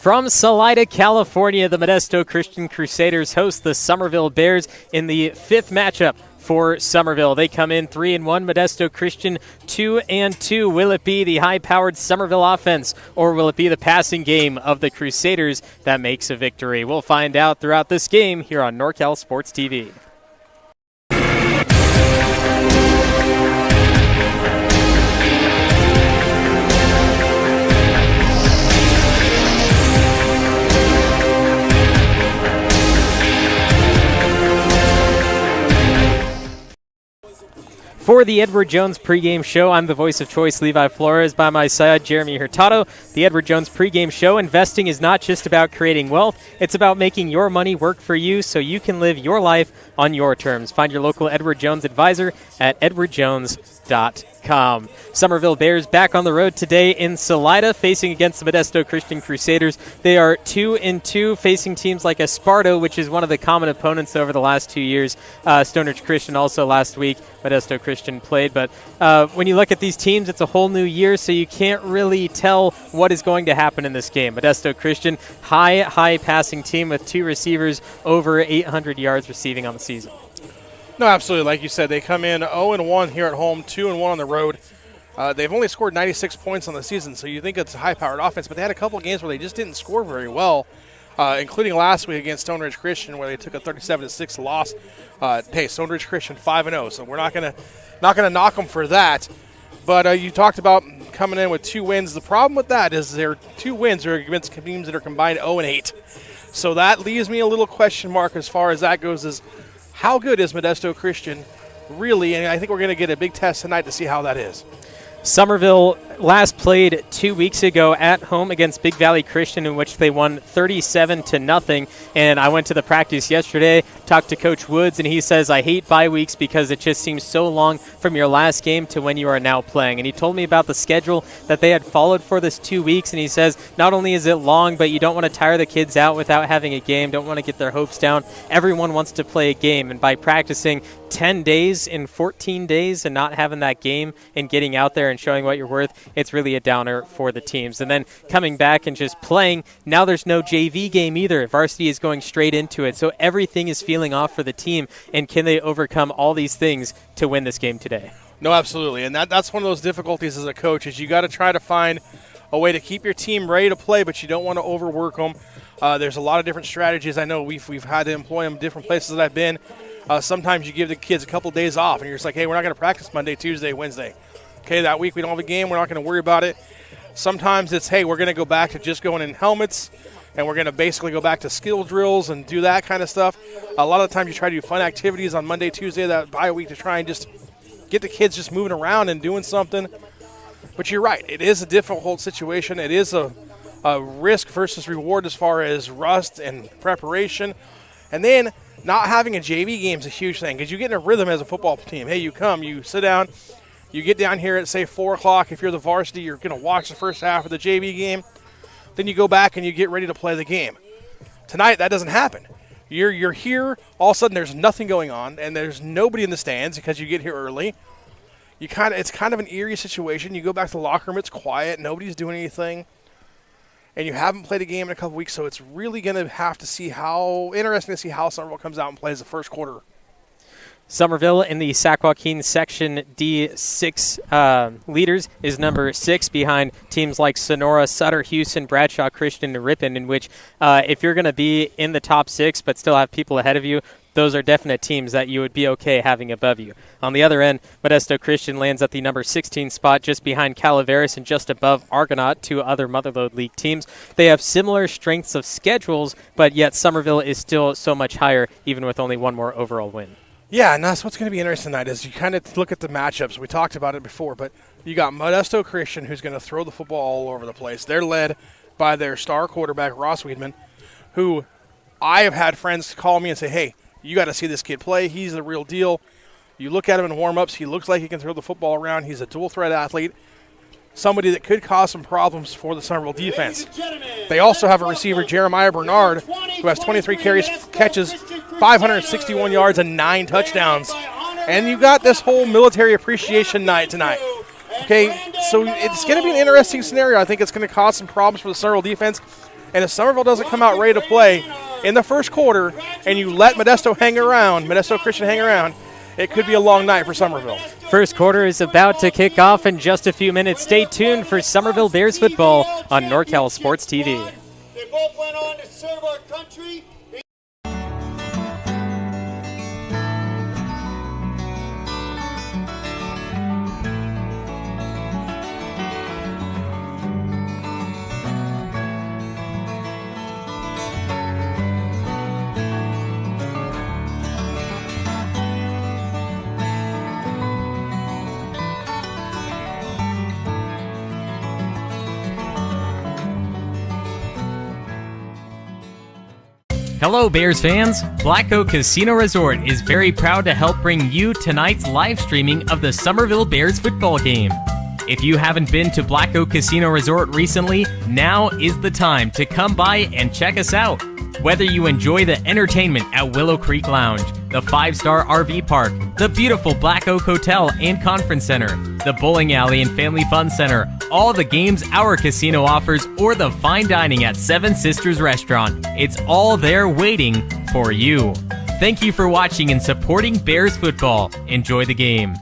From Salida, California, the Modesto Christian Crusaders host the Somerville Bears in the fifth matchup for Somerville. They come in 3-1, Modesto Christian 2-2. Will it be the high-powered Somerville offense, or will it be the passing game of the Crusaders that makes a victory? We'll find out throughout this game here on NorCal Sports TV. For the Edward Jones pregame show, I'm the voice of choice, Levi Flores. By my side, Jeremy Hurtado. The Edward Jones pregame show. Investing is not just about creating wealth. It's about making your money work for you so you can live your life on your terms. Find your local Edward Jones advisor at edwardjones.com. Somerville Bears back on the road today in Salida, facing against the Modesto Christian Crusaders. They are 2-2, facing teams like Esparto, which is one of the common opponents over the last 2 years. Stonehenge Christian also last week. Modesto Christian played. But when you look at these teams, it's a whole new year, so you can't really tell what is going to happen in this game. Modesto Christian, high passing team with two receivers over 800 yards receiving on the season. No, absolutely. Like you said, they come in 0-1 here at home, 2-1 on the road. They've only scored 96 points on the season, so you think it's a high-powered offense, but they had a couple of games where they just didn't score very well, including last week against Stonehenge Christian, where they took a 37-6 loss. Hey, Stonehenge Christian 5-0, so we're not gonna knock them for that. But you talked about coming in with 2 wins. The problem with that is their 2 wins are against teams that are combined 0-8. So that leaves me a little question mark as far as that goes. Is how good is Modesto Christian really? And I think we're going to get a big test tonight to see how that is. Somerville last played 2 weeks ago at home against Big Valley Christian, in which they won 37-0. And I went to the practice yesterday, talked to Coach Woods, and he says, I hate bye weeks because it just seems so long from your last game to when you are now playing. And he told me about the schedule that they had followed for this 2 weeks, and he says not only is it long, but you don't want to tire the kids out without having a game, don't want to get their hopes down. Everyone wants to play a game, and by practicing 10 days in 14 days and not having that game and getting out there and showing what you're worth, it's really a downer for the teams. And then coming back and just playing, now there's no JV game either. Varsity is going straight into it, so everything is feeling off for the team. And can they overcome all these things to win this game today? No, absolutely. And that's one of those difficulties as a coach, is you got to try to find a way to keep your team ready to play, but you don't want to overwork them. There's a lot of different strategies. I know we've had to employ them different places that I've been. Sometimes you give the kids a couple of days off, and you're just like, hey, we're not going to practice Monday, Tuesday, Wednesday. Okay, that week we don't have a game. We're not going to worry about it. Sometimes it's, hey, we're going to go back to just going in helmets, and we're going to basically go back to skill drills and do that kind of stuff. A lot of the times you try to do fun activities on Monday, Tuesday, that bye week, to try and just get the kids just moving around and doing something. But you're right. It is a difficult situation. It is a risk versus reward as far as rust and preparation. And then not having a JV game is a huge thing, because you get in a rhythm as a football team. Hey, you come, you sit down, you get down here at, say, 4 o'clock. If you're the varsity, you're going to watch the first half of the JV game. Then you go back and you get ready to play the game. Tonight, that doesn't happen. You're here, all of a sudden there's nothing going on, and there's nobody in the stands because you get here early. It's kind of an eerie situation. You go back to the locker room, it's quiet, nobody's doing anything. And you haven't played a game in a couple weeks, so it's really going to have to see interesting to see how Somerville comes out and plays the first quarter. Somerville in the Sac Joaquin Section D6 leaders is number 6 behind teams like Sonora, Sutter, Houston, Bradshaw, Christian, and Ripon, in which if you're going to be in the top 6 but still have people ahead of you, those are definite teams that you would be okay having above you. On the other end, Modesto Christian lands at the number 16 spot just behind Calaveras and just above Argonaut, 2 other Motherlode League teams. They have similar strengths of schedules, but yet Somerville is still so much higher, even with only one more overall win. Yeah, and that's what's going to be interesting tonight is you kind of look at the matchups. We talked about it before, but you got Modesto Christian, who's going to throw the football all over the place. They're led by their star quarterback, Ross Weedman, who I have had friends call me and say, hey, you got to see this kid play. He's the real deal. You look at him in warm-ups. He looks like he can throw the football around. He's a dual-threat athlete, somebody that could cause some problems for the Somerville defense. They also have a receiver, Jeremiah Bernard, who has 23 catches, 561 yards, and 9 touchdowns. And you got this whole military appreciation night tonight. Okay, so it's going to be an interesting scenario. I think it's going to cause some problems for the Somerville defense. And if Somerville doesn't come out ready to play in the first quarter and you let Modesto Christian hang around, it could be a long night for Somerville. First quarter is about to kick off in just a few minutes. Stay tuned for Somerville Bears football on NorCal Sports TV. They both went on to serve our country. Hello, Bears fans! Black Oak Casino Resort is very proud to help bring you tonight's live streaming of the Somerville Bears football game. If you haven't been to Black Oak Casino Resort recently, now is the time to come by and check us out. Whether you enjoy the entertainment at Willow Creek Lounge, the 5-star RV park, the beautiful Black Oak Hotel and Conference Center, the bowling alley and family fun center, all the games our casino offers, or the fine dining at Seven Sisters Restaurant, it's all there waiting for you. Thank you for watching and supporting Bears football. Enjoy the game.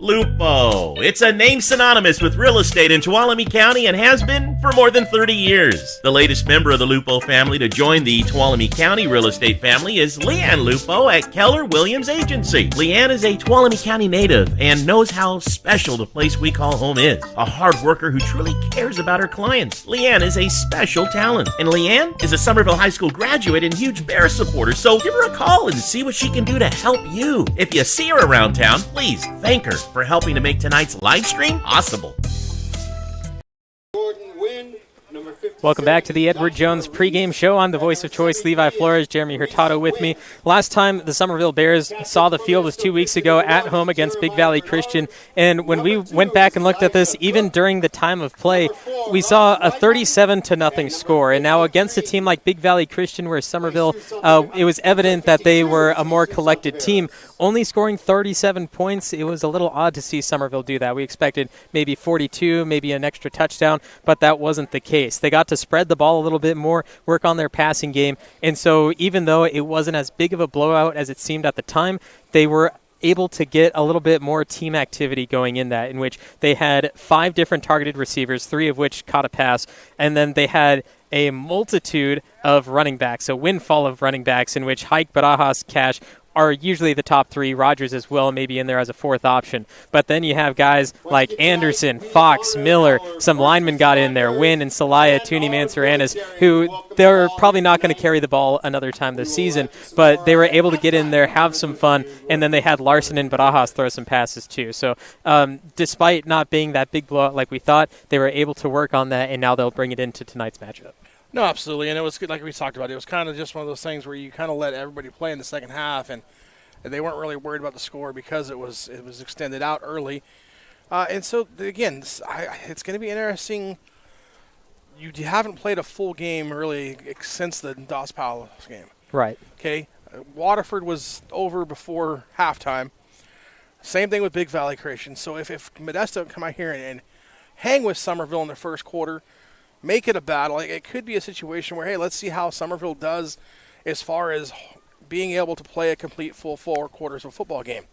Lupo. It's a name synonymous with real estate in Tuolumne County and has been for more than 30 years. The latest member of the Lupo family to join the Tuolumne County real estate family is Leanne Lupo at Keller Williams Agency. Leanne is a Tuolumne County native and knows how special the place we call home is. A hard worker who truly cares about her clients. Leanne is a special talent. And Leanne is a Somerville High School graduate and huge Bears supporter, so give her a call and see what she can do to help you. If you see her around town, please thank her for helping to make tonight's live stream possible. Welcome back to the Edward Jones pregame show. I'm the voice of choice, Levi Flores, Jeremy Hurtado with me. Last time the Somerville Bears saw the field was 2 weeks ago at home against Big Valley Christian. And when we went back and looked at this, even during the time of play, we saw a 37-0 score. And now against a team like Big Valley Christian, where Somerville, it was evident that they were a more collected team, only scoring 37 points. It was a little odd to see Somerville do that. We expected maybe 42, maybe an extra touchdown, but that wasn't the case. They got to spread the ball a little bit more, work on their passing game. And so even though it wasn't as big of a blowout as it seemed at the time, they were able to get a little bit more team activity going in that, in which they had 5 different targeted receivers, 3 of which caught a pass, and then they had a multitude of running backs, a windfall of running backs, in which Hike, Barajas, Cash are usually the top 3. Rogers as well, maybe in there as a 4th option. But then you have guys like Anderson, Fox, Miller, some linemen got in there, Wynn and Salaya, Tooney, Mansuranis, who they're probably not going to carry the ball another time this season, but they were able to get in there, have some fun, and then they had Larson and Barajas throw some passes too. So despite not being that big blowout like we thought, they were able to work on that, and now they'll bring it into tonight's matchup. No, absolutely, and it was good, like we talked about. It was kind of just one of those things where you kind of let everybody play in the second half, and they weren't really worried about the score because it was extended out early. And so, again, it's going to be interesting. You haven't played a full game really since the Dos Palos game. Right. Okay. Waterford was over before halftime. Same thing with Big Valley Christian. So if Modesto come out here and hang with Somerville in the first quarter, make it a battle. It could be a situation where, hey, let's see how Somerville does as far as being able to play a complete full 4 quarters of a football game.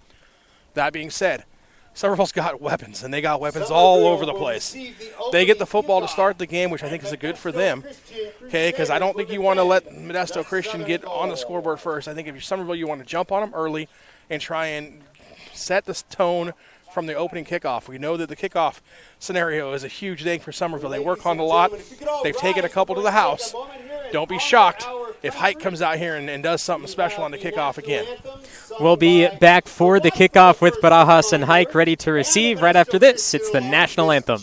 That being said, Somerville's got weapons, and they got weapons all over the place. They get the football to start the game, which I think is a good for them, okay, because I don't think you want to let Modesto Christian get on the scoreboard first. I think if you're Somerville, you want to jump on them early and try and set the tone from the opening kickoff. We know that the kickoff scenario is a huge thing for Somerville. They work on it a lot. They've taken a couple to the house. Don't be shocked if Hike comes out here and does something special on the kickoff again. We'll be back for the kickoff with Barajas and Hike ready to receive. Right after this, it's the national anthem.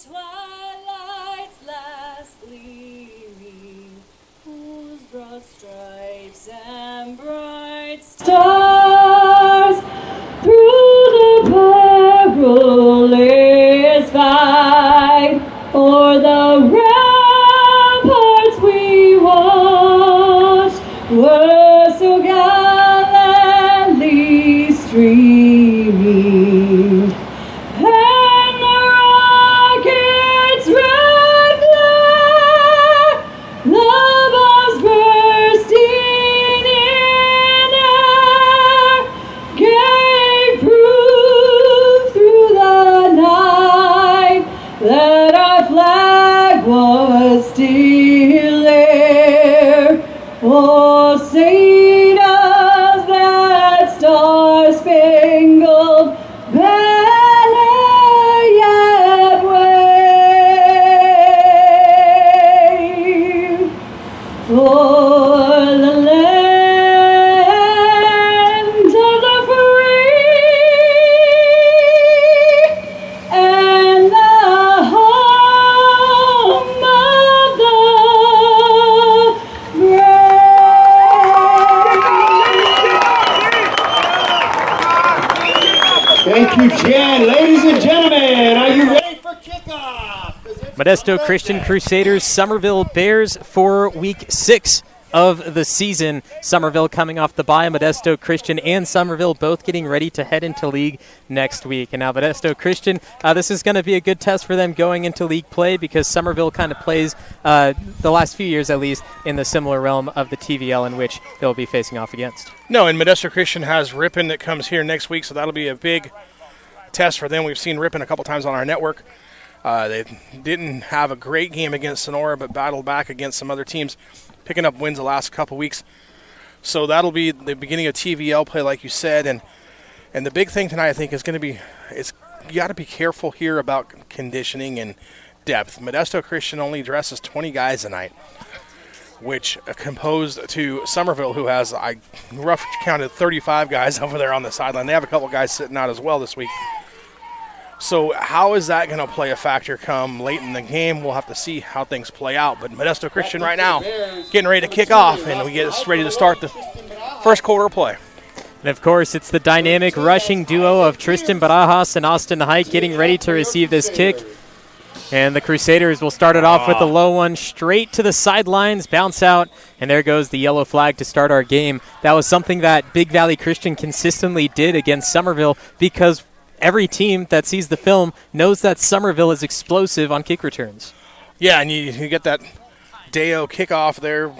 Twilight's last gleaming, whose broad stripes and bright stars through the perilous fight o'er the ramparts we watched were so gallantly streaming. Still there, oh, sing us that star-spangled banner yet wave o'er the land of the free and the Thank you, Jen. Ladies and gentlemen, are you ready for kickoff? Modesto Christian Crusaders, Somerville Bears for Week 6 of the season. Somerville coming off the bye. Modesto Christian and Somerville both getting ready to head into league next week. And now Modesto Christian, this is going to be a good test for them going into league play because Somerville kind of plays, the last few years at least, in the similar realm of the TVL in which they'll be facing off against. No, and Modesto Christian has Ripon that comes here next week, so that'll be a big test for them. We've seen Ripon a couple times on our network. They didn't have a great game against Sonora, but battled back against some other teams, picking up wins the last couple weeks. So that'll be the beginning of TVL play, like you said. And the big thing tonight, I think, is going to be you got to be careful here about conditioning and depth. Modesto Christian only dresses 20 guys tonight, which composed to Somerville, who has, I rough counted 35 guys over there on the sideline. They have a couple guys sitting out as well this week. So how is that going to play a factor come late in the game? We'll have to see how things play out. But Modesto Christian right now getting ready to kick off, and we get ready to start the first quarter of play. And, of course, it's the dynamic rushing duo of Tristan Barajas and Austin Hike getting ready to receive this kick. And the Crusaders will start it off with the low one straight to the sidelines, bounce out, and there goes the yellow flag to start our game. That was something that Big Valley Christian consistently did against Somerville because every team that sees the film knows that Somerville is explosive on kick returns. Yeah, and you get that Deo kickoff there,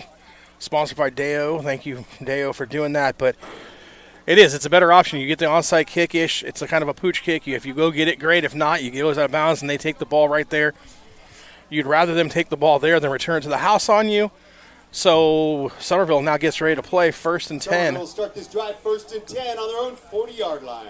sponsored by Deo. Thank you, Deo, for doing that. But it's a better option. You get the onside kick-ish. It's a kind of a pooch kick. If you go get it, great. If not, you goes out of bounds and they take the ball right there. You'd rather them take the ball there than return to the house on you. So Somerville now gets ready to play 1st and 10. Somerville will start this drive 1st and 10 on their own 40-yard line.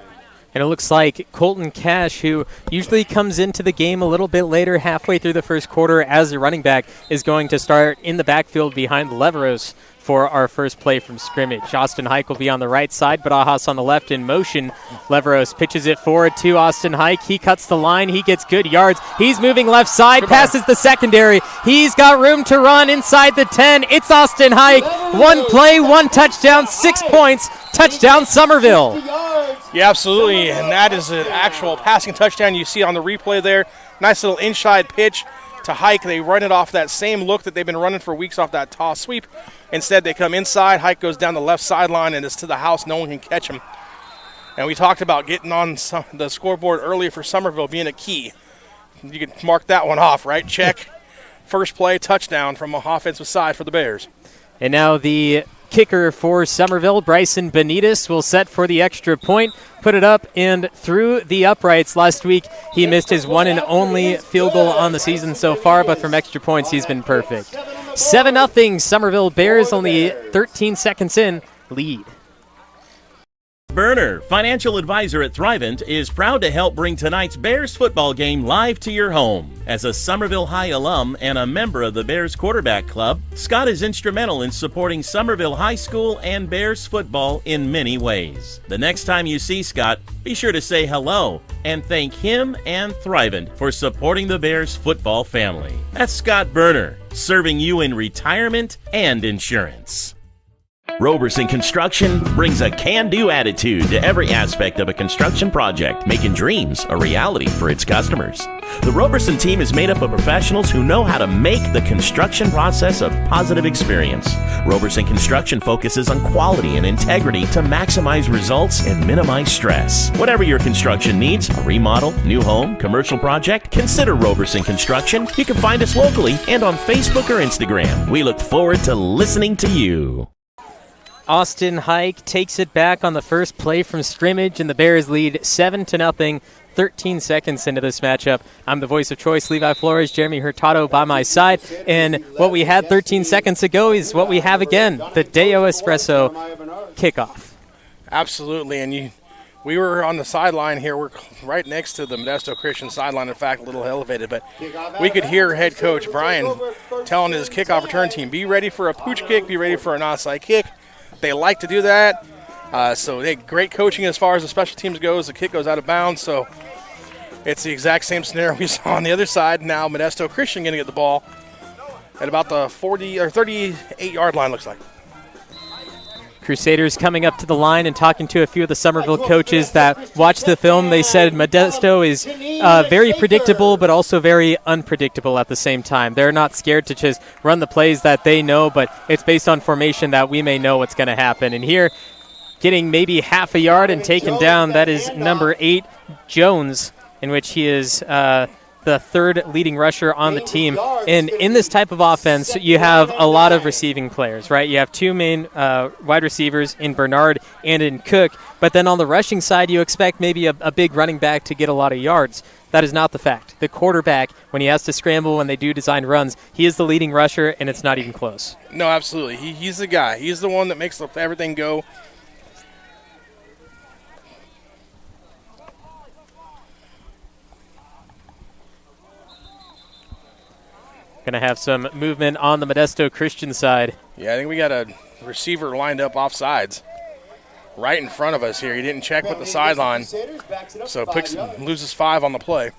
And it looks like Colton Cash, who usually comes into the game a little bit later, halfway through the first quarter as a running back, is going to start in the backfield behind Leveros for our first play from scrimmage. Austin Hike will be on the right side, Barajas on the left in motion. Leveros pitches it forward to Austin Hike. He cuts the line. He gets good yards. He's moving left side, passes the secondary. He's got room to run inside the 10. It's Austin Hike. One play, one touchdown, 6 points. Touchdown, Somerville. 60 yards. Yeah, absolutely, and that is an actual passing touchdown. You see on the replay there. Nice little inside pitch to Hike. They run it off that same look that they've been running for weeks off that toss sweep. Instead, they come inside. Hike goes down the left sideline and is to the house. No one can catch him. And we talked about getting on the scoreboard earlier for Somerville being a key. You can mark that one off, right? Check. First play, touchdown from the offensive side for the Bears. And now the kicker for Somerville, Bryson Benitez, will set for the extra point, put it up and through the uprights. Last week, he missed his one and only field goal on the season so far, but from extra points, he's been perfect. 7-0, Somerville Bears, only 13 seconds in, lead. Berner, financial advisor at Thrivent, is proud to help bring tonight's Bears football game live to your home. As a Somerville High alum and a member of the Bears Quarterback Club, Scott is instrumental in supporting Somerville High School and Bears football in many ways. The next time you see Scott, be sure to say hello and thank him and Thrivent for supporting the Bears football family. That's Scott Berner, serving you in retirement and insurance. Roberson Construction brings a can-do attitude to every aspect of a construction project, making dreams a reality for its customers. The Roberson team is made up of professionals who know how to make the construction process a positive experience. Roberson Construction focuses on quality and integrity to maximize results and minimize stress. Whatever your construction needs, a remodel, new home, commercial project, consider Roberson Construction. You can find us locally and on Facebook or Instagram. We look forward to listening to you. Austin Hike takes it back on the first play from scrimmage, and the Bears lead 7-0, 13 seconds into this matchup. I'm the voice of choice, Levi Flores, Jeremy Hurtado by my side, and what we had 13 seconds ago is what we have again, the Deo Espresso kickoff. Absolutely, and we were on the sideline here. We're right next to the Modesto Christian sideline, in fact, a little elevated, but we could hear head coach Brian telling his kickoff return team, be ready for a pooch kick, be ready for an onside kick. They like to do that. So great coaching as far as the special teams goes. The kick goes out of bounds. So it's the exact same scenario we saw on the other side. Now Modesto Christian going to get the ball at about the 40 or 38-yard line, looks like. Crusaders coming up to the line and talking to a few of the Somerville coaches that watched the film. They said Modesto is very predictable but also very unpredictable at the same time. They're not scared to just run the plays that they know, but it's based on formation that we may know what's going to happen. And here, getting maybe half a yard and taken down, that is number 8, Jones, in which he is the third leading rusher on the team. And in this type of offense, you have a lot of receiving players, right? You have two main wide receivers in Bernard and in Cook, but then on the rushing side, you expect maybe a big running back to get a lot of yards. That is not the fact. The quarterback, when he has to scramble, when they do design runs, he is the leading rusher, and it's not even close. No, absolutely. He's the guy. He's the one that makes everything go. Going to have some movement on the Modesto Christian side. Yeah, I think we got a receiver lined up off sides right in front of us here. He didn't check with the sideline, so loses 5 on the play.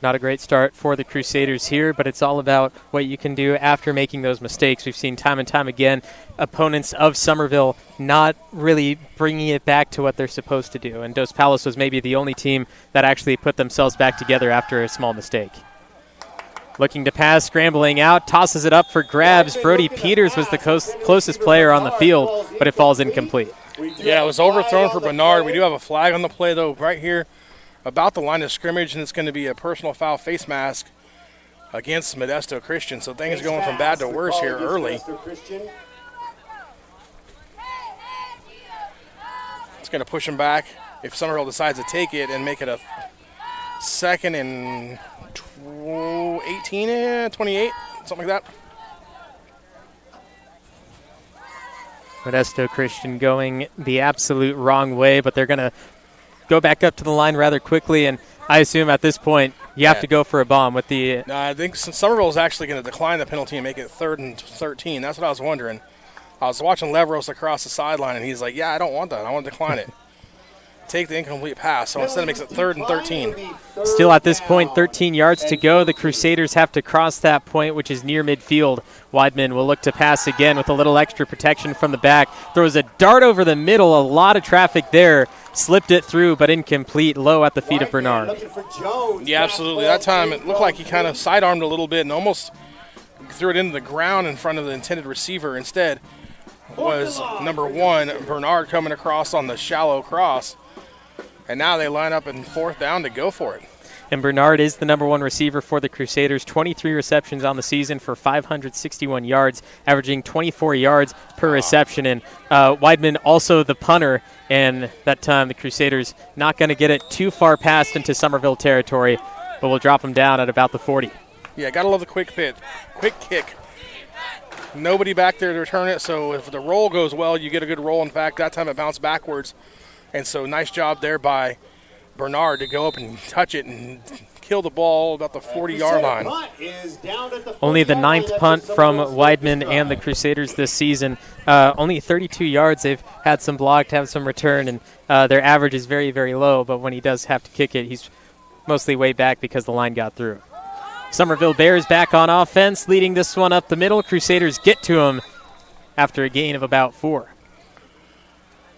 Not a great start for the Crusaders here, but it's all about what you can do after making those mistakes. We've seen time and time again opponents of Somerville not really bringing it back to what they're supposed to do. And Dos Palos was maybe the only team that actually put themselves back together after a small mistake. Looking to pass, scrambling out, tosses it up for grabs. Brody Peters was the closest player on the field, but it falls incomplete. Yeah, it was overthrown for Bernard. We do have a flag on the play, though, right here about the line of scrimmage, and it's going to be a personal foul face mask against Modesto Christian. So things going from bad to worse here early. It's going to push him back if Somerville decides to take it and make it a 2nd and 28, something like that. Modesto Christian going the absolute wrong way, but they're going to go back up to the line rather quickly, and I assume at this point you have to go for a bomb with the... No, I think Somerville is actually going to decline the penalty and make it 3rd and 13. That's what I was wondering. I was watching Leveros across the sideline, and he's like, yeah, I don't want that. I want to decline it. take the incomplete pass. So instead it makes it 3rd and 13. Still at this point, 13 yards to go. The Crusaders have to cross that point, which is near midfield. Weidman will look to pass again with a little extra protection from the back. Throws a dart over the middle. A lot of traffic there. Slipped it through, but incomplete, low at the feet of Bernard. Yeah, absolutely. That time it looked like he kind of sidearmed a little bit and almost threw it into the ground in front of the intended receiver. Instead was number 1, Bernard, coming across on the shallow cross. And now they line up in 4th down to go for it. And Bernard is the number 1 receiver for the Crusaders. 23 receptions on the season for 561 yards, averaging 24 yards per reception. And Weidman also the punter. And that time the Crusaders not going to get it too far past into Somerville territory, but will drop them down at about the 40. Yeah, got to love the quick kick. Nobody back there to return it, so if the roll goes well, you get a good roll. In fact, that time it bounced backwards. And so nice job there by Bernard to go up and touch it and kill the ball about the 40-yard line. Only the 9th punt from Weidman and the Crusaders this season. Only 32 yards. They've had some blocked, have some return, and their average is very, very low. But when he does have to kick it, he's mostly way back because the line got through. Somerville Bears back on offense, leading this one up the middle. Crusaders get to him after a gain of about 4.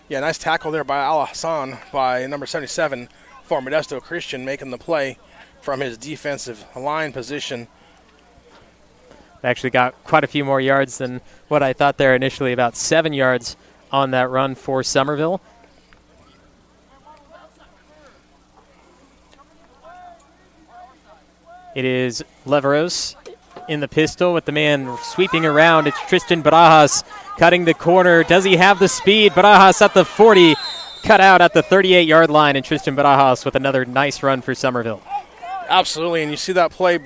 Yeah, nice tackle there by Al Hassan by number 77 for Modesto Christian, making the play from his defensive line position. They actually got quite a few more yards than what I thought there initially, about 7 yards on that run for Somerville. It is Leveros in the pistol with the man sweeping around. It's Tristan Barajas cutting the corner. Does he have the speed? Barajas at the 40, cut out at the 38-yard line, and Tristan Barajas with another nice run for Somerville. Absolutely, and you see that play,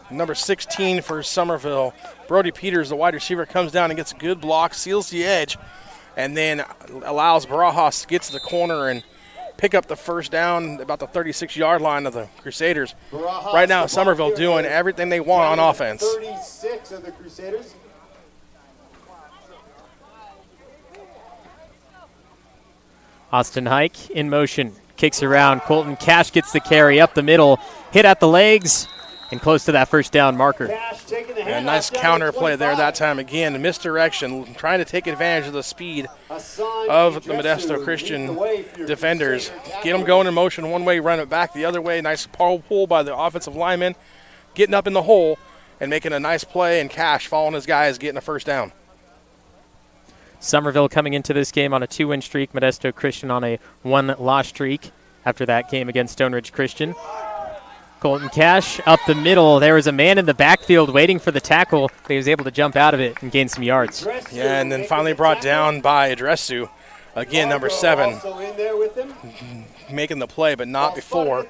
number 16 for Somerville. Brody Peters, the wide receiver, comes down and gets a good block, seals the edge, and then allows Barajas to get to the corner and pick up the first down about the 36-yard line of the Crusaders. Right now, Somerville doing everything they want on offense. 36 of the Crusaders. Austin Hike in motion, kicks around. Colton Cash gets the carry up the middle, hit at the legs, and close to that first down marker. And nice counter play there that time again. Misdirection, trying to take advantage of the speed of the Modesto Christian defenders. Get them going in motion one way, run it back the other way. Nice pull by the offensive lineman, getting up in the hole and making a nice play, and Cash following his guys, getting a first down. Somerville coming into this game on a 2-win streak. Modesto Christian on a 1-loss streak after that game against Stone Ridge Christian. Colton Cash up the middle. There was a man in the backfield waiting for the tackle, but he was able to jump out of it and gain some yards. Yeah, and then finally brought down by Adresu. Again, number 7, making the play, but not before.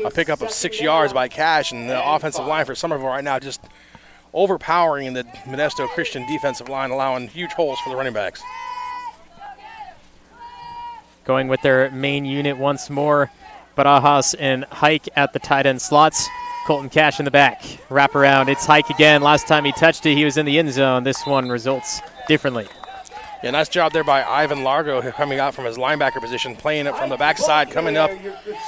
A pickup of 6 yards by Cash, and the offensive line for Somerville right now just overpowering the Modesto Christian defensive line, allowing huge holes for the running backs. Going with their main unit once more. Barajas and Hike at the tight end slots. Colton Cash in the back. Wrap around. It's Hike again. Last time he touched it, he was in the end zone. This one results differently. Yeah, nice job there by Ivan Largo coming out from his linebacker position, playing it from the backside, coming up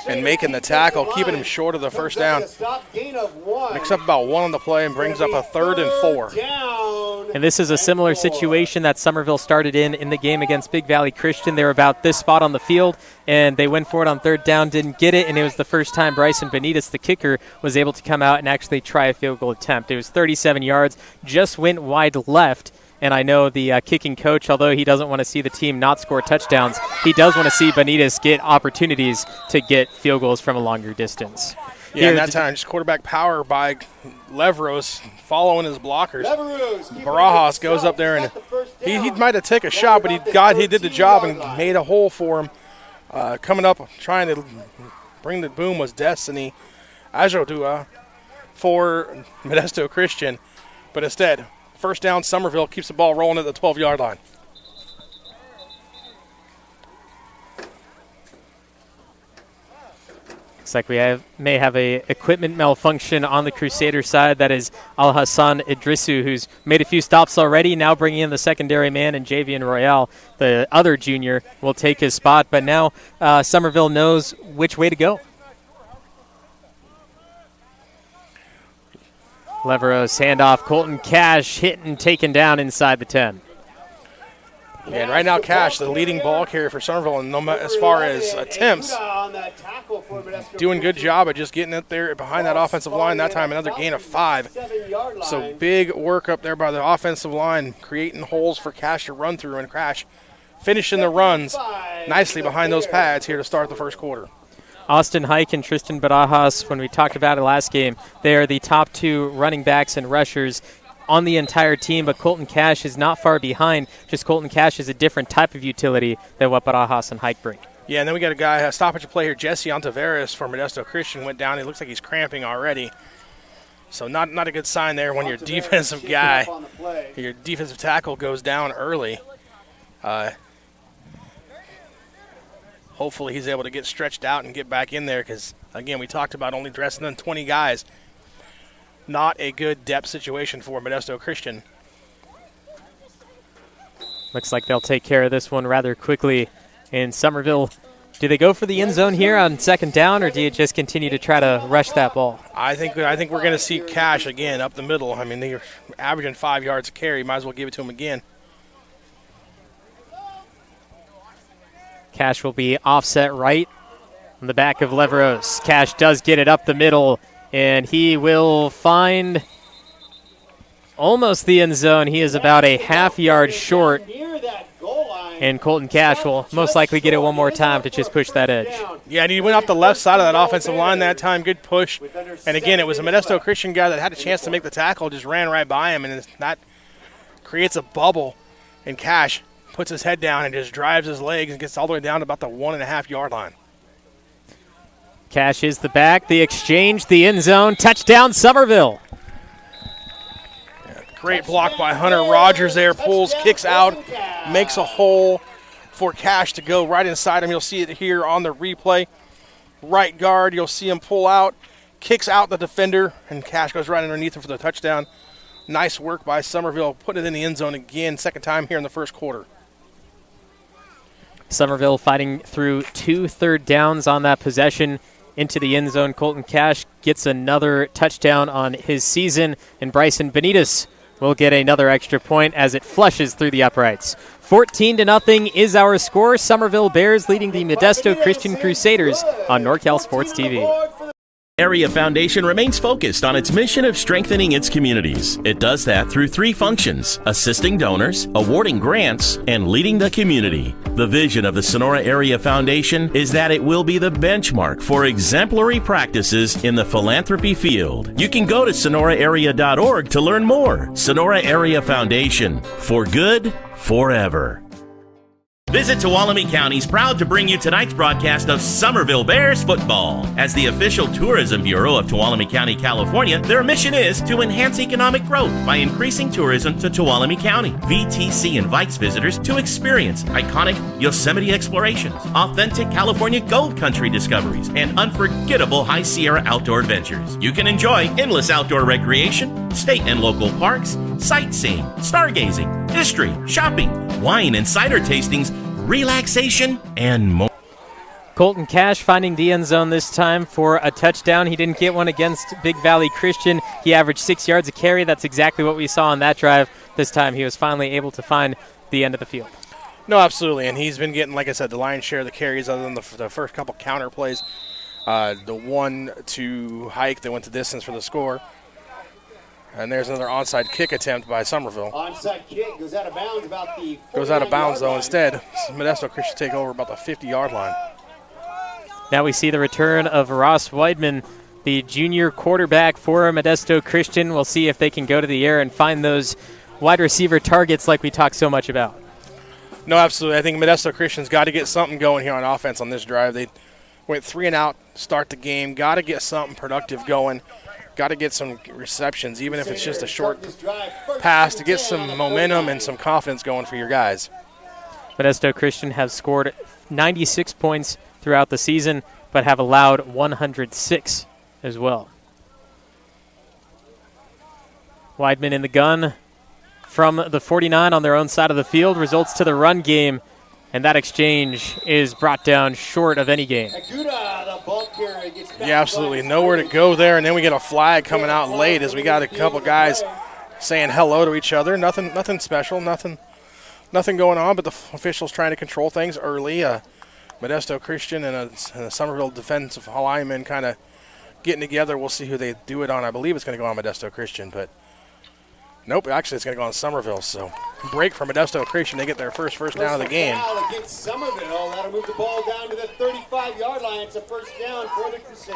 and making the tackle, keeping him short of the first down. Picks up about 1 on the play and brings up a 3rd and 4. And this is a similar situation that Somerville started in the game against Big Valley Christian. They were about this spot on the field, and they went for it on 3rd down, didn't get it, and it was the first time Bryson Benitez, the kicker, was able to come out and actually try a field goal attempt. It was 37 yards, just went wide left. And I know the kicking coach, although he doesn't want to see the team not score touchdowns, he does want to see Benitez get opportunities to get field goals from a longer distance. Yeah, and that time, just quarterback power by Leveros following his blockers. Barajas goes up there, and he might have taken a shot, but he did the job and made a hole for him. Coming up, trying to bring the boom was Destiny Ajodua for Modesto Christian, but instead, first down, Somerville keeps the ball rolling at the 12-yard line. Looks like we may have a equipment malfunction on the Crusader side. That is Al Hassan Idrisu, who's made a few stops already, now bringing in the secondary man, and Javian Royale, the other junior, will take his spot. But now Somerville knows which way to go. Leveros handoff, Colton Cash hit and taken down inside the 10. Yeah, and right now, Cash, the leading ball carrier for Somerville, and as far as attempts, doing a good job of just getting it there behind that offensive line. That time, another gain of 5. So big work up there by the offensive line, creating holes for Cash to run through, and Cash finishing the runs nicely behind those pads here to start the first quarter. Austin Hike and Tristan Barajas, when we talked about it last game, they are the top 2 running backs and rushers on the entire team, but Colton Cash is not far behind. Just Colton Cash is a different type of utility than what Barajas and Hike bring. Yeah, and then we got a guy, a stoppage play here, Jesse Ontiveros for Modesto Christian went down. He looks like he's cramping already. So not a good sign there when your defensive guy, your defensive tackle goes down early. Hopefully he's able to get stretched out and get back in there because, again, we talked about only dressing in 20 guys. Not a good depth situation for Modesto Christian. Looks like they'll take care of this one rather quickly in Somerville. Do they go for the end zone here on second down, or do you just continue to try to rush that ball? I think we're going to see Cash again up the middle. I mean, they're averaging 5 yards a carry. Might as well give it to him again. Cash will be offset right on the back of Leveros. Cash does get it up the middle, and he will find almost the end zone. He is about a half yard short, and Colton Cash will most likely get it one more time to just push that edge. Yeah, and he went off the left side of that offensive line that time. Good push. And again, it was a Modesto Christian guy that had a chance to make the tackle, just ran right by him, and that creates a bubble. And Cash puts his head down and just drives his legs and gets all the way down to about the 1.5 yard line. Cash is the back, the exchange, the end zone, touchdown Somerville. Yeah, great block by Hunter Rogers there, pulls, kicks out, makes a hole for Cash to go right inside him. You'll see it here on the replay. Right guard, you'll see him pull out, kicks out the defender, and Cash goes right underneath him for the touchdown. Nice work by Somerville, putting it in the end zone again, second time here in the first quarter. Somerville fighting through 2 third downs on that possession into the end zone. Colton Cash gets another touchdown on his season, and Bryson Benitez will get another extra point as it flushes through the uprights. 14-0 is our score. Somerville Bears leading the Modesto Christian Crusaders on NorCal Sports TV. Area Foundation remains focused on its mission of strengthening its communities. It does that through 3 functions: assisting donors, awarding grants, and leading the community. The vision of the Sonora Area Foundation is that it will be the benchmark for exemplary practices in the philanthropy field. You can go to sonoraarea.org to learn more. Sonora Area Foundation, for good, forever. Visit Tuolumne County is proud to bring you tonight's broadcast of Somerville Bears football. As the official tourism bureau of Tuolumne County, California, their mission is to enhance economic growth by increasing tourism to Tuolumne County. VTC invites visitors to experience iconic Yosemite explorations, authentic California gold country discoveries, and unforgettable High Sierra outdoor adventures. You can enjoy endless outdoor recreation, state and local parks, sightseeing, stargazing, history, shopping, wine and cider tastings, relaxation, and more. Colton Cash finding the end zone this time for a touchdown. He didn't get one against Big Valley Christian. He averaged 6 yards a carry. That's exactly what we saw on that drive. This time he was finally able to find the end of the field. No, absolutely, and he's been getting, like I said, the lion's share of the carries other than the first couple counter plays. The one to Hike that went the distance for the score. And there's another onside kick attempt by Somerville. Onside kick goes out of bounds about the Goes out of bounds, though, instead. Modesto Christian take over about the 50-yard line. Now we see the return of Ross Weidman, the junior quarterback for Modesto Christian. We'll see if they can go to the air and find those wide receiver targets like we talked so much about. No, absolutely. I think Modesto Christian's got to get something going here on offense on this drive. They went 3 and out, start the game. Got to get something productive going. Got to get some receptions, even if it's just a short pass, to get some momentum and some confidence going for your guys. Modesto Christian have scored 96 points throughout the season. but have allowed 106 as well. Weidman in the gun from the 49 on their own side of the field, results to the run game, and that exchange is brought down short of any gain. Yeah, absolutely. Nowhere to go there, and then we get a flag coming out late as we got a couple guys saying hello to each other. Nothing special, nothing going on, but the officials trying to control things early. Modesto Christian and a Somerville defensive lineman kind of getting together. We'll see who they do it on. I believe it's going to go on Modesto Christian, but nope, actually it's going to go on Somerville. So break for Modesto Christian. They get their first down of the game. Against Somerville. That'll move the ball down to the 35-yard line. It's a first down for the Crusaders.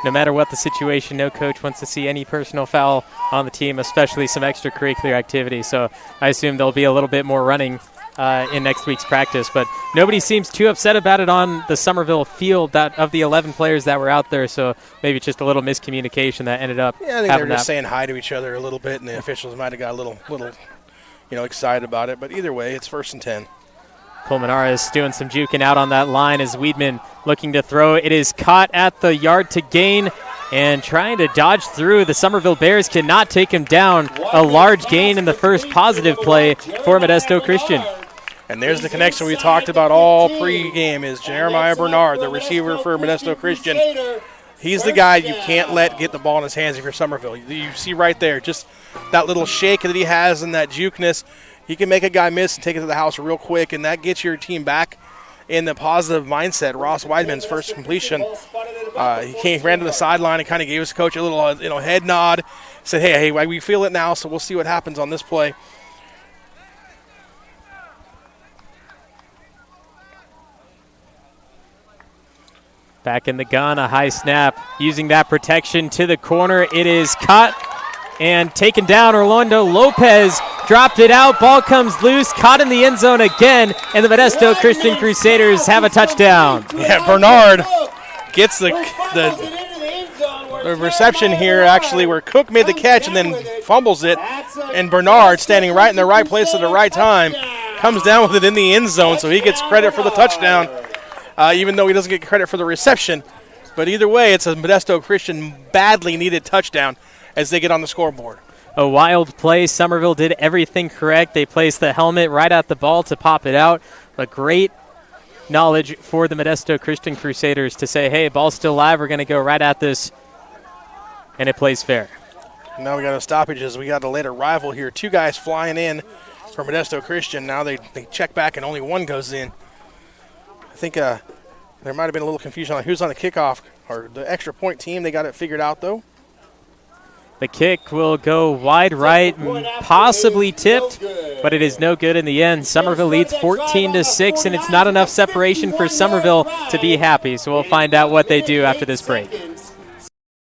No matter what the situation, no coach wants to see any personal foul on the team, especially some extracurricular activity. So I assume there'll be a little bit more running in next week's practice. But nobody seems too upset about it on the Somerville field of the 11 players that were out there. So maybe just a little miscommunication that ended up I think they were just saying hi to each other a little bit, and the officials might have got a little excited about it. But either way, it's 1st and 10. Colmenara is doing some juking out on that line as Weidman looking to throw. It is caught at the yard to gain and trying to dodge through. The Somerville Bears cannot take him down. A large gain in the first positive play for Modesto Christian. And there's the connection we talked about all pregame is Jeremiah Bernard, the receiver for Modesto Christian. He's the guy you can't let get the ball in his hands if you're Somerville. You see right there, just that little shake that he has and that jukeness. He can make a guy miss and take it to the house real quick, and that gets your team back in the positive mindset. Ross Weidman's first completion, he ran to the sideline and kind of gave his coach a little head nod, said, hey, we feel it now, so we'll see what happens on this play. Back in the gun, a high snap, using that protection to the corner. It is caught and taken down. Orlando Lopez dropped it out. Ball comes loose, caught in the end zone again, and the Modesto Christian Crusaders have a touchdown. Yeah, Bernard gets the reception here, actually, where Cook made the catch and then fumbles it, and Bernard, standing right in the right place at the right time, comes down with it in the end zone, so he gets credit for the touchdown. Even though he doesn't get credit for the reception. But either way, it's a Modesto Christian badly needed touchdown as they get on the scoreboard. A wild play. Somerville did everything correct. They placed the helmet right at the ball to pop it out. A great knowledge for the Modesto Christian Crusaders to say, hey, ball's still live. We're going to go right at this. And it plays fair. Now we got a stoppage as we got a later rival here. 2 guys flying in for Modesto Christian. Now they check back and only 1 goes in. I think there might have been a little confusion on who's on the kickoff or the extra point team. They got it figured out, though. The kick will go wide right, possibly tipped, but it is no good in the end. Somerville leads 14-6, and it's not enough separation for Somerville to be happy. So we'll find out what they do after this break.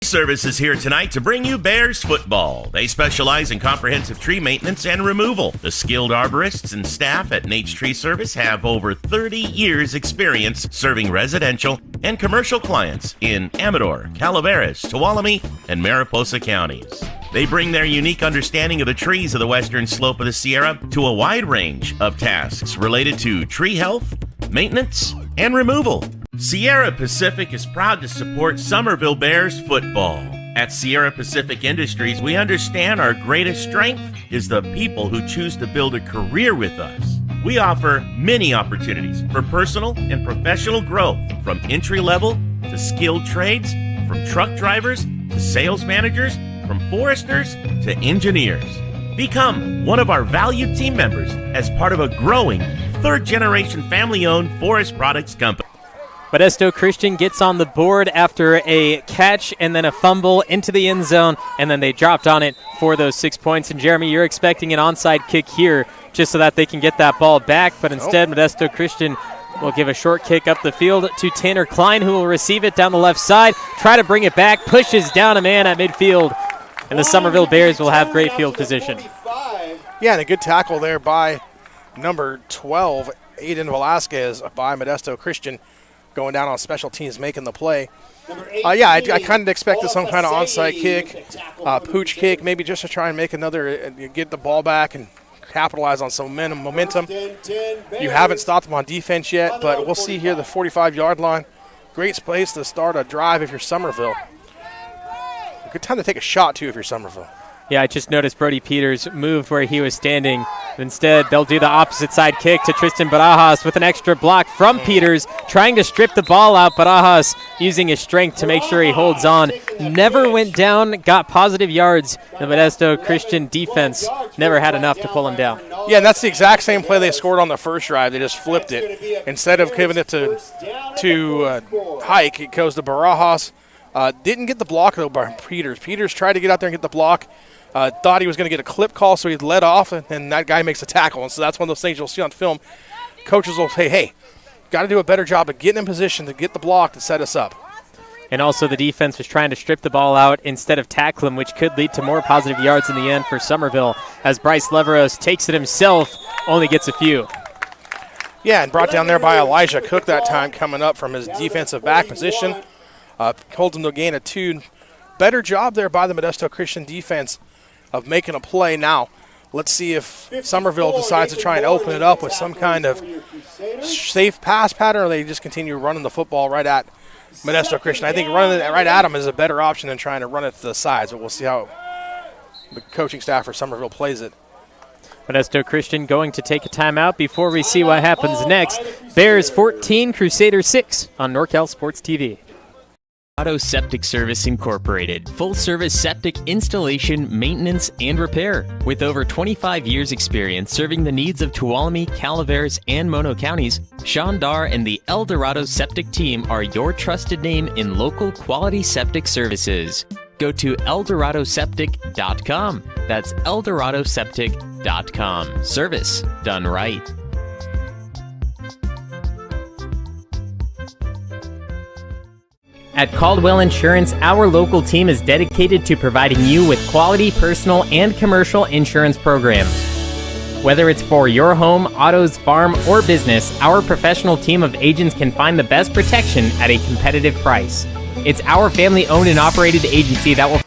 Service is here tonight to bring you Bears football. They specialize in comprehensive tree maintenance and removal. The skilled arborists and staff at Nate's Tree Service have over 30 years experience serving residential and commercial clients in Amador, Calaveras, Tuolumne, and Mariposa counties. They bring their unique understanding of the trees of the western slope of the Sierra to a wide range of tasks related to tree health, maintenance, and removal. Sierra Pacific is proud to support Somerville Bears football. At Sierra Pacific Industries, we understand our greatest strength is the people who choose to build a career with us. We offer many opportunities for personal and professional growth, from entry-level to skilled trades, from truck drivers to sales managers, from foresters to engineers. Become one of our valued team members as part of a growing third-generation family-owned forest products company. Modesto Christian gets on the board after a catch and then a fumble into the end zone, and then they dropped on it for those 6 points. And Jeremy, you're expecting an onside kick here just so that they can get that ball back, but instead Modesto Christian will give a short kick up the field to Tanner Klein, who will receive it down the left side, try to bring it back, pushes down a man at midfield, and the Somerville Bears will have great field position. Yeah, and a good tackle there by number 12, Aiden Velasquez, by Modesto Christian, going down on special teams, making the play. I kind of expected some kind of onside kick, pooch kick, maybe just to try and make another, get the ball back and capitalize on some momentum. You haven't stopped them on defense yet, but we'll see here the 45-yard line. great place to start a drive if you're Somerville. A good time to take a shot, too, if you're Somerville. Yeah, I just noticed Brody Peters moved where he was standing. Instead, they'll do the opposite side kick to Tristan Barajas with an extra block from Peters, trying to strip the ball out. Barajas using his strength to make sure he holds on. Never went down, got positive yards. The Modesto Christian defense never had enough to pull him down. Yeah, and that's the exact same play they scored on the first drive. They just flipped it. Instead of giving it to Hike, it goes to Barajas. Didn't get the block, though, by Peters. Peters tried to get out there and get the block. Thought he was going to get a clip call, so he led off, and that guy makes a tackle. And so that's one of those things you'll see on film. Coaches will say, hey, got to do a better job of getting in position to get the block to set us up. And also the defense was trying to strip the ball out instead of tackle him, which could lead to more positive yards in the end for Somerville, as Bryce Leveros takes it himself, only gets a few. Yeah, and brought down there by Elijah Cook that time, coming up from his defensive back position. Holds him to a gain of 2. Better job there by the Modesto Christian defense of making a play. Now, let's see if Somerville decides to try and open it up with some kind of safe pass pattern, or they just continue running the football right at Modesto Christian. I think running it right at them is a better option than trying to run it to the sides, but we'll see how the coaching staff for Somerville plays it. Modesto Christian going to take a timeout before we see what happens next. Bears 14, Crusaders 6 on NorCal Sports TV. Auto Septic Service Incorporated. Full-service septic installation, maintenance, and repair. With over 25 years experience serving the needs of Tuolumne, Calaveras, and Mono counties, Sean Dar and the El Dorado Septic team are your trusted name in local quality septic services. Go to ElDoradoSeptic.com. That's ElDoradoSeptic.com. Service done right. At Caldwell Insurance, our local team is dedicated to providing you with quality personal and commercial insurance programs. Whether it's for your home, autos, farm, or business, our professional team of agents can find the best protection at a competitive price. It's our family-owned and operated agency that will...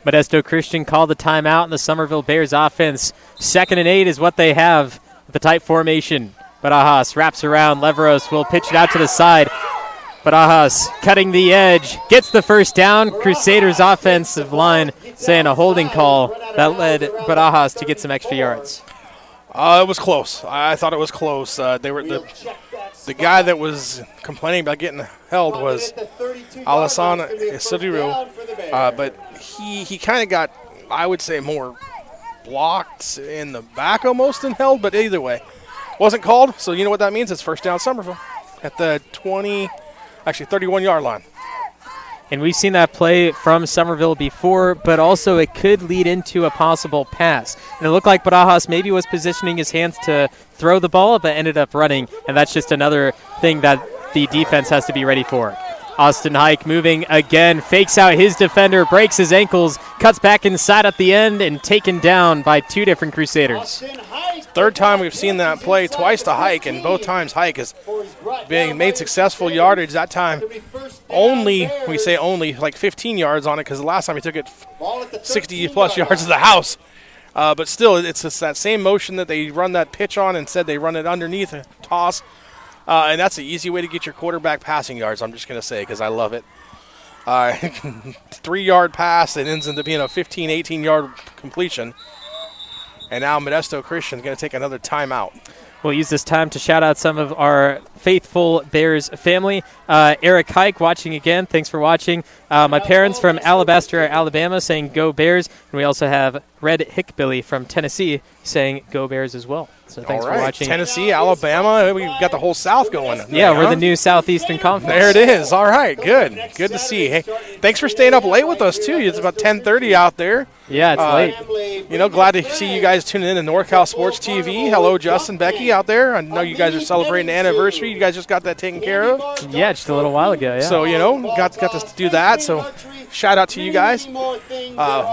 Modesto Christian called the timeout, and the Somerville Bears offense, 2nd and 8 is what they have with the tight formation. Barajas wraps around. Leveros will pitch it out to the side. Barajas cutting the edge, gets the first down. Crusaders offensive line saying a holding call that led Barajas to get some extra yards. It was close. I thought it was close. They were the guy that was complaining about getting held was Alassane Isidiru, but he kind of got, I would say, more blocked in the back almost than held, but either way. Wasn't called, so you know what that means. It's first down Somerville at the 31-yard line. And we've seen that play from Somerville before, but also it could lead into a possible pass. And it looked like Barajas maybe was positioning his hands to throw the ball, but ended up running. And that's just another thing that the defense has to be ready for. Austin Hike moving again, fakes out his defender, breaks his ankles, cuts back inside at the end, and taken down by 2 different Crusaders. Third time we've seen that play, twice to Hike, and both times Hike has made successful yardage. That time only, we say only, like 15 yards on it, because the last time he took it 60-plus yards to the house. But still, it's just that same motion that they run that pitch on and said they run it underneath a toss. And that's an easy way to get your quarterback passing yards, I'm just going to say, because I love it. 3-yard pass that ends up being a 15, 18-yard completion. And now Modesto Christian is going to take another timeout. We'll use this time to shout out some of our faithful Bears family. Eric Hike watching again. Thanks for watching. My parents from Alabaster, Alabama saying go Bears. And we also have Red Hickbilly from Tennessee saying go Bears as well. So thanks for watching. Tennessee, Alabama, we've got the whole South going. Yeah, we're the new Southeastern Conference. There it is. All right, good. Good to see. Hey, thanks for staying up late with us, too. It's about 10:30 out there. Yeah, it's late. Glad to see you guys tuning in to NorCal Sports TV. Hello, Justin, Becky out there. I know you guys are celebrating the anniversary. You guys just got that taken care of. Yeah, just a little while ago, yeah. So, got to do that. So, shout out to you guys.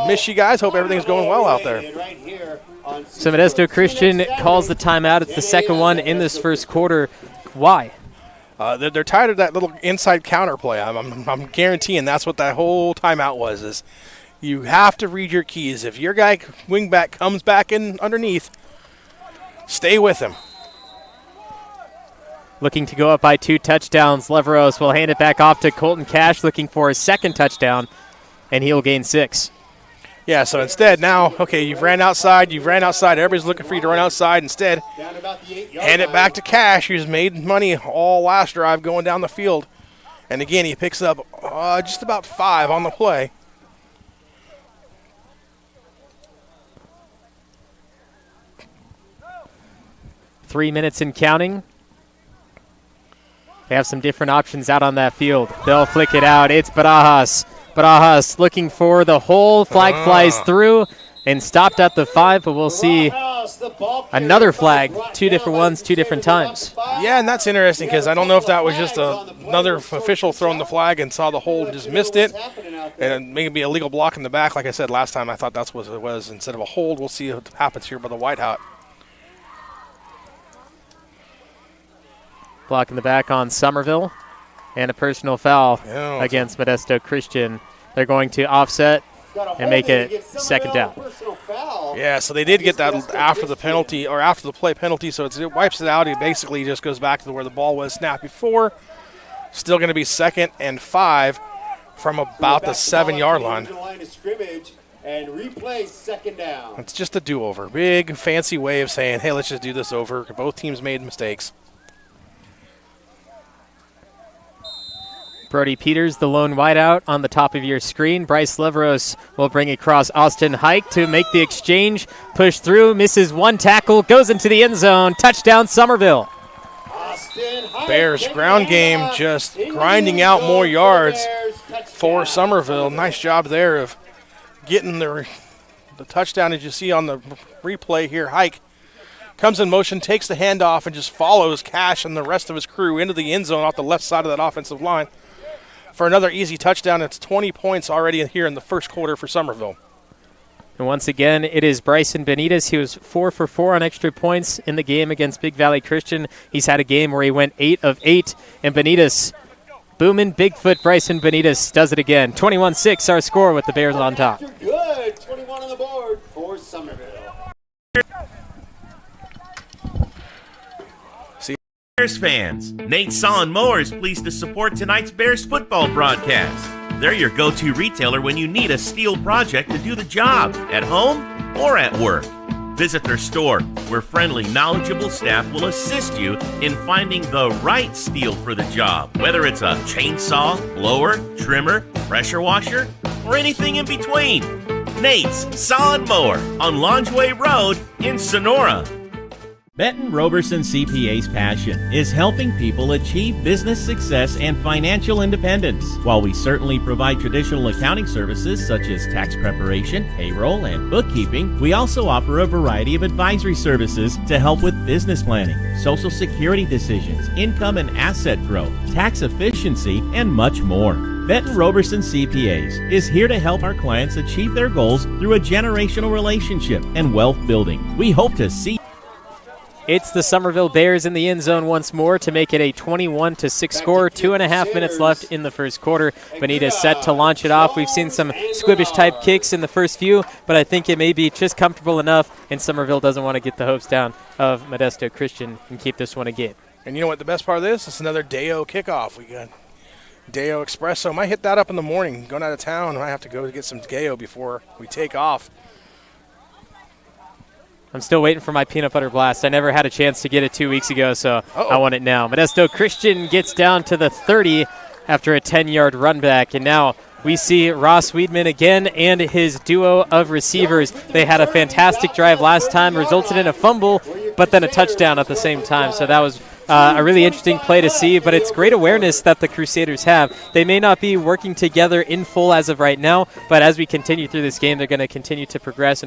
Miss you guys. Hope everything's going well out there. So Modesto Christian calls the timeout. It's the second one in this first quarter. Why? They're tired of that little inside counter play. I'm guaranteeing that's what that whole timeout was. Is you have to read your keys. If your guy wingback comes back in underneath, stay with him. looking to go up by 2 touchdowns. Leveros will hand it back off to Colton Cash, looking for his second touchdown, and he'll gain 6. Yeah, so instead now, okay, you've ran outside. Everybody's looking for you to run outside. Instead, hand it back to Cash, who's made money all last drive going down the field. And again, he picks up just about 5 on the play. Three minutes and counting. They have some different options out on that field. They'll flick it out. It's Barajas. Barajas looking for the hole. Flag flies through and stopped at the 5, but we'll see another flag. 2 different ones, 2 different times. Yeah, and that's interesting because I don't know if that was just another official throwing the flag and saw the hole and just missed it. And maybe a legal block in the back. Like I said last time, I thought that's what it was instead of a hold. We'll see what happens here by the White Hat. Block in the back on Somerville, and a personal foul Yeah, against Modesto Christian. They're going to offset and make it second down. Yeah, so they did get that after the penalty or after the play penalty, so it wipes it out. It basically just goes back to where the ball was snapped before. Still going to be 2nd and 5 from about the 7-yard line. And replay second down. It's just a do-over. Big, fancy way of saying, hey, let's just do this over. Both teams made mistakes. Brody Peters, the lone wideout on the top of your screen. Bryce Leveros will bring across Austin Hike to make the exchange. Push through, misses 1 tackle, goes into the end zone. Touchdown, Somerville. Bears ground game just grinding out more yards for Somerville. Nice job there of getting the touchdown, as you see on the replay here. Hike comes in motion, takes the handoff, and just follows Cash and the rest of his crew into the end zone off the left side of that offensive line for another easy touchdown. It's 20 points already here in the first quarter for Somerville. And once again, it is Bryson Benitez. He was 4 for 4 on extra points in the game against Big Valley Christian. He's had a game where he went 8 of 8. And Benitez, booming Bigfoot Bryson Benitez does it again. 21-6 our score with the Bears on top. Good. 21 on the board for Somerville. Bears fans, Nate Saw and Mower is pleased to support tonight's Bears football broadcast. They're your go-to retailer when you need a steel project to do the job, at home or at work. Visit their store, where friendly, knowledgeable staff will assist you in finding the right steel for the job, whether it's a chainsaw, blower, trimmer, pressure washer, or anything in between. Nate's Saw and Mower on Longeway Road in Sonora. Benton Roberson CPA's passion is helping people achieve business success and financial independence. While we certainly provide traditional accounting services such as tax preparation, payroll, and bookkeeping, we also offer a variety of advisory services to help with business planning, Social Security decisions, income and asset growth, tax efficiency, and much more. Benton Roberson CPAs is here to help our clients achieve their goals through a generational relationship and wealth building. We hope to see It's the Somerville Bears in the end zone once more to make it a 21-6 score. 2.5 minutes left in the first quarter. Benitez set to launch it off. We've seen some squibbish-type kicks in the first few, but I think it may be just comfortable enough, and Somerville doesn't want to get the hopes down of Modesto Christian and keep this one a game. And you know what the best part of this? It's another Deo kickoff. We got Deo Espresso. Might hit that up in the morning. Going out of town, I might have to go get some Deo before we take off. I'm still waiting for my peanut butter blast. I never had a chance to get it 2 weeks ago, so I want it now. Modesto Christian gets down to the 30 after a 10-yard run back, and now we see Ross Weedman again and his duo of receivers. They had a fantastic drive last time, resulted in a fumble, but then a touchdown at the same time. So that was a really interesting play to see, but it's great awareness that the Crusaders have. They may not be working together in full as of right now, but as we continue through this game, they're going to continue to progress.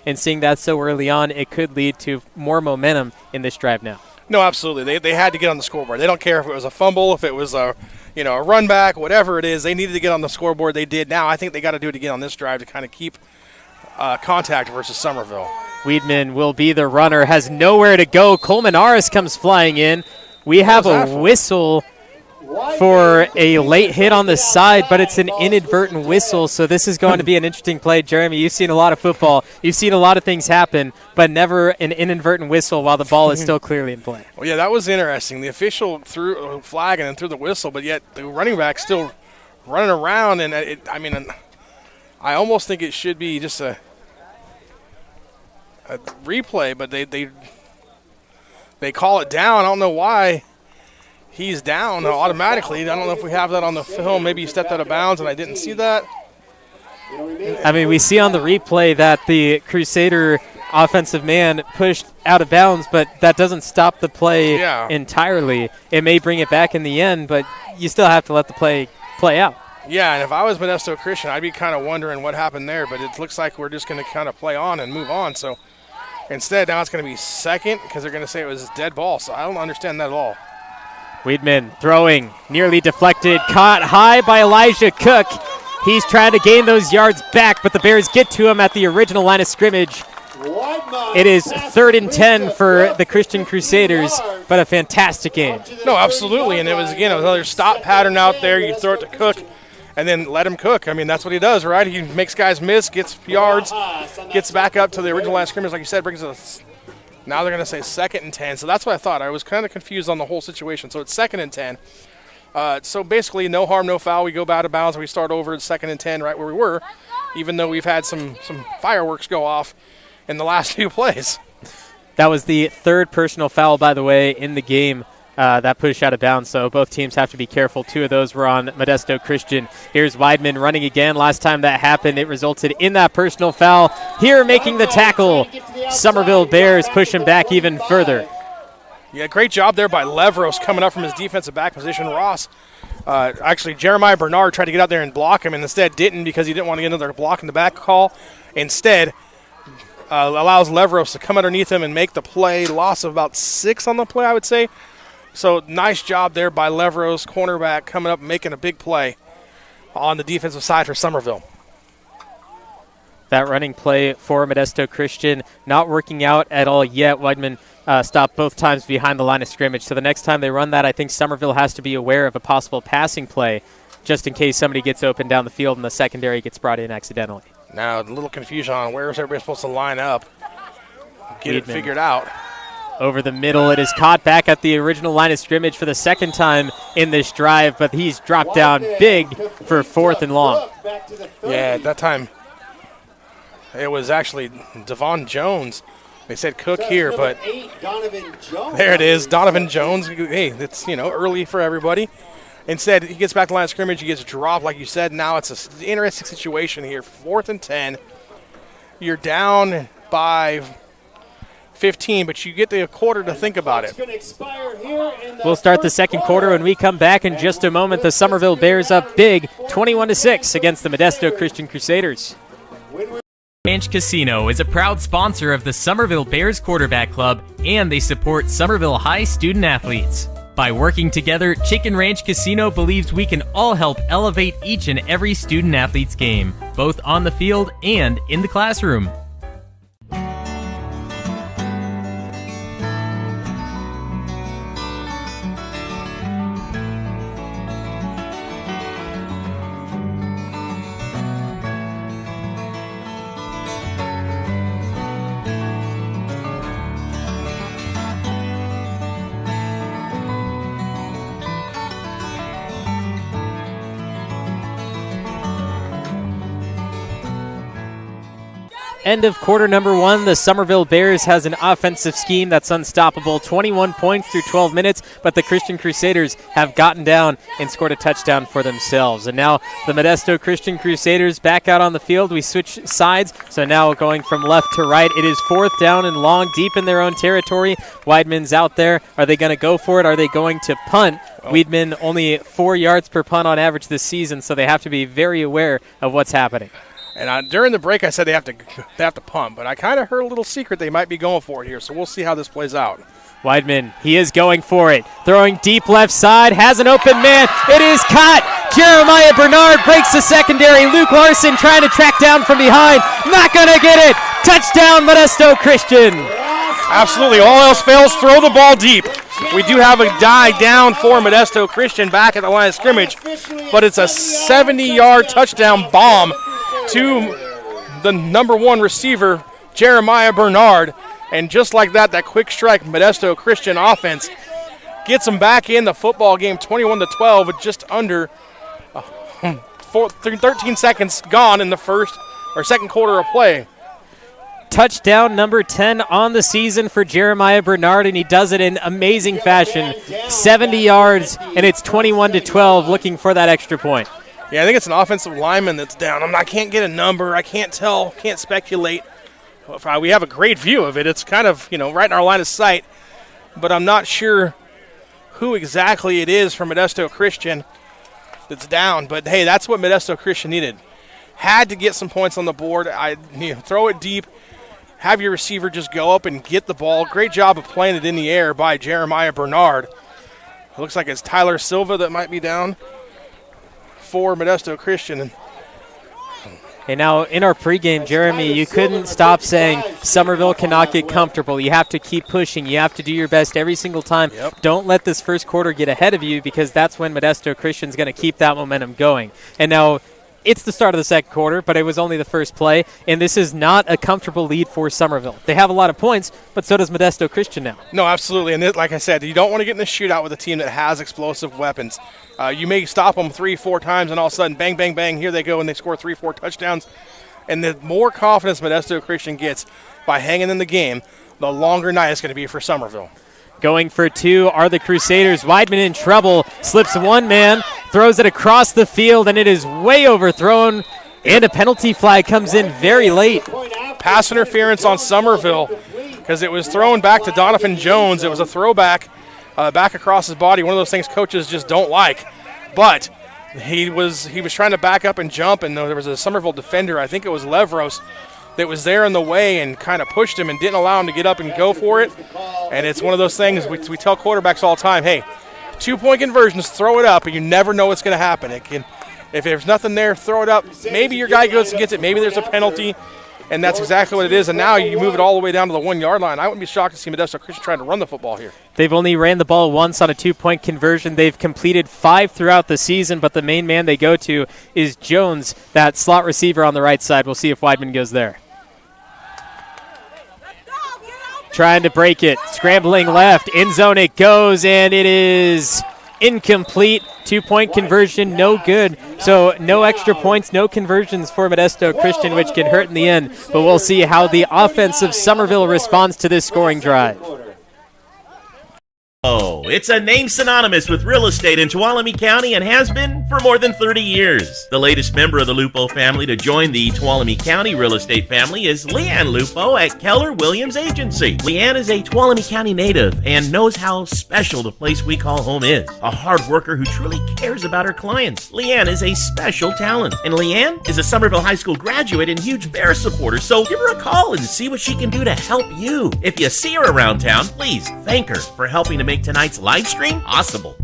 And seeing that so early on, it could lead to more momentum in this drive now. No, absolutely. They had to get on the scoreboard. They don't care if it was a fumble, if it was a run back, whatever it is. They needed to get on the scoreboard. They did. Now I think they got to do it again on this drive to kind of keep contact versus Somerville. Weedman will be the runner, has nowhere to go. Coleman Aris comes flying in. We have a whistle for a late hit on the side, but it's an inadvertent whistle, so this is going to be an interesting play. Jeremy, you've seen a lot of football. You've seen a lot of things happen, but never an inadvertent whistle while the ball is still clearly in play. Well, yeah, that was interesting. The official threw a flag and then threw the whistle, but yet the running back still running around, and I almost think it should be just a replay, but they call it down. I don't know why. He's down automatically. I don't know if we have that on the film. Maybe he stepped out of bounds and I didn't see that. I mean, we see on the replay that the Crusader offensive man pushed out of bounds, but that doesn't stop the play entirely. It may bring it back in the end, but you still have to let the play out. Yeah, and if I was Modesto Christian, I'd be kind of wondering what happened there, but it looks like we're just going to kind of play on and move on. So instead, now it's going to be second because they're going to say it was a dead ball, so I don't understand that at all. Weidman throwing, nearly deflected, caught high by Elijah Cook. He's trying to gain those yards back, but the Bears get to him at the original line of scrimmage. It is 3rd and 10 for the Christian Crusaders, but a fantastic game. No, absolutely, and it was another stop pattern out there. You throw it to Cook and then let him cook. I mean, that's what he does, right? He makes guys miss, gets yards, gets back up to the original line of scrimmage, like you said, brings us. Now they're going to say 2nd and 10. So that's what I thought. I was kind of confused on the whole situation. So it's 2nd and 10. So basically, no harm, no foul. We go out of bounds and we start over at 2nd and 10 right where we were, even though we've had some fireworks go off in the last few plays. That was the 3rd personal foul, by the way, in the game. That pushed out of bounds, so both teams have to be careful. 2 of those were on Modesto Christian. Here's Weidman running again. Last time that happened, it resulted in that personal foul. Here making the tackle, Somerville Bears push him back even further. Yeah, great job there by Levros coming up from his defensive back position. Ross, actually Jeremiah Bernard tried to get out there and block him and instead didn't because he didn't want to get another block in the back call. Instead, allows Levros to come underneath him and make the play. Loss of about 6 on the play, I would say. So nice job there by Levros, cornerback, coming up and making a big play on the defensive side for Somerville. That running play for Modesto Christian not working out at all yet. Weidman stopped both times behind the line of scrimmage. So the next time they run that, I think Somerville has to be aware of a possible passing play just in case somebody gets open down the field and the secondary gets brought in accidentally. Now a little confusion on where is everybody supposed to line up, get it figured out. Over the middle, it is caught back at the original line of scrimmage for the 2nd time in this drive, but he's dropped down big for 4th and long. Yeah, at that time, it was actually Devon Jones. They said Cook here, but there it is, Donovan Jones. Hey, it's, early for everybody. Instead, he gets back to the line of scrimmage. He gets dropped, like you said. Now it's an interesting situation here. 4th and 10. You're down by 15, but you get the quarter to think about it. We'll start the 2nd quarter when we come back in just a moment. The Somerville Bears up big, 21-6 against the Modesto Christian Crusaders. Ranch Casino is a proud sponsor of the Somerville Bears Quarterback Club, and they support Somerville High student athletes. By working together, Chicken Ranch Casino believes we can all help elevate each and every student athlete's game, both on the field and in the classroom. End of quarter number 1. The Somerville Bears has an offensive scheme that's unstoppable. 21 points through 12 minutes, but the Christian Crusaders have gotten down and scored a touchdown for themselves. And now the Modesto Christian Crusaders back out on the field. We switch sides, so now going from left to right. It is 4th down and long, deep in their own territory. Weidman's out there. Are they going to go for it? Are they going to punt? Weidman only 4 yards per punt on average this season, so they have to be very aware of what's happening. And during the break, I said they have to punt, but I kind of heard a little secret they might be going for it here, so we'll see how this plays out. Weidman, he is going for it. Throwing deep left side, has an open man. It is caught. Jeremiah Bernard breaks the secondary. Luke Larson trying to track down from behind. Not going to get it. Touchdown, Modesto Christian. Absolutely. All else fails, throw the ball deep. We do have a die down for Modesto Christian back at the line of scrimmage, but it's a 70-yard touchdown bomb to the number 1 receiver, Jeremiah Bernard. And just like that, that quick strike Modesto Christian offense gets them back in the football game 21-12 with just under 13 seconds gone in the second quarter of play. Touchdown number 10 on the season for Jeremiah Bernard, and he does it in amazing fashion. 70 yards, and it's 21-12, looking for that extra point. Yeah, I think it's an offensive lineman that's down. I can't get a number. I can't tell, can't speculate. We have a great view of it. It's kind of, right in our line of sight, but I'm not sure who exactly it is for Modesto Christian that's down. But, hey, that's what Modesto Christian needed. Had to get some points on the board. Throw it deep. Have your receiver just go up and get the ball. Great job of playing it in the air by Jeremiah Bernard. It looks like it's Tyler Silva that might be down for Modesto Christian. And now in our pregame, Jeremy, you couldn't stop saying Somerville cannot get comfortable. You have to keep pushing. You have to do your best every single time. Yep. Don't let this first quarter get ahead of you, because that's when Modesto Christian's going to keep that momentum going. And now it's the start of the second quarter, but it was only the first play, and this is not a comfortable lead for Somerville. They have a lot of points, but so does Modesto Christian now. No, absolutely. And like I said, you don't want to get in the shootout with a team that has explosive weapons. You may stop them 3-4 times, and all of a sudden, bang, bang, bang, here they go, and they score 3-4 touchdowns. And the more confidence Modesto Christian gets by hanging in the game, the longer night it's going to be for Somerville. Going for 2 are the Crusaders. Weidman in trouble, slips one man, throws it across the field, and it is way overthrown, and a penalty flag comes in very late. Pass interference on Somerville because it was thrown back to Donovan Jones. It was a throwback back across his body, one of those things coaches just don't like. But he was trying to back up and jump, and there was a Somerville defender, I think it was Levros, that was there in the way and kind of pushed him and didn't allow him to get up and go for it. And it's one of those things we tell quarterbacks all the time, hey, 2-point conversions, throw it up, and you never know what's going to happen. If there's nothing there, throw it up. Maybe your guy goes and gets it. Maybe there's a penalty, and that's exactly what it is. And now you move it all the way down to the 1-yard line. I wouldn't be shocked to see Modesto Christian trying to run the football here. They've only ran the ball once on a 2-point conversion. They've completed 5 throughout the season, but the main man they go to is Jones, that slot receiver on the right side. We'll see if Weidman goes there. Trying to break it, scrambling left, end zone it goes, and it is incomplete. 2-point conversion, no good. So no extra points, no conversions for Modesto Christian, which can hurt in the end. But we'll see how the offense of Somerville responds to this scoring drive. Oh, it's a name synonymous with real estate in Tuolumne County and has been for more than 30 years. The latest member of the Lupo family to join the Tuolumne County real estate family is Leanne Lupo at Keller Williams Agency. Leanne is a Tuolumne County native and knows how special the place we call home is. A hard worker who truly cares about her clients. Leanne is a special talent, and Leanne is a Somerville High School graduate and huge Bears supporter, so give her a call and see what she can do to help you. If you see her around town, please thank her for helping to make tonight's live stream possible.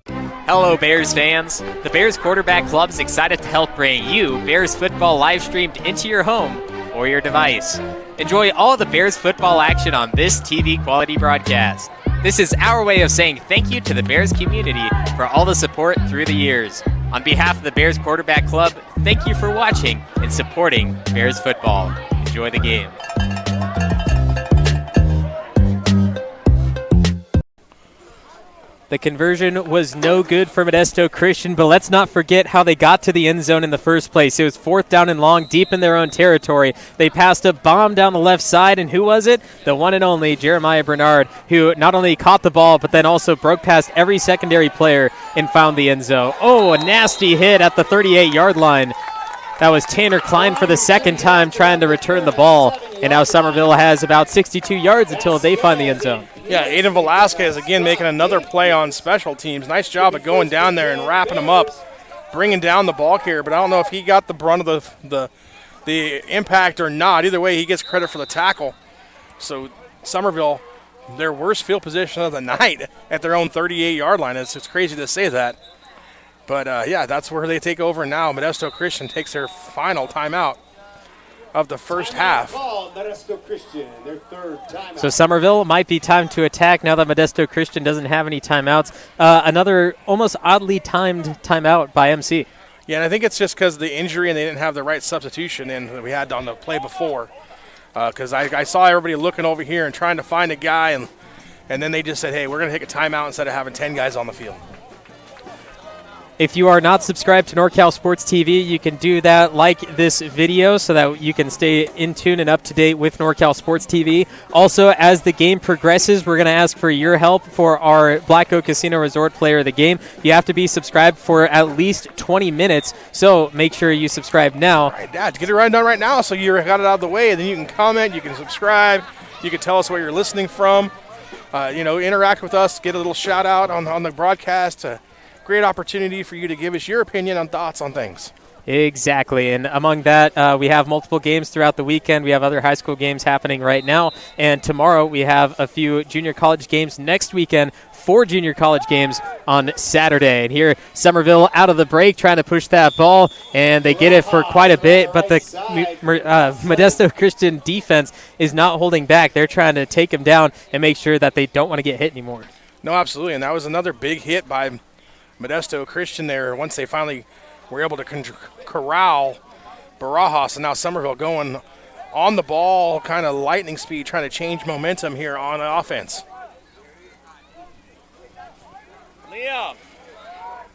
Hello, Bears fans. The Bears Quarterback Club is excited to help bring you Bears football live streamed into your home or your device. Enjoy all the Bears football action on this TV quality broadcast. This is our way of saying thank you to the Bears community for all the support through the years. On behalf of the Bears Quarterback Club, thank you for watching and supporting Bears football. Enjoy the game. The conversion was no good for Modesto Christian, but let's not forget how they got to the end zone in the first place. It was 4th down and long, deep in their own territory. They passed a bomb down the left side, and who was it? The one and only Jeremiah Bernard, who not only caught the ball, but then also broke past every secondary player and found the end zone. Oh, a nasty hit at the 38-yard line. That was Tanner Klein for the second time trying to return the ball, and now Somerville has about 62 yards until they find the end zone. Yeah, Aiden Velasquez again making another play on special teams. Nice job of going down there and wrapping them up, bringing down the ball carrier. But I don't know if he got the brunt of the impact or not. Either way, he gets credit for the tackle. So Somerville, their worst field position of the night at their own 38-yard line. It's crazy to say that. But, yeah, that's where they take over now. Modesto Christian takes their final timeout. of the first half. Modesto Christian, their third timeout. So Somerville might be time to attack now that Modesto Christian doesn't have any timeouts. Another almost oddly timed timeout by MC. Yeah, and I think it's just because of the injury and they didn't have the right substitution in that we had on the play before. Because I saw everybody looking over here and trying to find a guy, and then they just said, hey, we're going to take a timeout instead of having 10 guys on the field. If you are not subscribed to NorCal Sports TV, you can do that, like this video, so that you can stay in tune and up to date with NorCal Sports TV. Also, as the game progresses, we're going to ask for your help for our Black Oak Casino Resort Player of the Game. You have to be subscribed for at least 20 minutes, so make sure you subscribe now. All right, Dad, get it done right now so you got it out of the way, and then you can comment, you can subscribe, you can tell us where you're listening from, interact with us, get a little shout out on the broadcast. Great opportunity for you to give us your opinion on thoughts on things. Exactly, and among that, we have multiple games throughout the weekend. We have other high school games happening right now, and tomorrow we have a few junior college games. Next weekend, 4 junior college games on Saturday. And here, Somerville out of the break, trying to push that ball, and they get it for quite a bit, but the Modesto Christian defense is not holding back. They're trying to take him down and make sure that they don't want to get hit anymore. No, absolutely, and that was another big hit by Modesto Christian there once they finally were able to corral Barajas, and now Somerville going on the ball, kind of lightning speed, trying to change momentum here on offense. Liam.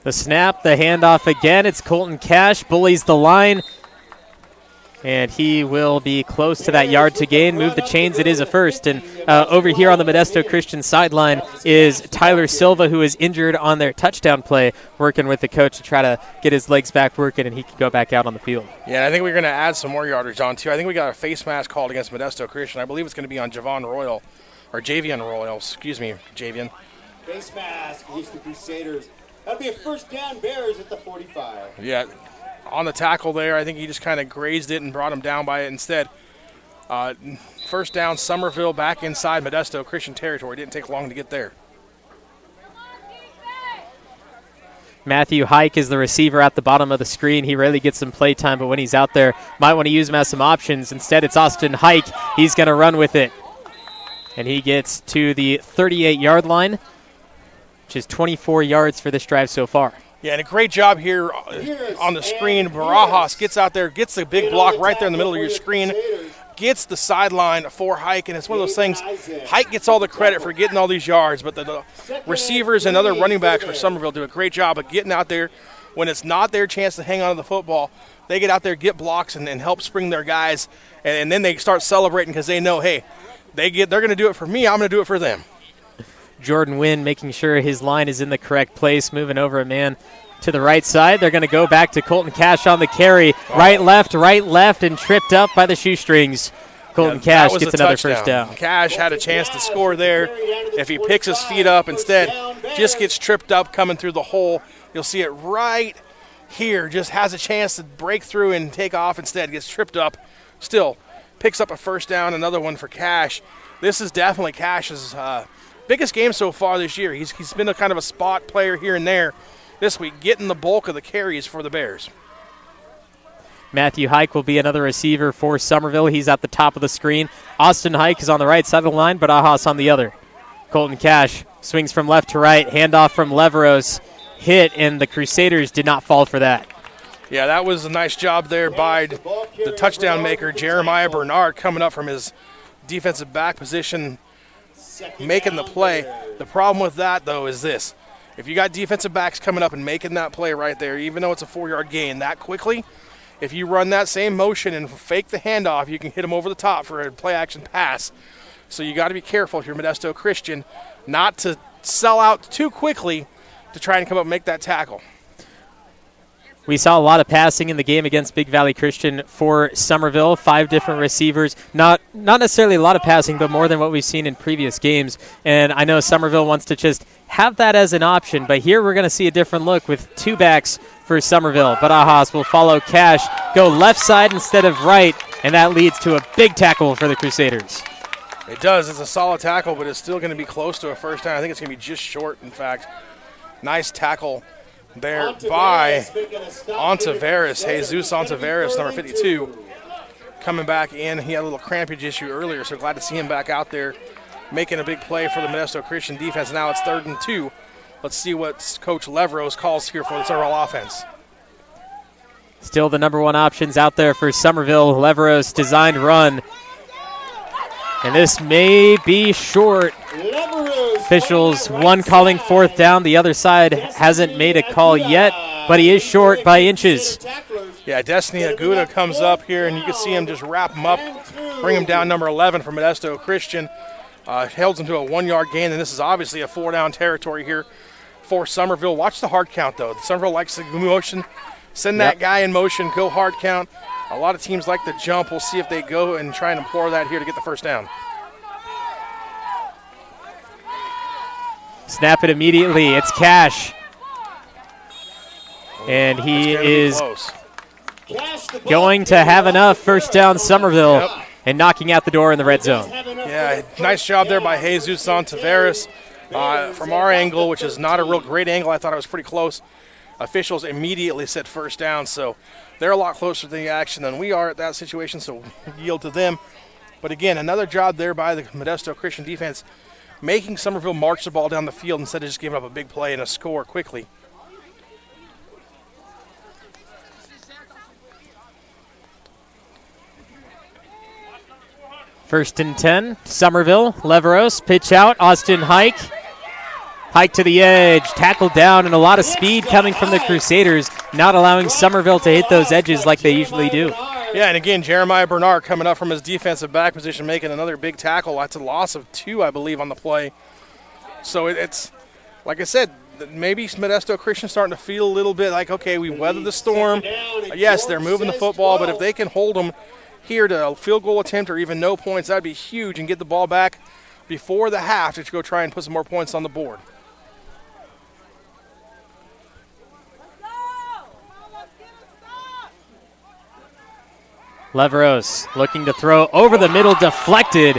The snap, the handoff again. It's Colton Cash, bullies the line, and he will be close to that yard to gain. Move the chains, it is a first. And over here on the Modesto Christian sideline is Tyler Silva, who is injured on their touchdown play, working with the coach to try to get his legs back working, and he can go back out on the field. Yeah, I think we're going to add some more yardage on, too. I think we got a face mask called against Modesto Christian. I believe it's going to be on Javian Royal. Javian. Face mask against the Crusaders. That'll be a first down, Bears at the 45. Yeah. On the tackle there, I think he just kind of grazed it and brought him down by it instead. First down, Somerville back inside Modesto Christian territory. Didn't take long to get there. Matthew Hike is the receiver at the bottom of the screen. He rarely gets some play time, but when he's out there, might want to use him as some options. Instead, it's Austin Hike. He's going to run with it. And he gets to the 38-yard line, which is 24 yards for this drive so far. Yeah, and a great job here on the screen. Barajas gets out there, gets the big block right there in the middle of your screen, gets the sideline for Hike, and it's one of those things, Hike gets all the credit for getting all these yards, but the receivers and other running backs for Somerville do a great job of getting out there when it's not their chance to hang on to the football. They get out there, get blocks, and help spring their guys, and then they start celebrating because they know, hey, they're going to do it for me, I'm going to do it for them. Jordan Wynn making sure his line is in the correct place, moving over a man to the right side. They're going to go back to Colton Cash on the carry. Right, left, and tripped up by the shoestrings. Colton Cash gets another first down. Cash had a chance to score there. If he picks his feet up instead, just gets tripped up coming through the hole. You'll see it right here. Just has a chance to break through and take off instead. Gets tripped up. Still picks up a first down. Another one for Cash. This is definitely Cash's biggest game so far this year. He's been a kind of a spot player here and there this week, getting the bulk of the carries for the Bears. Matthew Hike will be another receiver for Somerville. He's at the top of the screen. Austin Hike is on the right side of the line, but Barajas on the other. Colton Cash swings from left to right. Handoff from Leveros. Hit, and the Crusaders did not fall for that. Yeah, that was a nice job there by the touchdown maker, Jeremiah Bernard, coming up from his defensive back position, making the play. The problem with that, though, is this. If you got defensive backs coming up and making that play right there, even though it's a 4-yard gain that quickly, if you run that same motion and fake the handoff, you can hit them over the top for a play-action pass. So you got to be careful if you're Modesto Christian not to sell out too quickly to try and come up and make that tackle. We saw a lot of passing in the game against Big Valley Christian for Somerville. 5 different receivers. Not necessarily a lot of passing, but more than what we've seen in previous games. And I know Somerville wants to just have that as an option, but here we're going to see a different look with 2 backs for Somerville. Barajas will follow Cash, go left side instead of right, and that leads to a big tackle for the Crusaders. It does. It's a solid tackle, but it's still going to be close to a first down. I think it's going to be just short, in fact. Nice tackle there by Ontiveros, Jesus Ontiveros, number 52. coming back in. He had a little crampage issue earlier, so glad to see him back out there making a big play for the Modesto Christian defense. Now it's 3rd and 2. Let's see what Coach Leveros calls here for the Somerville offense. Still the number one options out there for Somerville. Leveros designed run. And this may be short. Officials, one calling 4th down. The other side hasn't made a call yet, but he is short by inches. Yeah, Destiny Aguda comes up here, and you can see him just wrap him up, bring him down, number 11 for Modesto Christian. Holds him to a 1-yard gain, and this is obviously a 4-down territory here for Somerville. Watch the hard count, though. Somerville likes the motion. Send that guy in motion, go hard count. A lot of teams like the jump. We'll see if they go and try and implore that here to get the first down. Snap it immediately. It's Cash. And he is going to have enough. First down, Somerville, and knocking out the door in the red zone. Yeah, nice job there by Jesus Santaveras. From our angle, which is not a real great angle, I thought it was pretty close. Officials immediately set first down, so they're a lot closer to the action than we are at that situation, so yield to them. But again, another job there by the Modesto Christian defense, making Somerville march the ball down the field instead of just giving up a big play and a score quickly. First and 10, Somerville. Leveros, pitch out, Austin Hike. Hike to the edge, tackled down, and a lot of speed coming from the Crusaders, not allowing Somerville to hit those edges like they usually do. Yeah, and again, Jeremiah Bernard coming up from his defensive back position, making another big tackle. That's a loss of 2, I believe, on the play. So it's, like I said, maybe Modesto Christian starting to feel a little bit like, okay, we weathered the storm. Yes, they're moving the football, but if they can hold them here to a field goal attempt or even no points, that'd be huge, and get the ball back before the half to go try and put some more points on the board. Leveros looking to throw over the middle, deflected.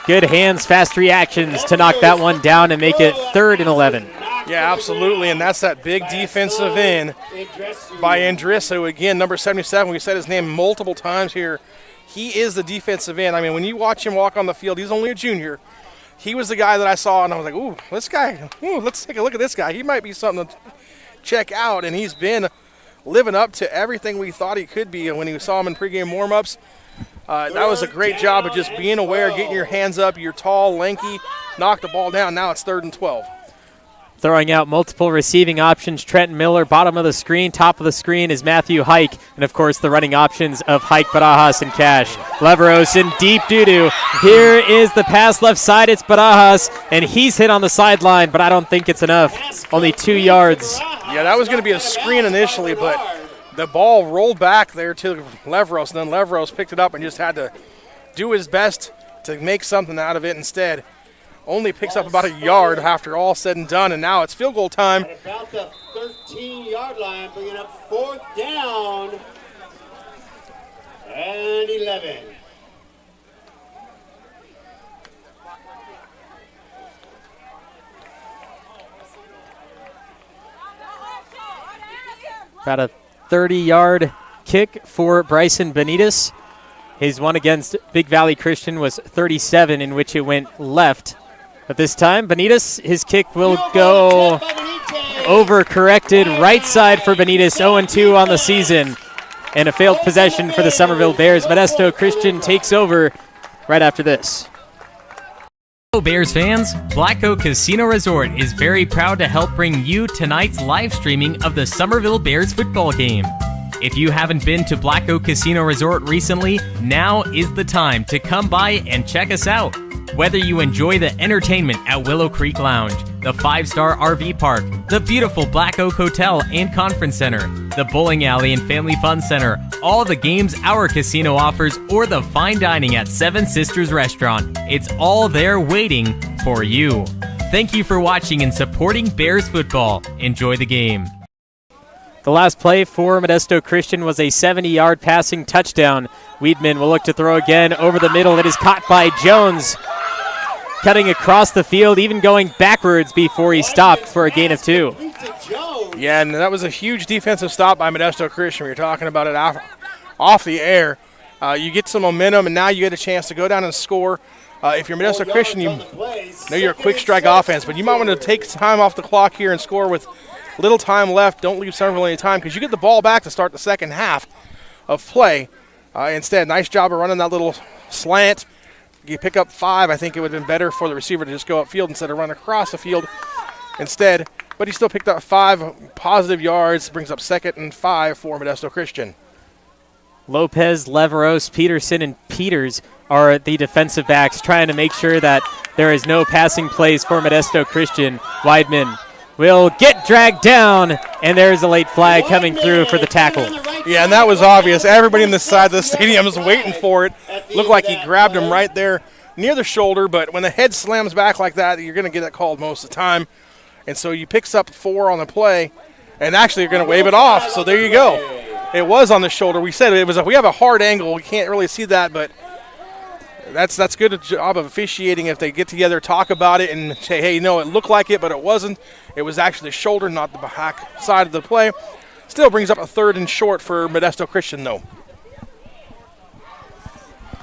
Good hands, fast reactions to knock that one down and make it 3rd and 11. Yeah, absolutely, and that's that big defensive end by Andrisso. Again, number 77, we said his name multiple times here. He is the defensive end. I mean, when you watch him walk on the field, he's only a junior. He was the guy that I saw, and I was like, ooh, this guy, let's take a look at this guy. He might be something to check out, and he's been living up to everything we thought he could be. And when we saw him in pregame warm-ups, that was a great job of just being aware, getting your hands up. You're tall, lanky, knock the ball down. Now it's 3rd and 12. Throwing out multiple receiving options, Trenton Miller, bottom of the screen, top of the screen is Matthew Hike, and of course the running options of Hike, Barajas, and Cash. Leveros in deep doo-doo. Here is the pass left side, it's Barajas, and he's hit on the sideline, but I don't think it's enough. Only 2 yards. Yeah, that was going to be a screen initially, but the ball rolled back there to Leveros, and then Leveros picked it up and just had to do his best to make something out of it instead. Only picks up about a yard after all said and done, and now it's field goal time. At about the 13-yard line, bringing up 4th down and 11. About a 30-yard kick for Bryson Benitez. His one against Big Valley Christian was 37, in which it went left. But this time, Benitez, his kick will go over-corrected. Right side for Benitez, 0-2 on the season. And a failed possession for the Somerville Bears. Modesto Christian takes over right after this. Hello Bears fans, Black Oak Casino Resort is very proud to help bring you tonight's live streaming of the Somerville Bears football game. If you haven't been to Black Oak Casino Resort recently, now is the time to come by and check us out. Whether you enjoy the entertainment at Willow Creek Lounge, the 5-star RV park, the beautiful Black Oak Hotel and Conference Center, the bowling alley and family fun center, all the games our casino offers, or the fine dining at Seven Sisters Restaurant, it's all there waiting for you. Thank you for watching and supporting Bears football. Enjoy the game. The last play for Modesto Christian was a 70-yard passing touchdown. Weedman will look to throw again over the middle. It is caught by Jones, cutting across the field, even going backwards before he stopped for a gain of 2. Yeah, and that was a huge defensive stop by Modesto Christian. We were talking about it off the air. You get some momentum, and now you get a chance to go down and score. If you're Modesto Christian, you know you're a quick strike offense, but you might want to take time off the clock here and score with little time left. Don't leave Somerville any time because you get the ball back to start the second half of play. Instead, nice job of running that little slant. You pick up 5. I think it would have been better for the receiver to just go upfield instead of run across the field instead. But he still picked up 5 positive yards, brings up 2nd and 5 for Modesto Christian. Lopez, Leveros, Peterson, and Peters are the defensive backs trying to make sure that there is no passing plays for Modesto Christian. Weidman will get dragged down, and there's a late flag coming through for the tackle. Yeah, and that was obvious. Everybody in this side of the stadium is waiting for it. Looked like he grabbed him right there near the shoulder, but when the head slams back like that, you're going to get that called most of the time. And so he picks up 4 on the play, and actually you're going to wave it off. So there you go. It was on the shoulder. We said it was. We have a hard angle. We can't really see that, but that's good job of officiating if they get together, talk about it, and say, hey, it looked like it, but it wasn't. It was actually the shoulder, not the back side of the play. Still brings up a 3rd and short for Modesto Christian, though.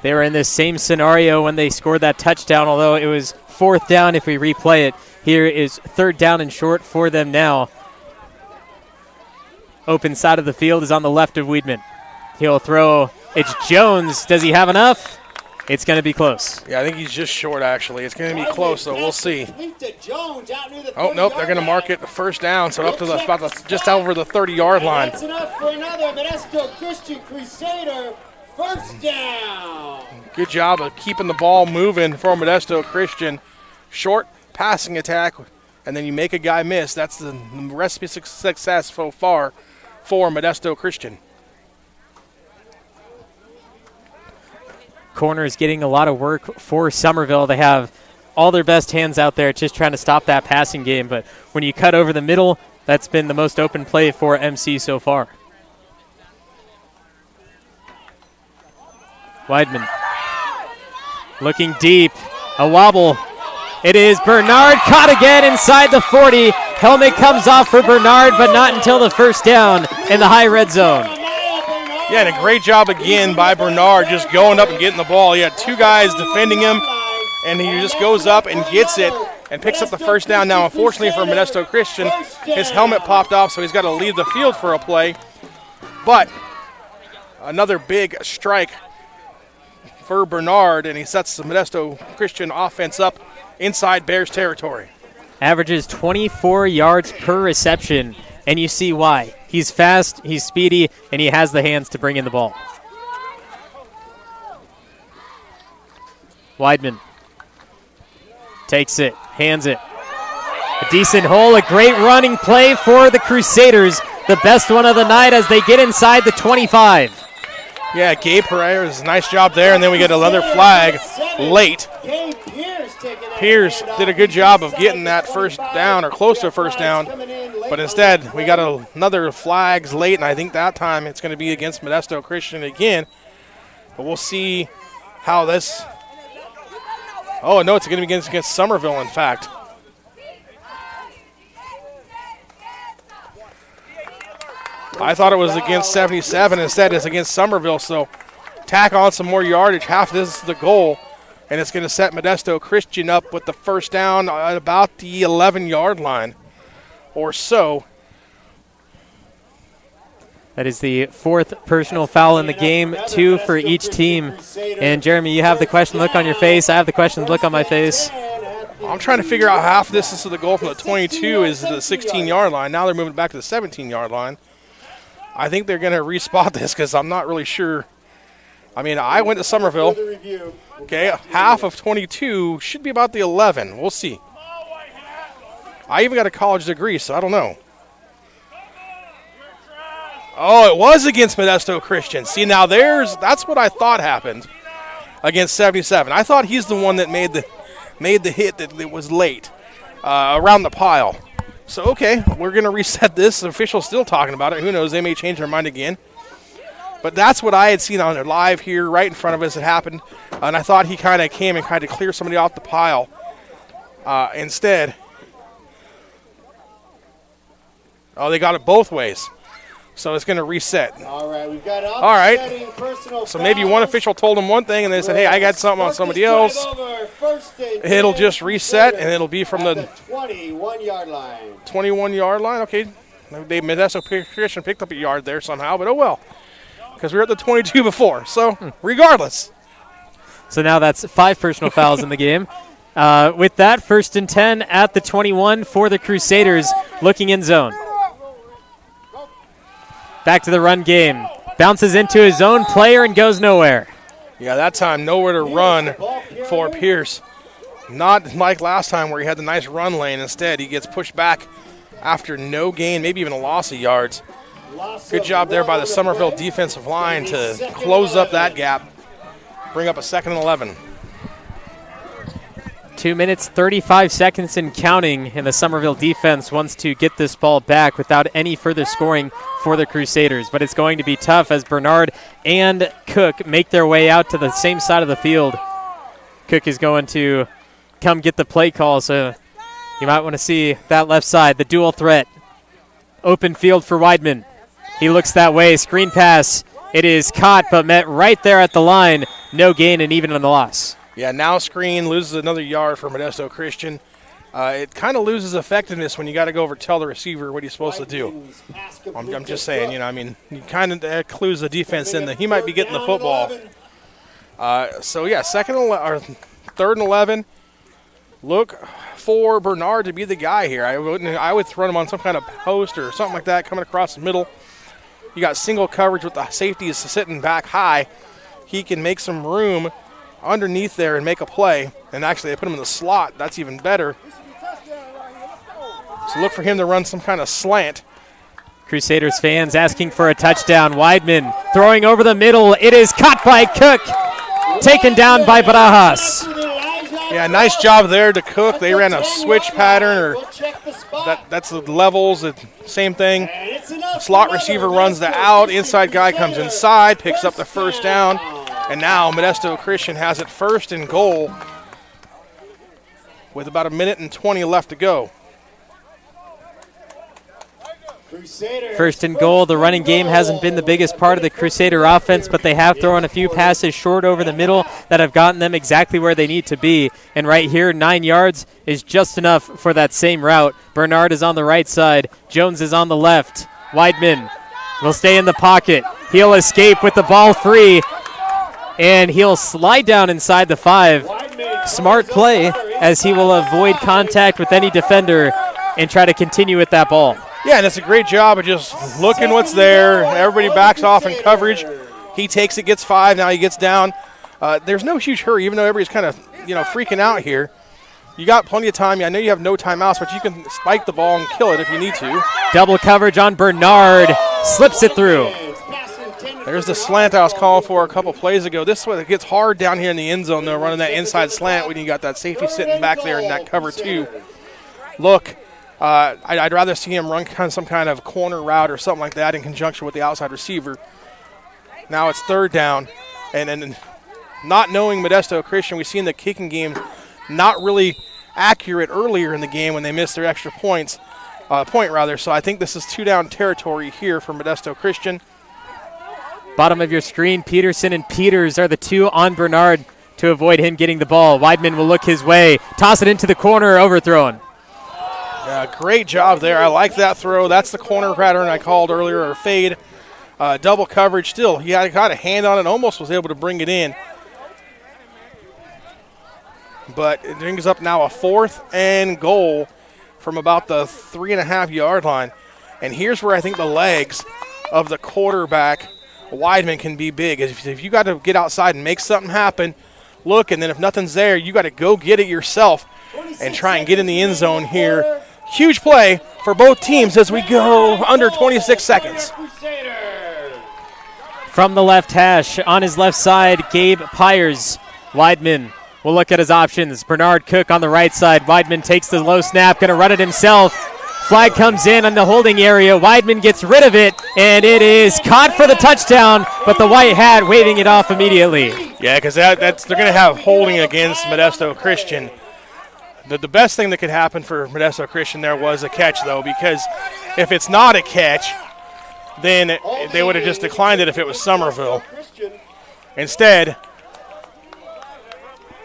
They were in this same scenario when they scored that touchdown, although it was 4th down if we replay it. Here is 3rd down and short for them now. Open side of the field is on the left of Weidman. He'll throw. It's Jones. Does he have enough? It's going to be close. Yeah, I think he's just short, actually. It's going to be close, though. We'll see. Oh, nope, they're going to mark it 1st down, so up to just over the 30-yard line. That's enough for another Modesto Christian Crusader 1st down. Good job of keeping the ball moving for Modesto Christian. Short passing attack, and then you make a guy miss. That's the recipe of success so far for Modesto Christian. Corner is getting a lot of work for Somerville. They have all their best hands out there just trying to stop that passing game. But when you cut over the middle, that's been the most open play for MC so far. Weidman looking deep. A wobble. It is Bernard caught again inside the 40. Helmet comes off for Bernard, but not until the 1st down in the high red zone. Yeah, and a great job again by Bernard just going up and getting the ball. He had 2 guys defending him, and he just goes up and gets it and picks up the 1st down. Now, unfortunately for Modesto Christian, his helmet popped off, so he's got to leave the field for a play. But another big strike for Bernard, and he sets the Modesto Christian offense up inside Bears territory. Averages 24 yards per reception, and you see why. He's fast, he's speedy, and he has the hands to bring in the ball. Weidman takes it, hands it. A decent hole, a great running play for the Crusaders. The best one of the night as they get inside the 25. Yeah, Gabe Pereira's nice job there, and then we get another flag late. Pierce did a good job of getting that 1st down or close to a 1st down, but instead we got another flags late, and I think that time it's going to be against Modesto Christian again. But we'll see how this – oh, no, it's going to be against Somerville, in fact. I thought it was against 77. Instead, it's against Somerville, so tack on some more yardage. Half this is the goal, and it's going to set Modesto Christian up with the 1st down at about the 11-yard line or so. That is the 4th personal foul in the game, 2 for each team. And, Jeremy, you have the question look on your face. I have the question look on my face. I'm trying to figure out half distance of the goal from the 22 is the 16-yard line. Now they're moving back to the 17-yard line. I think they're going to respot this because I'm not really sure. I mean, I went to Somerville. Okay, half of 22 should be about the 11. We'll see. I even got a college degree, so I don't know. Oh, it was against Modesto Christian. See, now that's what I thought happened against 77. I thought he's the one that made the hit that was late around the pile. So, okay, we're going to reset this. The official's still talking about it. Who knows? They may change their mind again. But that's what I had seen on live here right in front of us. It happened. And I thought he kind of came and tried to clear somebody off the pile. Instead, oh, they got it both ways. So it's going to reset. All right, we've got All right. personal So maybe one official told him one thing, and they said, hey, I got something on somebody else. It'll just reset, and it'll be from the 21-yard line. 21-yard line. Okay. Modesto Christian picked up a yard there somehow, but oh well. Because we were at the 22 before. So regardless. So now that's 5 personal fouls in the game. With that, 1st and 10 at the 21 for the Crusaders, looking in zone. Back to the run game. Bounces into his own player and goes nowhere. Yeah, that time nowhere to run for Pierce. Not like last time where he had the nice run lane. Instead, he gets pushed back after no gain, maybe even a loss of yards. Good job there by the Somerville defensive line to close up that gap, bring up a 2nd and 11. 2 minutes, 35 seconds and counting, and the Somerville defense wants to get this ball back without any further scoring for the Crusaders. But it's going to be tough as Bernard and Cook make their way out to the same side of the field. Cook is going to come get the play call, so you might want to see that left side, the dual threat. Open field for Weidman. He looks that way, screen pass. It is caught, but met right there at the line. No gain and even on the loss. Yeah, now screen loses another yard for Modesto Christian. It kind of loses effectiveness when you got to go over and tell the receiver what he's supposed to do. I'm just saying, you kind of clues the defense in that he might be getting the football. So yeah, 3rd and 11. Look for Bernard to be the guy here. I would run him on some kind of post or something like that coming across the middle. You got single coverage with the safeties sitting back high. He can make some room underneath there and make a play. And actually, they put him in the slot. That's even better. So look for him to run some kind of slant. Crusaders fans asking for a touchdown. Weidman throwing over the middle. It is caught by Cook. Taken down by Barajas. Yeah, nice job there to Cook. They ran a switch pattern, or that's the levels, the same thing. Slot receiver runs the out. Inside guy comes inside, picks up the 1st down. And now Modesto Christian has it 1st and goal with about 1:20 left to go. 1st and goal. The running game hasn't been the biggest part of the Crusader offense, but they have thrown a few passes short over the middle that have gotten them exactly where they need to be. And right here, 9 yards is just enough for that same route. Bernard is on the right side. Jones is on the left. Weidman will stay in the pocket. He'll escape with the ball free, and he'll slide down inside the 5. Smart play as he will avoid contact with any defender and try to continue with that ball. Yeah, and it's a great job of just looking what's there. Everybody backs off in coverage. He takes it, gets 5. Now he gets down. There's no huge hurry, even though everybody's kind of freaking out here. You got plenty of time. I know you have no timeouts, but you can spike the ball and kill it if you need to. Double coverage on Bernard. Slips it through. There's the slant I was calling for a couple plays ago. This one, it gets hard down here in the end zone, though, running that inside slant when you got that safety sitting back there in that cover 2. Look. I'd rather see him run some kind of corner route or something like that in conjunction with the outside receiver. Now it's 3rd down. And not knowing Modesto Christian, we've seen the kicking game not really accurate earlier in the game when they missed their extra point. So I think this is 2-down territory here for Modesto Christian. Bottom of your screen, Peterson and Peters are the 2 on Bernard to avoid him getting the ball. Weidman will look his way. Toss it into the corner, overthrown. Great job there. I like that throw. That's the corner pattern I called earlier, or fade. Double coverage still. He got a hand on it, almost was able to bring it in. But it brings up now a 4th and goal from about the 3.5-yard line. And here's where I think the legs of the quarterback, Weidman, can be big. If you got to get outside and make something happen, look, and then if nothing's there, you got to go get it yourself and try and get in the end zone here. Huge play for both teams as we go under 26 seconds. From the left hash, on his left side, Gabe Pyers. Weidman will look at his options. Bernard Cook on the right side. Weidman takes the low snap, going to run it himself. Flag comes in on the holding area. Weidman gets rid of it, and it is caught for the touchdown, but the white hat waving it off immediately. Yeah, because they're going to have holding against Modesto Christian. The best thing that could happen for Modesto Christian there was a catch, though, because if it's not a catch, then they would have just declined it if it was Somerville. Instead,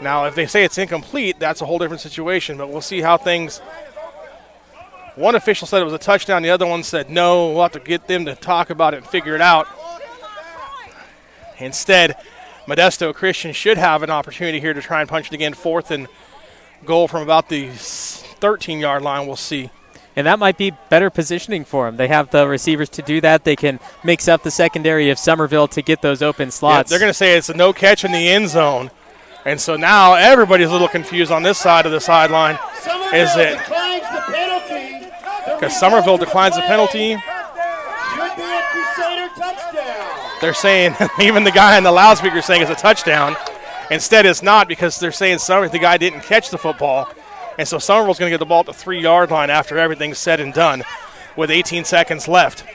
now if they say it's incomplete, that's a whole different situation, but we'll see how things. One official said it was a touchdown, the other one said no. We'll have to get them to talk about it and figure it out. Instead, Modesto Christian should have an opportunity here to try and punch it again. 4th and goal from about the 13-yard line, we'll see. And that might be better positioning for them. They have the receivers to do that. They can mix up the secondary of Somerville to get those open slots. Yeah, they're going to say it's a no catch in the end zone. And so now everybody's a little confused on this side of the sideline. Is it? Because Somerville declines the penalty. Should be a Crusader touchdown. They're saying, even the guy on the loudspeaker is saying it's a touchdown. Instead, it's not because they're saying the guy didn't catch the football. And so Somerville's going to get the ball at the 3-yard line after everything's said and done with 18 seconds left.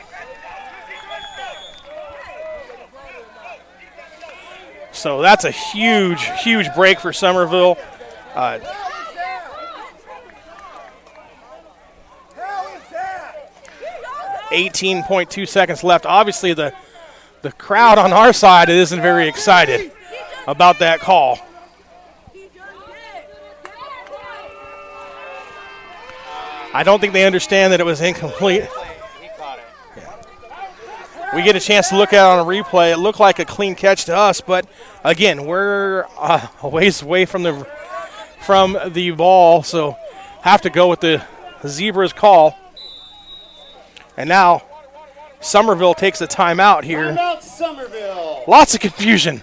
So that's a huge, huge break for Somerville. 18.2 seconds left. Obviously, the crowd on our side isn't very excited about that call. I don't think they understand that it was incomplete. We get a chance to look at it on a replay. It looked like a clean catch to us, but again, we're a ways away from the ball, so have to go with the Zebras call. And now Somerville takes a timeout here. Timeout, Somerville. Lots of confusion.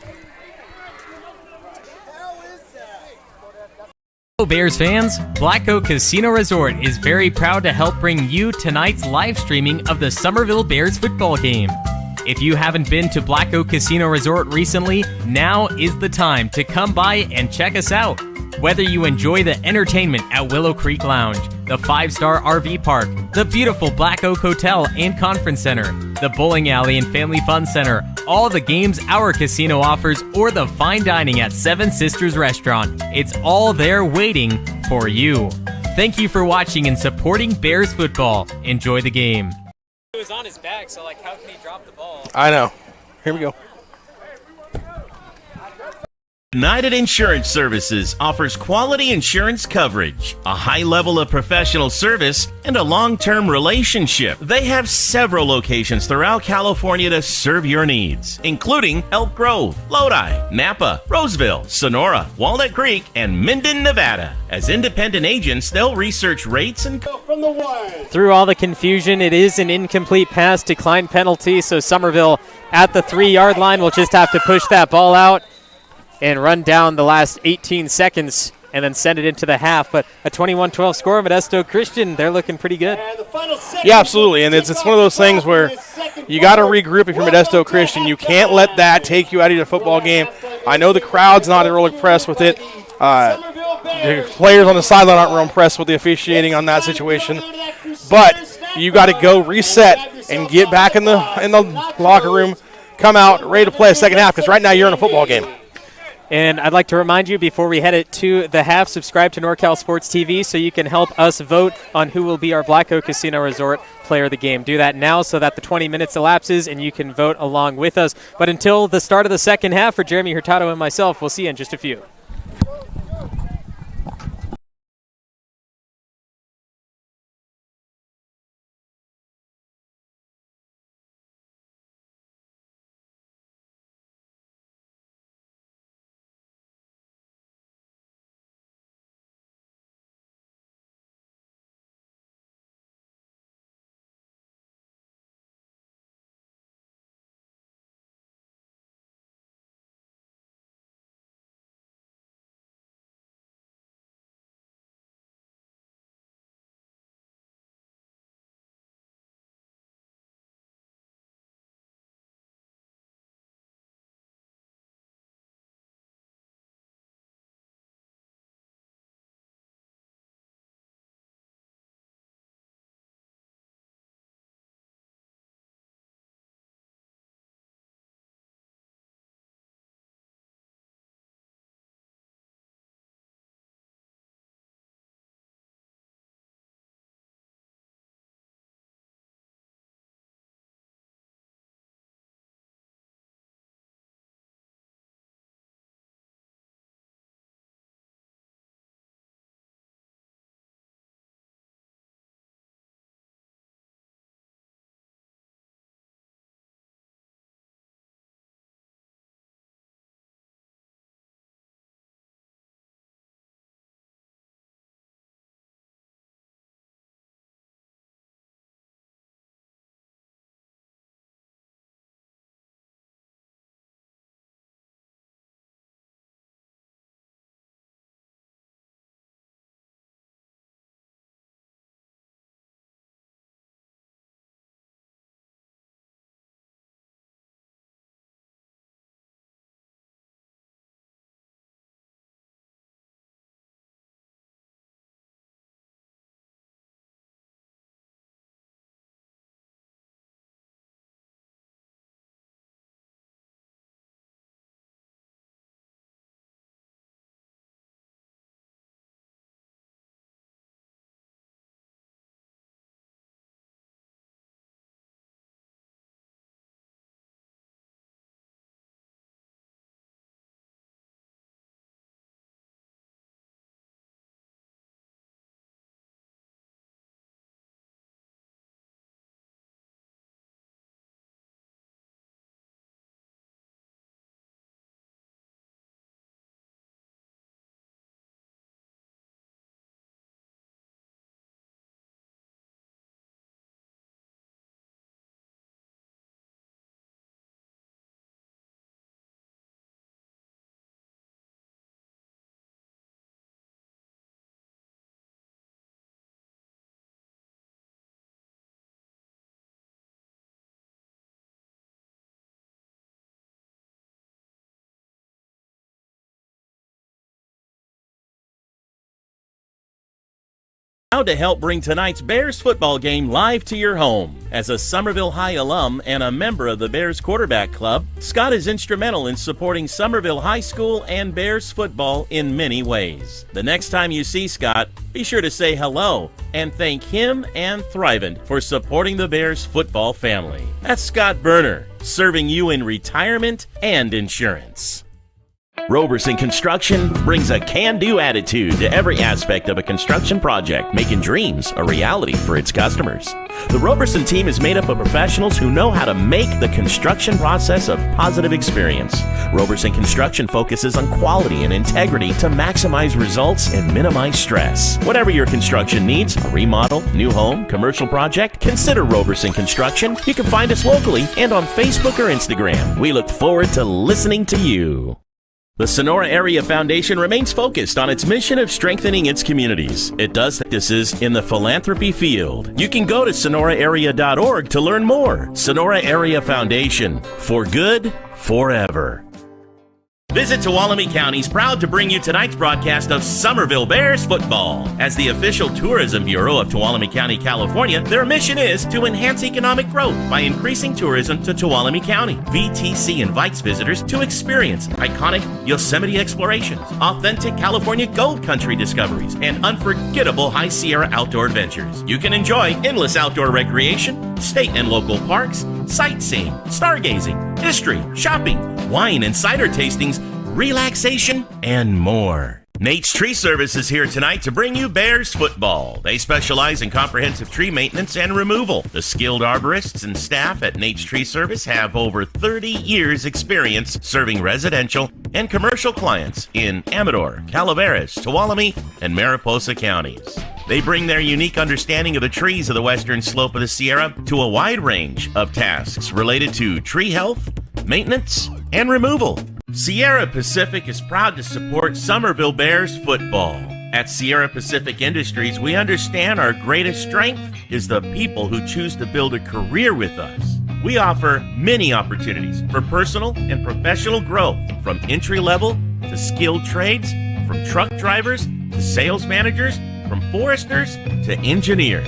Hello Bears fans, Black Oak Casino Resort is very proud to help bring you tonight's live streaming of the Somerville Bears football game. If you haven't been to Black Oak Casino Resort recently, now is the time to come by and check us out. Whether you enjoy the entertainment at Willow Creek Lounge, the 5-star RV park, the beautiful Black Oak Hotel and Conference Center, the bowling alley and family fun center, all the games our casino offers, or the fine dining at Seven Sisters Restaurant, it's all there waiting for you. Thank you for watching and supporting Bears football. Enjoy the game. It was on his back, so how can he drop the ball? I know. Here we go. United Insurance Services offers quality insurance coverage, a high level of professional service, and a long-term relationship. They have several locations throughout California to serve your needs, including Elk Grove, Lodi, Napa, Roseville, Sonora, Walnut Creek, and Minden, Nevada. As independent agents, they'll research rates and From the one. Through all the confusion, it is an incomplete pass, decline penalty, so Somerville at the 3-yard line will just have to push that ball out and run down the last 18 seconds and then send it into the half. But a 21-12 score, Modesto Christian, they're looking pretty good. Yeah, absolutely, and it's one of those things where you got to regroup if you're Modesto Christian. You can't let that take you out of your football game. I know the crowd's not real impressed with it. The players on the sideline aren't real impressed with the officiating on that situation. But you got to go reset and get back in the locker room, come out, ready to play a second half, because right now you're in a football game. And I'd like to remind you, before we head it to the half, subscribe to NorCal Sports TV so you can help us vote on who will be our Black Oak Casino Resort player of the game. Do that now so that the 20 minutes elapses and you can vote along with us. But until the start of the second half, for Jeremy Hurtado and myself, we'll see you in just a few. proud to help bring tonight's Bears football game live to your home. As a Somerville High alum and a member of the Bears Quarterback Club, Scott is instrumental in supporting Somerville High School and Bears football in many ways. The next time you see Scott, be sure to say hello and thank him and Thrivent for supporting the Bears football family. That's Scott Berner, serving you in retirement and insurance. Roberson Construction brings a can-do attitude to every aspect of a construction project, making dreams a reality for its customers. The Roberson team is made up of professionals who know how to make the construction process a positive experience. Roberson Construction focuses on quality and integrity to maximize results and minimize stress. Whatever your construction needs, a remodel, new home, commercial project, consider Roberson Construction. You can find us locally and on Facebook or Instagram. We look forward to listening to you. The Sonora Area Foundation remains focused on its mission of strengthening its communities. It does this in the philanthropy field. You can go to sonoraarea.org to learn more. Sonora Area Foundation, for good, forever. Visit Tuolumne County is proud to bring you tonight's broadcast of Somerville Bears football. As the official tourism bureau of Tuolumne County, California, their mission is to enhance economic growth by increasing tourism to Tuolumne County. VTC invites visitors to experience iconic Yosemite explorations, authentic California gold country discoveries, and unforgettable High Sierra outdoor adventures. You can enjoy endless outdoor recreation, state and local parks, sightseeing, stargazing, history, shopping, wine and cider tastings, relaxation, and more. Nate's Tree Service is here tonight to bring you Bears football. They specialize in comprehensive tree maintenance and removal. The skilled arborists and staff at Nate's Tree Service have over 30 years experience serving residential and commercial clients in Amador, Calaveras, Tuolumne, and Mariposa counties. They bring their unique understanding of the trees of the western slope of the Sierra to a wide range of tasks related to tree health, maintenance, and removal. Sierra Pacific is proud to support Somerville Bears football. At Sierra Pacific Industries, we understand our greatest strength is the people who choose to build a career with us. We offer many opportunities for personal and professional growth, from entry-level to skilled trades, from truck drivers to sales managers, from foresters to engineers.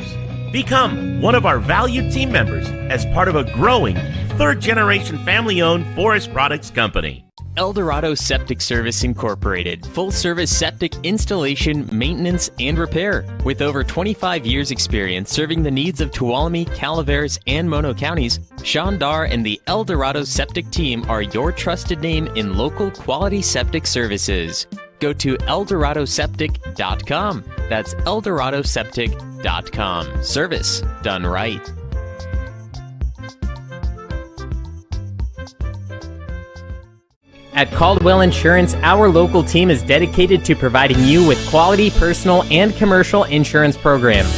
Become one of our valued team members as part of a growing third-generation family-owned forest products company. El Dorado Septic Service Incorporated, full-service septic installation, maintenance, and repair. With over 25 years experience serving the needs of Tuolumne, Calaveras, and Mono counties, Sean Dar and the El Dorado Septic team are your trusted name in local quality septic services. Go to eldoradoseptic.com. That's eldoradoseptic.com. Service done right. At Caldwell Insurance, our local team is dedicated to providing you with quality personal and commercial insurance programs.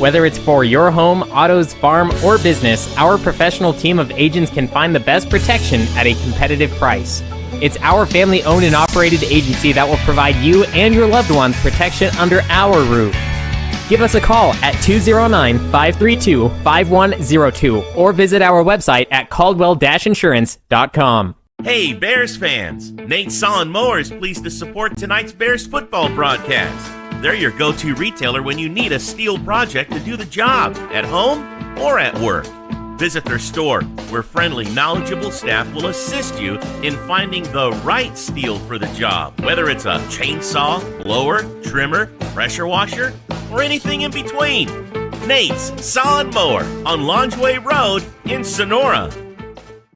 Whether it's for your home, autos, farm, or business, our professional team of agents can find the best protection at a competitive price. It's our family-owned and operated agency that will provide you and your loved ones protection under our roof. Give us a call at 209-532-5102 or visit our website at caldwell-insurance.com. Hey, Bears fans! Nate Saw & Mower is pleased to support tonight's Bears football broadcast. They're your go-to retailer when you need a steel project to do the job, at home or at work. Visit their store, where friendly, knowledgeable staff will assist you in finding the right steel for the job, whether it's a chainsaw, blower, trimmer, pressure washer, or anything in between. Nate's Saw & Mower on Longeway Road in Sonora.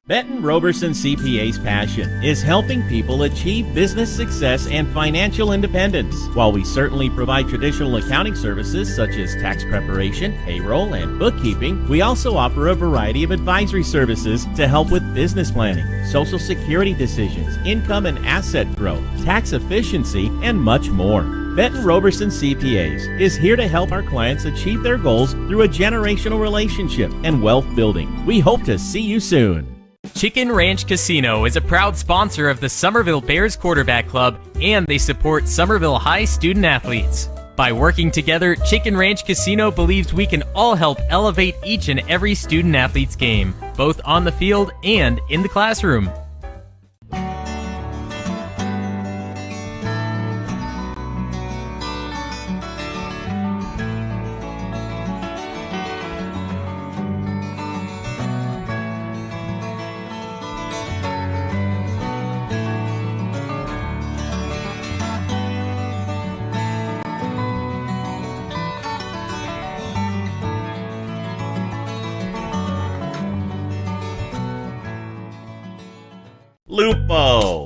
Benton Roberson CPA's passion is helping people achieve business success and financial independence. While we certainly provide traditional accounting services such as tax preparation, payroll, and bookkeeping, we also offer a variety of advisory services to help with business planning, Social Security decisions, income and asset growth, tax efficiency, and much more. Benton Roberson CPAs is here to help our clients achieve their goals through a generational relationship and wealth building. We hope to see you soon. Chicken Ranch Casino is a proud sponsor of the Somerville Bears Quarterback Club, and they support Somerville High student athletes. By working together, Chicken Ranch Casino believes we can all help elevate each and every student athlete's game, both on the field and in the classroom.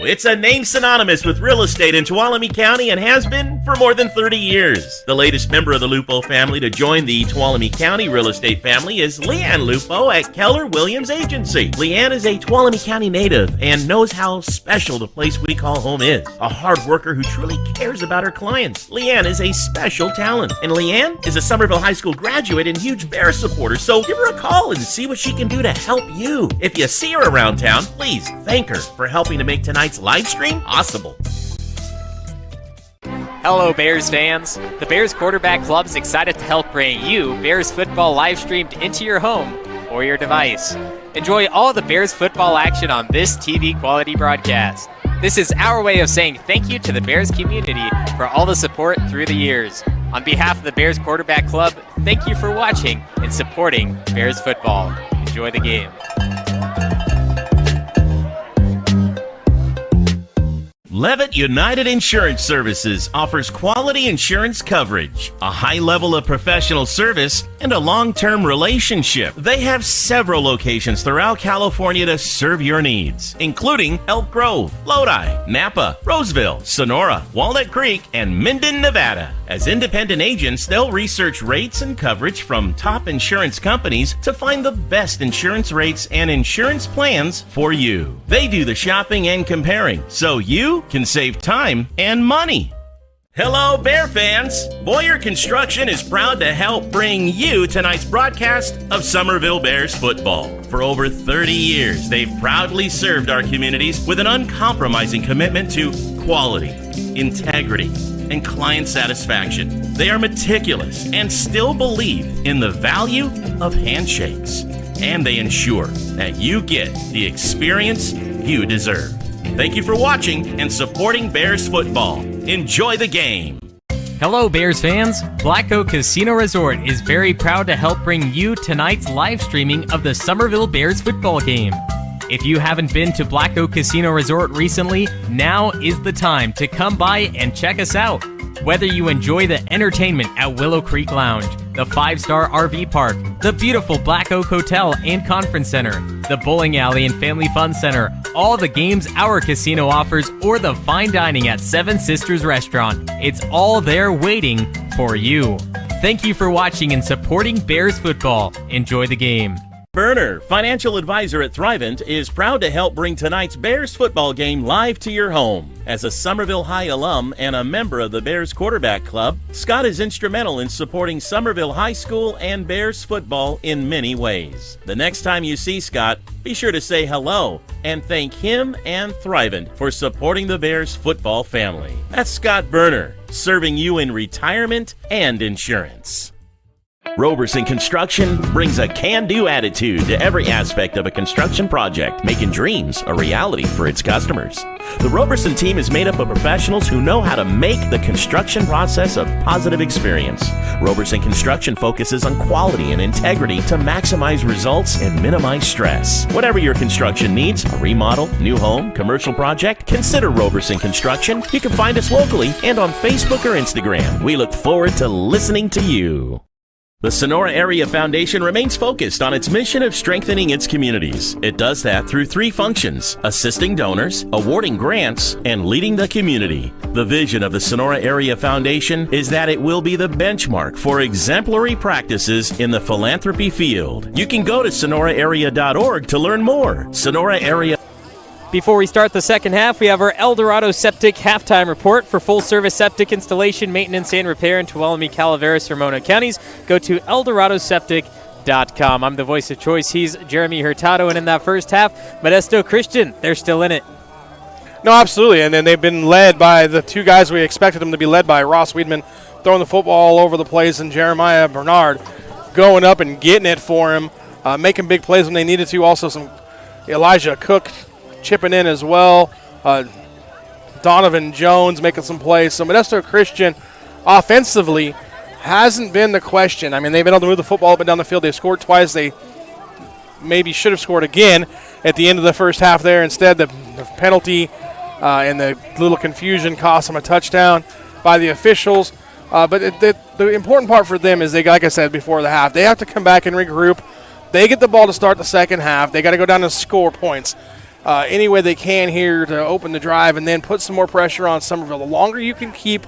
It's a name synonymous with real estate in Tuolumne County and has been for more than 30 years. The latest member of the Lupo family to join the Tuolumne County real estate family is Leanne Lupo at Keller Williams Agency. Leanne is a Tuolumne County native and knows how special the place we call home is. A hard worker who truly cares about her clients. Leanne is a special talent. And Leanne is a Somerville High School graduate and huge Bears supporter, so give her a call and see what she can do to help you. If you see her around town, please thank her for helping to make tonight's live stream possible. Hello, Bears fans. The Bears Quarterback Club is excited to help bring you Bears football live streamed into your home or your device. Enjoy all the Bears football action on this TV quality broadcast. This is our way of saying thank you to the Bears community for all the support through the years. On behalf of the Bears Quarterback Club, thank you for watching and supporting Bears football. Enjoy the game. Levitt United Insurance Services offers quality insurance coverage, a high level of professional service, and a long-term relationship. They have several locations throughout California to serve your needs, including Elk Grove, Lodi, Napa, Roseville, Sonora, Walnut Creek, and Minden, Nevada. As independent agents, they'll research rates and coverage from top insurance companies to find the best insurance rates and insurance plans for you. They do the shopping and comparing, so you can save time and money. Hello, Bear fans! Boyer Construction is proud to help bring you tonight's broadcast of Somerville Bears football. For over 30 years, they've proudly served our communities with an uncompromising commitment to quality, integrity, and client satisfaction. They are meticulous and still believe in the value of handshakes. And they ensure that you get the experience you deserve. Thank you for watching and supporting Bears football. Enjoy the game. Hello, Bears fans. Black Oak Casino Resort is very proud to help bring you tonight's live streaming of the Somerville Bears football game. If you haven't been to Black Oak Casino Resort recently, now is the time to come by and check us out. Whether you enjoy the entertainment at Willow Creek Lounge, the 5-star RV park, the beautiful Black Oak Hotel and Conference Center, the bowling alley and family fun center, all the games our casino offers, or the fine dining at Seven Sisters Restaurant, it's all there waiting for you. Thank you for watching and supporting Bears football. Enjoy the game. Berner, financial advisor at Thrivent, is proud to help bring tonight's Bears football game live to your home. As a Somerville High alum and a member of the Bears Quarterback Club, Scott is instrumental in supporting Somerville High School and Bears football in many ways. The next time you see Scott, be sure to say hello and thank him and Thrivent for supporting the Bears football family. That's Scott Berner, serving you in retirement and insurance. Roberson Construction brings a can-do attitude to every aspect of a construction project, making dreams a reality for its customers. The Roberson team is made up of professionals who know how to make the construction process a positive experience. Roberson Construction focuses on quality and integrity to maximize results and minimize stress. Whatever your construction needs, a remodel, new home, commercial project, consider Roberson Construction. You can find us locally and on Facebook or Instagram. We look forward to listening to you. The Sonora Area Foundation remains focused on its mission of strengthening its communities. It does that through 3 functions: assisting donors, awarding grants, and leading the community. The vision of the Sonora Area Foundation is that it will be the benchmark for exemplary practices in the philanthropy field. You can go to sonoraarea.org to learn more. Sonora Area. Before we start the second half, we have our Eldorado Septic halftime report. For full-service septic installation, maintenance, and repair in Tuolumne, Calaveras, or Ramona counties, go to EldoradoSeptic.com. I'm the voice of choice. He's Jeremy Hurtado, and in that first half, Modesto Christian, they're still in it. No, absolutely, and then they've been led by the 2 guys we expected them to be led by. Ross Weedman throwing the football all over the place, and Jeremiah Bernard going up and getting it for him, making big plays when they needed to. Also some Elijah Cook chipping in as well. Donovan Jones making some plays. So Modesto Christian offensively hasn't been the question. I mean, they've been able to move the football up and down the field. They've scored twice. They maybe should have scored again at the end of the first half there. Instead, the penalty and the little confusion cost them a touchdown by the officials. But the important part for them is, like I said before the half, they have to come back and regroup. They get the ball to start the second half. They got to go down and score points. any way they can here to open the drive and then put some more pressure on Somerville. The longer you can keep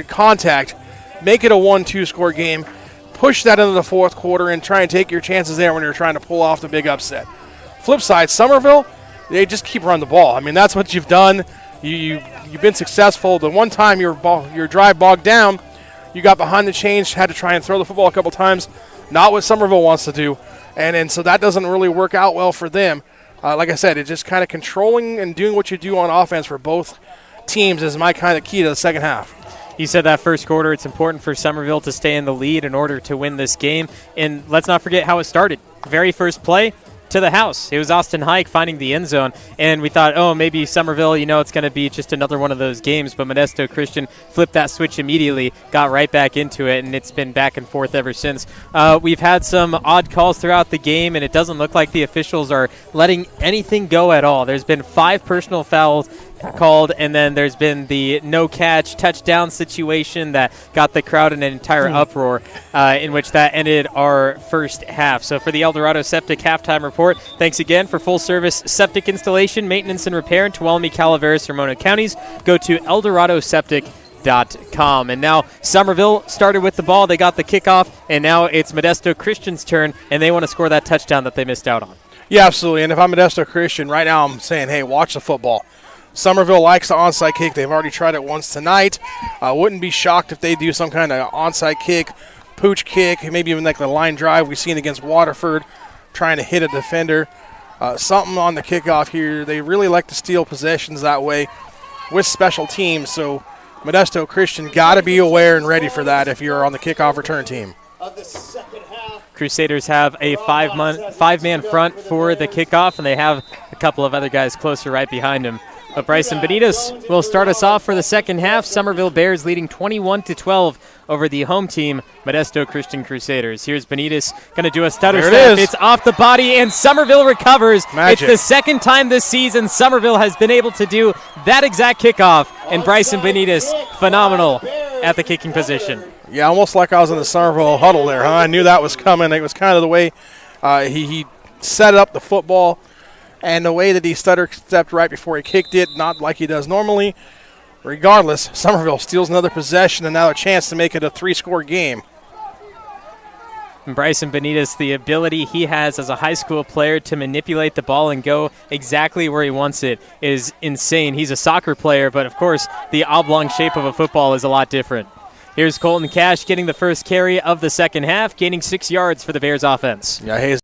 contact, make it a 1-2 score game, push that into the fourth quarter and try and take your chances there when you're trying to pull off the big upset. Flip side, Somerville, they just keep running the ball. I mean, that's what you've done. You've been successful. The one time your drive bogged down, you got behind the chains, had to try and throw the football a couple times. Not what Somerville wants to do. And so that doesn't really work out well for them. Like I said, it's just kind of controlling and doing what you do on offense for both teams is my kind of key to the second half. You said that first quarter, it's important for Somerville to stay in the lead in order to win this game. And let's not forget how it started. Very first play, to the house. It was Austin Hike finding the end zone, and we thought, oh, maybe Somerville, it's going to be just another one of those games, but Modesto Christian flipped that switch immediately, got right back into it, and it's been back and forth ever since. We've had some odd calls throughout the game, and it doesn't look like the officials are letting anything go at all. There's been 5 personal fouls called, and then there's been the no-catch touchdown situation that got the crowd in an entire uproar, in which that ended our first half. So for the El Dorado Septic halftime report, thanks again for full-service septic installation, maintenance, and repair in Tuolumne, Calaveras, Ramona counties. Go to eldorado.septic.com. And now Somerville started with the ball. They got the kickoff, and now it's Modesto Christian's turn, and they want to score that touchdown that they missed out on. Yeah, absolutely. And if I'm Modesto Christian, right now I'm saying, hey, watch the football. Somerville likes the onside kick. They've already tried it once tonight. Wouldn't be shocked if they do some kind of onside kick, pooch kick, maybe even like the line drive we've seen against Waterford, trying to hit a defender. Something on the kickoff here. They really like to steal possessions that way with special teams. So Modesto Christian got to be aware and ready for that if you're on the kickoff return team. Crusaders have a five-man front for the kickoff, and they have a couple of other guys closer right behind him. But Bryson Benitez will start us off for the second half. Somerville Bears leading 21-12 over the home team, Modesto Christian Crusaders. Here's Benitez going to do a stutter step. It's off the body, and Somerville recovers. Magic. It's the second time this season Somerville has been able to do that exact kickoff, and Bryson Benitez, phenomenal at the kicking position. Yeah, almost like I was in the Somerville huddle there, huh? I knew that was coming. It was kind of the way he set up the football and the way that he stutter-stepped right before he kicked it, not like he does normally. Regardless, Somerville steals another possession and now a chance to make it a 3-score game. And Bryson Benitez, the ability he has as a high school player to manipulate the ball and go exactly where he wants it is insane. He's a soccer player, but of course the oblong shape of a football is a lot different. Here's Colton Cash getting the first carry of the second half, gaining 6 yards for the Bears offense. Yeah, Hayes.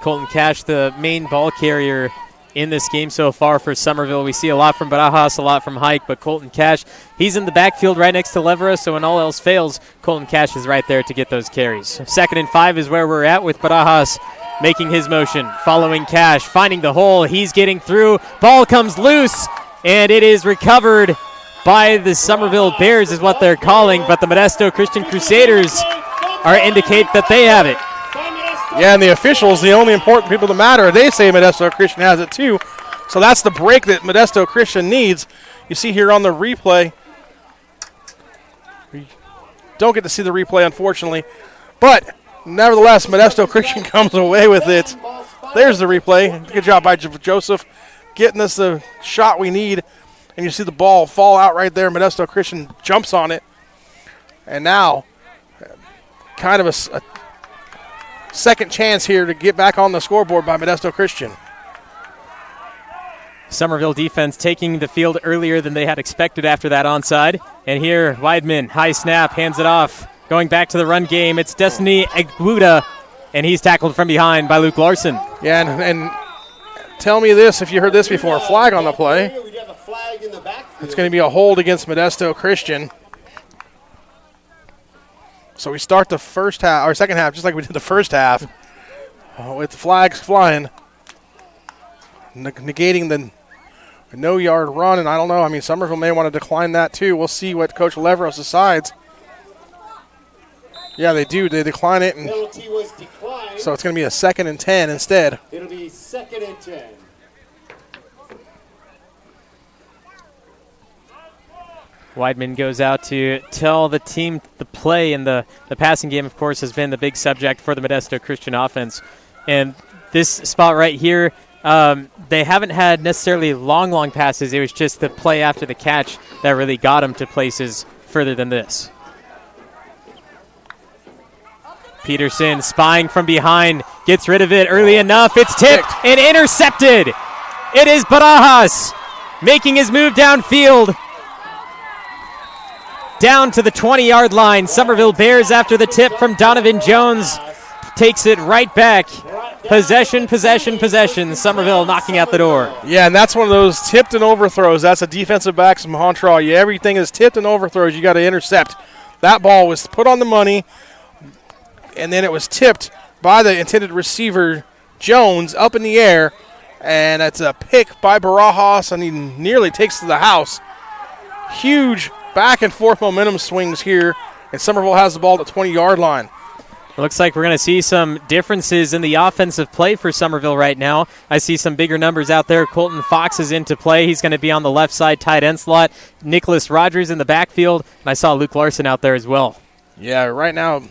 Colton Cash, the main ball carrier in this game so far for Somerville. We see a lot from Barajas, a lot from Hike, but Colton Cash, he's in the backfield right next to Levera, so when all else fails, Colton Cash is right there to get those carries. 2nd and 5 is where we're at with Barajas making his motion, following Cash, finding the hole. He's getting through. Ball comes loose, and it is recovered by the Somerville Bears is what they're calling, but the Modesto Christian Crusaders indicate that they have it. Yeah, and the officials, the only important people that matter, they say Modesto Christian has it too. So that's the break that Modesto Christian needs. You see here on the replay. We don't get to see the replay, unfortunately. But nevertheless, Modesto Christian comes away with it. There's the replay. Good job by Joseph getting us the shot we need. And you see the ball fall out right there. Modesto Christian jumps on it. And now, kind of a second chance here to get back on the scoreboard by Modesto Christian. Somerville defense taking the field earlier than they had expected after that onside. And here, Weidman, high snap, hands it off. Going back to the run game, it's Destiny Aguda, and he's tackled from behind by Luke Larson. Yeah, and tell me this, if you heard this before, flag on the play. It's going to be a hold against Modesto Christian. So we start the first half, or second half, just like we did the first half, with the flags flying, negating the no-yard run. And I don't know, I mean, Somerville may want to decline that too. We'll see what Coach Leveros decides. Yeah, they do. They decline it. And Penalty was declined. so it's going to be a 2nd and 10 instead. It'll be 2nd and 10. Weidman goes out to tell the team the play, and the passing game, of course, has been the big subject for the Modesto Christian offense. And this spot right here, they haven't had necessarily long passes. It was just the play after the catch that really got them to places further than this. Peterson spying from behind, gets rid of it early enough. It's tipped and intercepted. It is Barajas making his move downfield. Down to the 20-yard line. Somerville Bears, after the tip from Donovan Jones, takes it right back. Possession. Somerville knocking out the door. Yeah, and that's one of those tipped and overthrows. That's a defensive back's mantra. Everything is tipped and overthrows. You got to intercept. That ball was put on the money, and then it was tipped by the intended receiver, Jones, up in the air, and it's a pick by Barajas, and he nearly takes to the house. Huge back and forth momentum swings here, and Somerville has the ball at the 20-yard line. It looks like we're going to see some differences in the offensive play for Somerville right now. I see some bigger numbers out there. Colton Fox is into play. He's going to be on the left side tight end slot. Nicholas Rogers in the backfield, and I saw Luke Larson out there as well. Yeah, right now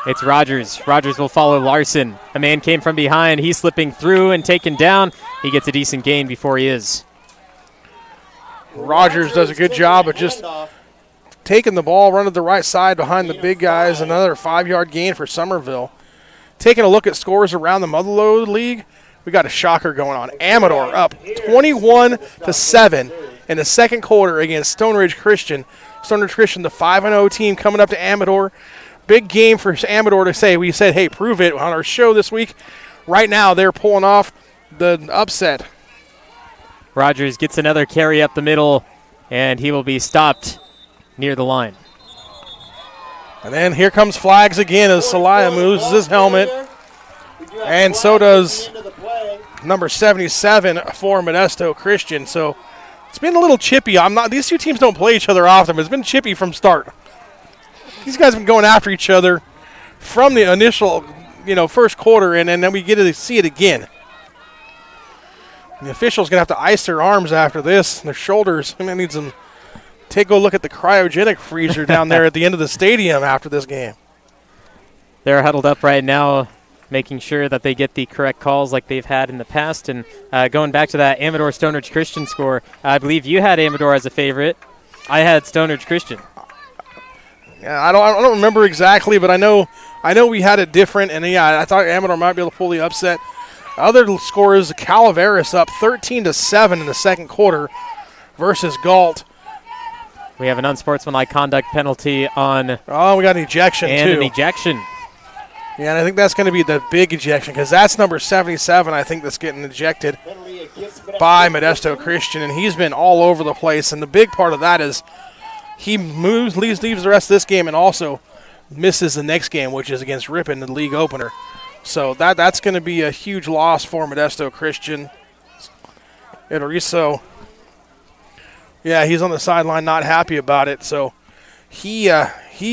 it's Rogers. Rogers will follow Larson. A man came from behind. He's slipping through and taken down. He gets a decent gain before he is. Rogers does a good job of just taking the ball, running to the right side behind the big guys. Another 5-yard gain for Somerville. Taking a look at scores around the Motherlode League, we got a shocker going on. Amador up 21-7 in the second quarter against Stone Ridge Christian. Stone Ridge Christian, the 5-0 team, coming up to Amador. Big game for Amador to say. We said, hey, prove it on our show this week. Right now, they're pulling off the upset. Rogers gets another carry up the middle, and he will be stopped near the line. And then here comes flags again as Celaya moves his helmet. And so does number 77 for Modesto Christian. So it's been a little chippy. These two teams don't play each other often, but it's been chippy from start. These guys have been going after each other from the initial, first quarter, and then we get to see it again. The official's going to have to ice their arms after this, their shoulders. And they need some. Take a look at the cryogenic freezer down there at the end of the stadium after this game. They're huddled up right now, making sure that they get the correct calls like they've had in the past. And going back to that Amador Stone Ridge Christian score, I believe you had Amador as a favorite. I had Stone Ridge Christian. Yeah, I don't remember exactly, but I know we had it different. And yeah, I thought Amador might be able to pull the upset. Other scores, Calaveras up 13-7 in the second quarter versus Galt. We have an unsportsmanlike conduct penalty on. Oh, we got an ejection, and too. An ejection. Yeah, and I think that's going to be the big ejection because that's number 77, I think, that's getting ejected by Modesto Christian, and he's been all over the place. And the big part of that is he leaves the rest of this game and also misses the next game, which is against Ripon, the league opener. So that's going to be a huge loss for Modesto Christian. Idriso, yeah, he's on the sideline not happy about it. So he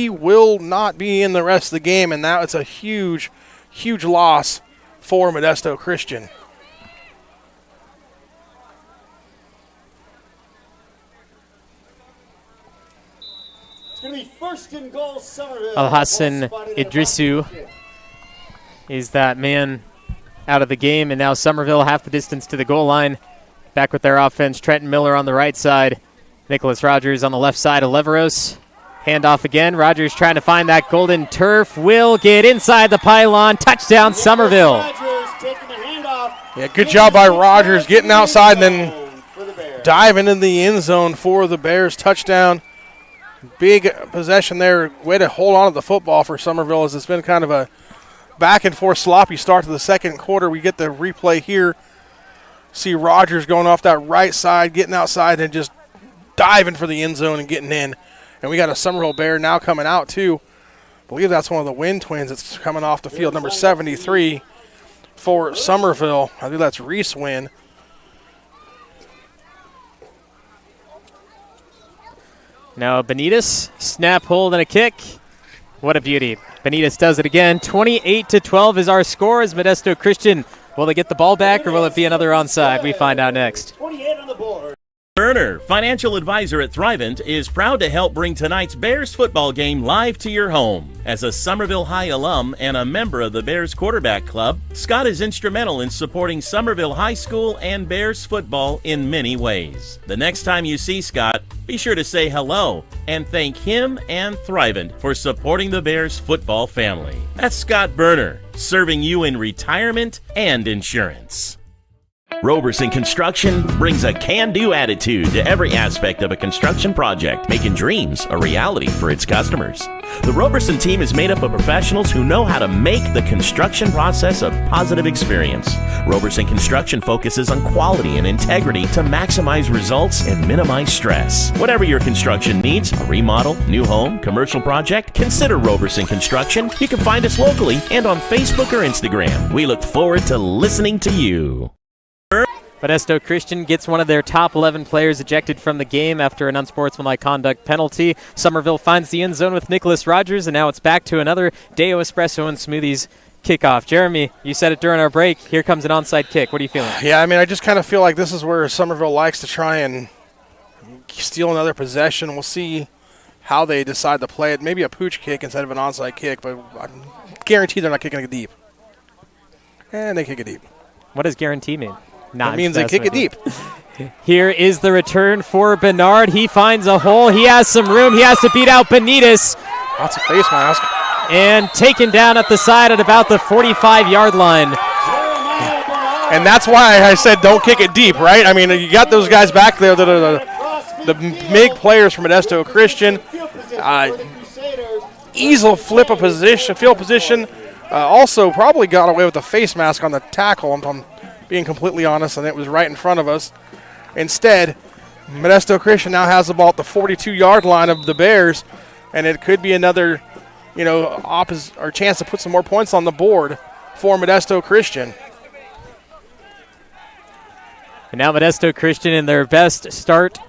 will not be in the rest of the game, and now it's a huge, huge loss for Modesto Christian. It's going to be first and goal, Somerville. Al-Hassan Idrisu is that man out of the game, and now Somerville half the distance to the goal line. Back with their offense, Trenton Miller on the right side, Nicholas Rogers on the left side of Leveros. Handoff again, Rogers trying to find that golden turf, will get inside the pylon, touchdown Somerville. Yeah, good job by Rogers getting outside and then diving in the end zone for the Bears, touchdown. Big possession there, way to hold on to the football for Somerville as it's been kind of a back and forth sloppy start to the second quarter. We get the replay here. See Rogers going off that right side, getting outside and just diving for the end zone and getting in. And we got a Somerville Bear now coming out too. I believe that's one of the Wynn twins that's coming off the field, number 73 for Somerville. I think that's Reese Wynn. Now Benitez, snap, hold, and a kick. What a beauty. Benitez does it again. 28-12 is our score as Modesto Christian. Will they get the ball back or will it be another onside? We find out next. 28 on the board. Berner, financial advisor at Thrivent, is proud to help bring tonight's Bears football game live to your home. As a Somerville High alum and a member of the Bears Quarterback Club, Scott is instrumental in supporting Somerville High School and Bears football in many ways. The next time you see Scott, be sure to say hello and thank him and Thrivent for supporting the Bears football family. That's Scott Berner, serving you in retirement and insurance. Roberson Construction brings a can-do attitude to every aspect of a construction project, making dreams a reality for its customers. The Roberson team is made up of professionals who know how to make the construction process a positive experience. Roberson Construction focuses on quality and integrity to maximize results and minimize stress. Whatever your construction needs, a remodel, new home, commercial project, consider Roberson Construction. You can find us locally and on Facebook or Instagram. We look forward to listening to you. Modesto Christian gets one of their top 11 players ejected from the game after an unsportsmanlike conduct penalty. Somerville finds the end zone with Nicholas Rogers, and now it's back to another Deo Espresso and Smoothies kickoff. Jeremy, you said it during our break. Here comes an onside kick. What are you feeling? Yeah, I mean, I just kind of feel like this is where Somerville likes to try and steal another possession. We'll see how they decide to play it. Maybe a pooch kick instead of an onside kick, but I guarantee they're not kicking it deep. And they kick it deep. What does guarantee mean? That means they kick it deep. Here is the return for Bernard. He finds a hole. He has some room. He has to beat out Benitez. Lots of face mask. And taken down at the side at about the 45-yard line. And that's why I said don't kick it deep, right? I mean, you got those guys back there that are the big players from Modesto Christian. Easel flip a position, field position. Also probably got away with the face mask on the tackle, if I'm being completely honest, and it was right in front of us. Instead, Modesto Christian now has the ball at the 42-yard line of the Bears, and it could be another, chance to put some more points on the board for Modesto Christian. And now Modesto Christian in their best start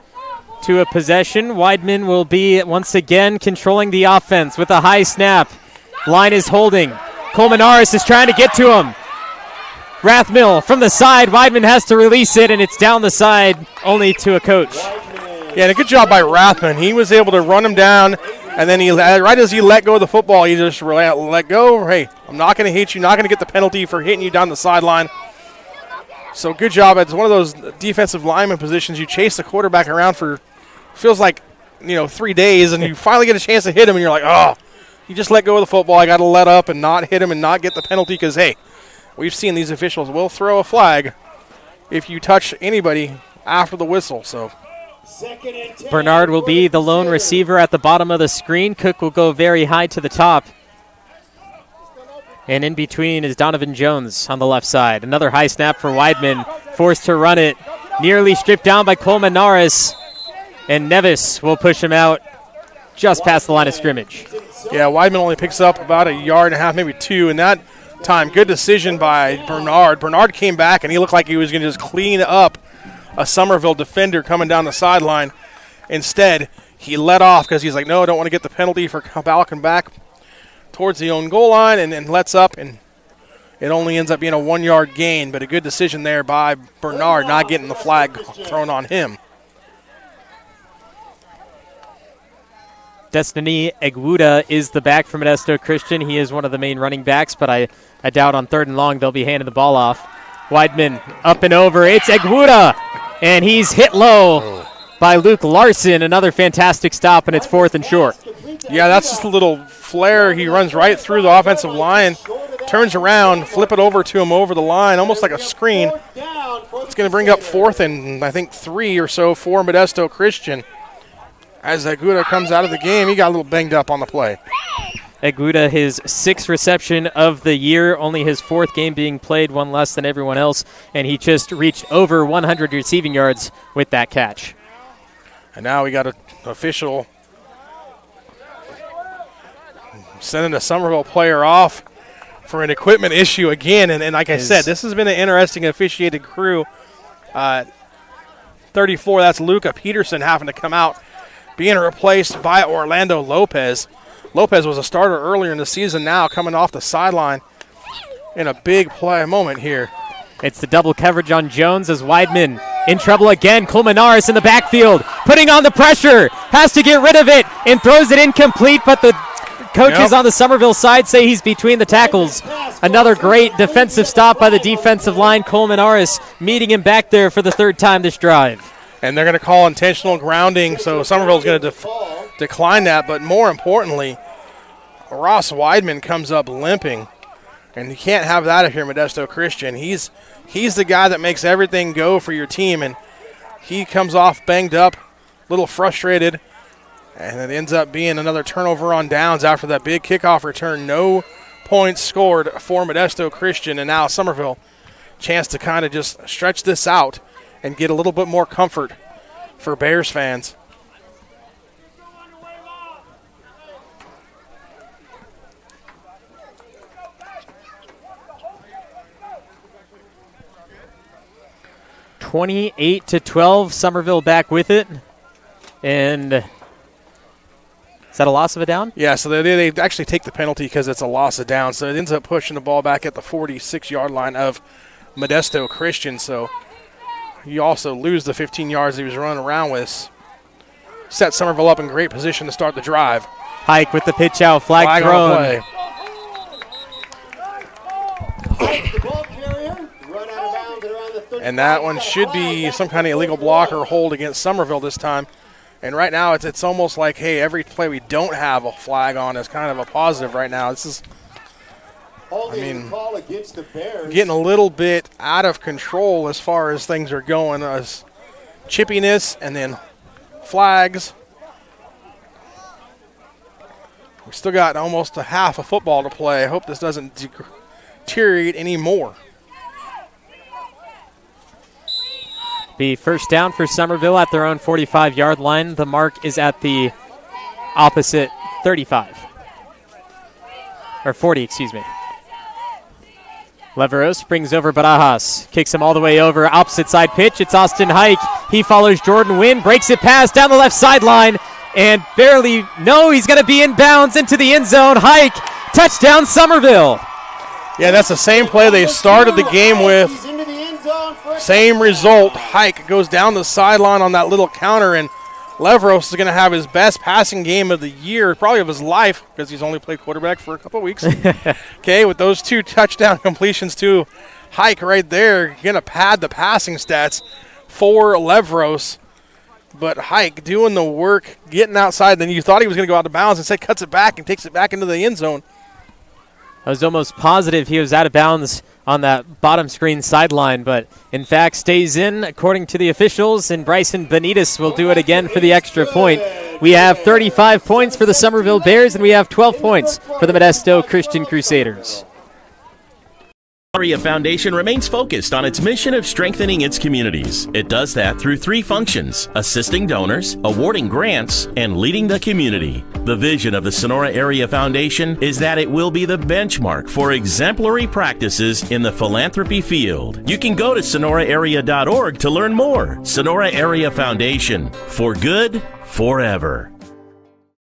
to a possession. Weidman will be once again controlling the offense with a high snap. Line is holding. Colmenares is trying to get to him. Rathmill from the side. Weidman has to release it, and it's down the side only to a coach. Yeah, and a good job by Rathman. He was able to run him down, and then right as he let go of the football, he just let go. Hey, I'm not going to hit you, not going to get the penalty for hitting you down the sideline. So good job. It's one of those defensive lineman positions. You chase the quarterback around for, feels like, 3 days, and you finally get a chance to hit him, and you're like, oh, you just let go of the football. I got to let up and not hit him and not get the penalty because, hey, we've seen these officials will throw a flag if you touch anybody after the whistle. So Bernard will be the lone receiver at the bottom of the screen. Cook will go very high to the top. And in between is Donovan Jones on the left side. Another high snap for Weidman, forced to run it. Nearly stripped down by Colmenares. And Nevis will push him out just past the line of scrimmage. Yeah, Weidman only picks up about 1.5 yards, maybe 2, and that time, good decision by Bernard. Bernard came back, and he looked like he was going to just clean up a Somerville defender coming down the sideline. Instead, he let off because he's like, no, I don't want to get the penalty for balking back towards the own goal line, and then lets up, and it only ends up being a 1-yard gain, but a good decision there by Bernard, not getting the flag thrown on him. Destiny Egwuda is the back for Modesto Christian. He is one of the main running backs, but I doubt on 3rd and long they'll be handing the ball off. Weidman up and over. It's Egwuda, and he's hit low by Luke Larson. Another fantastic stop, and it's 4th and short. Yeah, that's just a little flare. He runs right through the offensive line, turns around, flip it over to him over the line, almost like a screen. It's going to bring up 4th and, I think, 3 or so for Modesto Christian. As Egwuda comes out of the game, he got a little banged up on the play. Egwuda, his 6th reception of the year, only his 4th game being played, one less than everyone else, and he just reached over 100 receiving yards with that catch. And now we got an official sending a Somerville player off for an equipment issue again, and like I said, this has been an interesting officiated crew. 34, that's Luca Peterson having to come out, being replaced by Orlando Lopez. Lopez was a starter earlier in the season, now coming off the sideline in a big play moment here. It's the double coverage on Jones as Weidman In trouble again, Colmenares in the backfield, putting on the pressure, has to get rid of it, and throws it incomplete, but the coaches on the Somerville side say he's between the tackles. Another great defensive stop by the defensive line. Colmenares meeting him back there for the third time this drive. And they're going to call intentional grounding, so Somerville's going to decline that. But more importantly, Ross Weidman comes up limping, and you can't have that if you're Modesto Christian. He's the guy that makes everything go for your team, and he comes off banged up, a little frustrated, and it ends up being another turnover on downs after that big kickoff return. No points scored for Modesto Christian, and now Somerville chance to kind of just stretch this out and get a little bit more comfort for Bears fans. (28-12), Somerville back with it, and is that a loss of a down? Yeah, so they actually take the penalty because it's a loss of down, so it ends up pushing the ball back at the 46-yard line of Modesto Christian. So you also lose the 15 yards he was running around with. Set Somerville up in great position to start the drive. Hike with the pitch out, flag thrown. The ball carrier, run out of bounds at around the 35. And that one should be some kind of illegal block or hold against Somerville this time. And right now it's almost like, hey, every play we don't have a flag on is kind of a positive right now. This is, Call against the Bears. getting a little bit out of control as far as things are going. As chippiness and then flags. We still got almost a half of football to play. I hope this doesn't deteriorate any more. Be first down for Somerville at their own 45-yard line. The mark is at the opposite 35. Or 40, excuse me. Leveros brings over Barajas. Kicks him all the way over. Opposite side pitch. It's Austin Hike. He follows Jordan Wynn. Breaks it past down the left sideline. And barely, he's going to be in bounds into the end zone. Hike. Touchdown, Somerville. Yeah, that's the same play they started the game with. Same result. Hike goes down the sideline on that little counter, and Leveros is going to have his best passing game of the year, probably of his life, because he's only played quarterback for a couple of weeks. Okay, with those 2 touchdown completions to Hike right there, going to pad the passing stats for Leveros. But Hike doing the work, getting outside. Then you thought he was going to go out of bounds. Instead, cuts it back and takes it back into the end zone. I was almost positive he was out of bounds on that bottom screen sideline, but in fact stays in according to the officials, and Bryson Benitez will do it again for the extra point. We have 35 points for the Somerville Bears, and we have 12 points for the Modesto Christian Crusaders. Area Foundation remains focused on its mission of strengthening its communities. It does that through 3 functions: assisting donors, awarding grants, and leading the community. The vision of the Sonora Area Foundation is that it will be the benchmark for exemplary practices in the philanthropy field. You can go to sonoraarea.org to learn more. Sonora Area Foundation, for good, forever.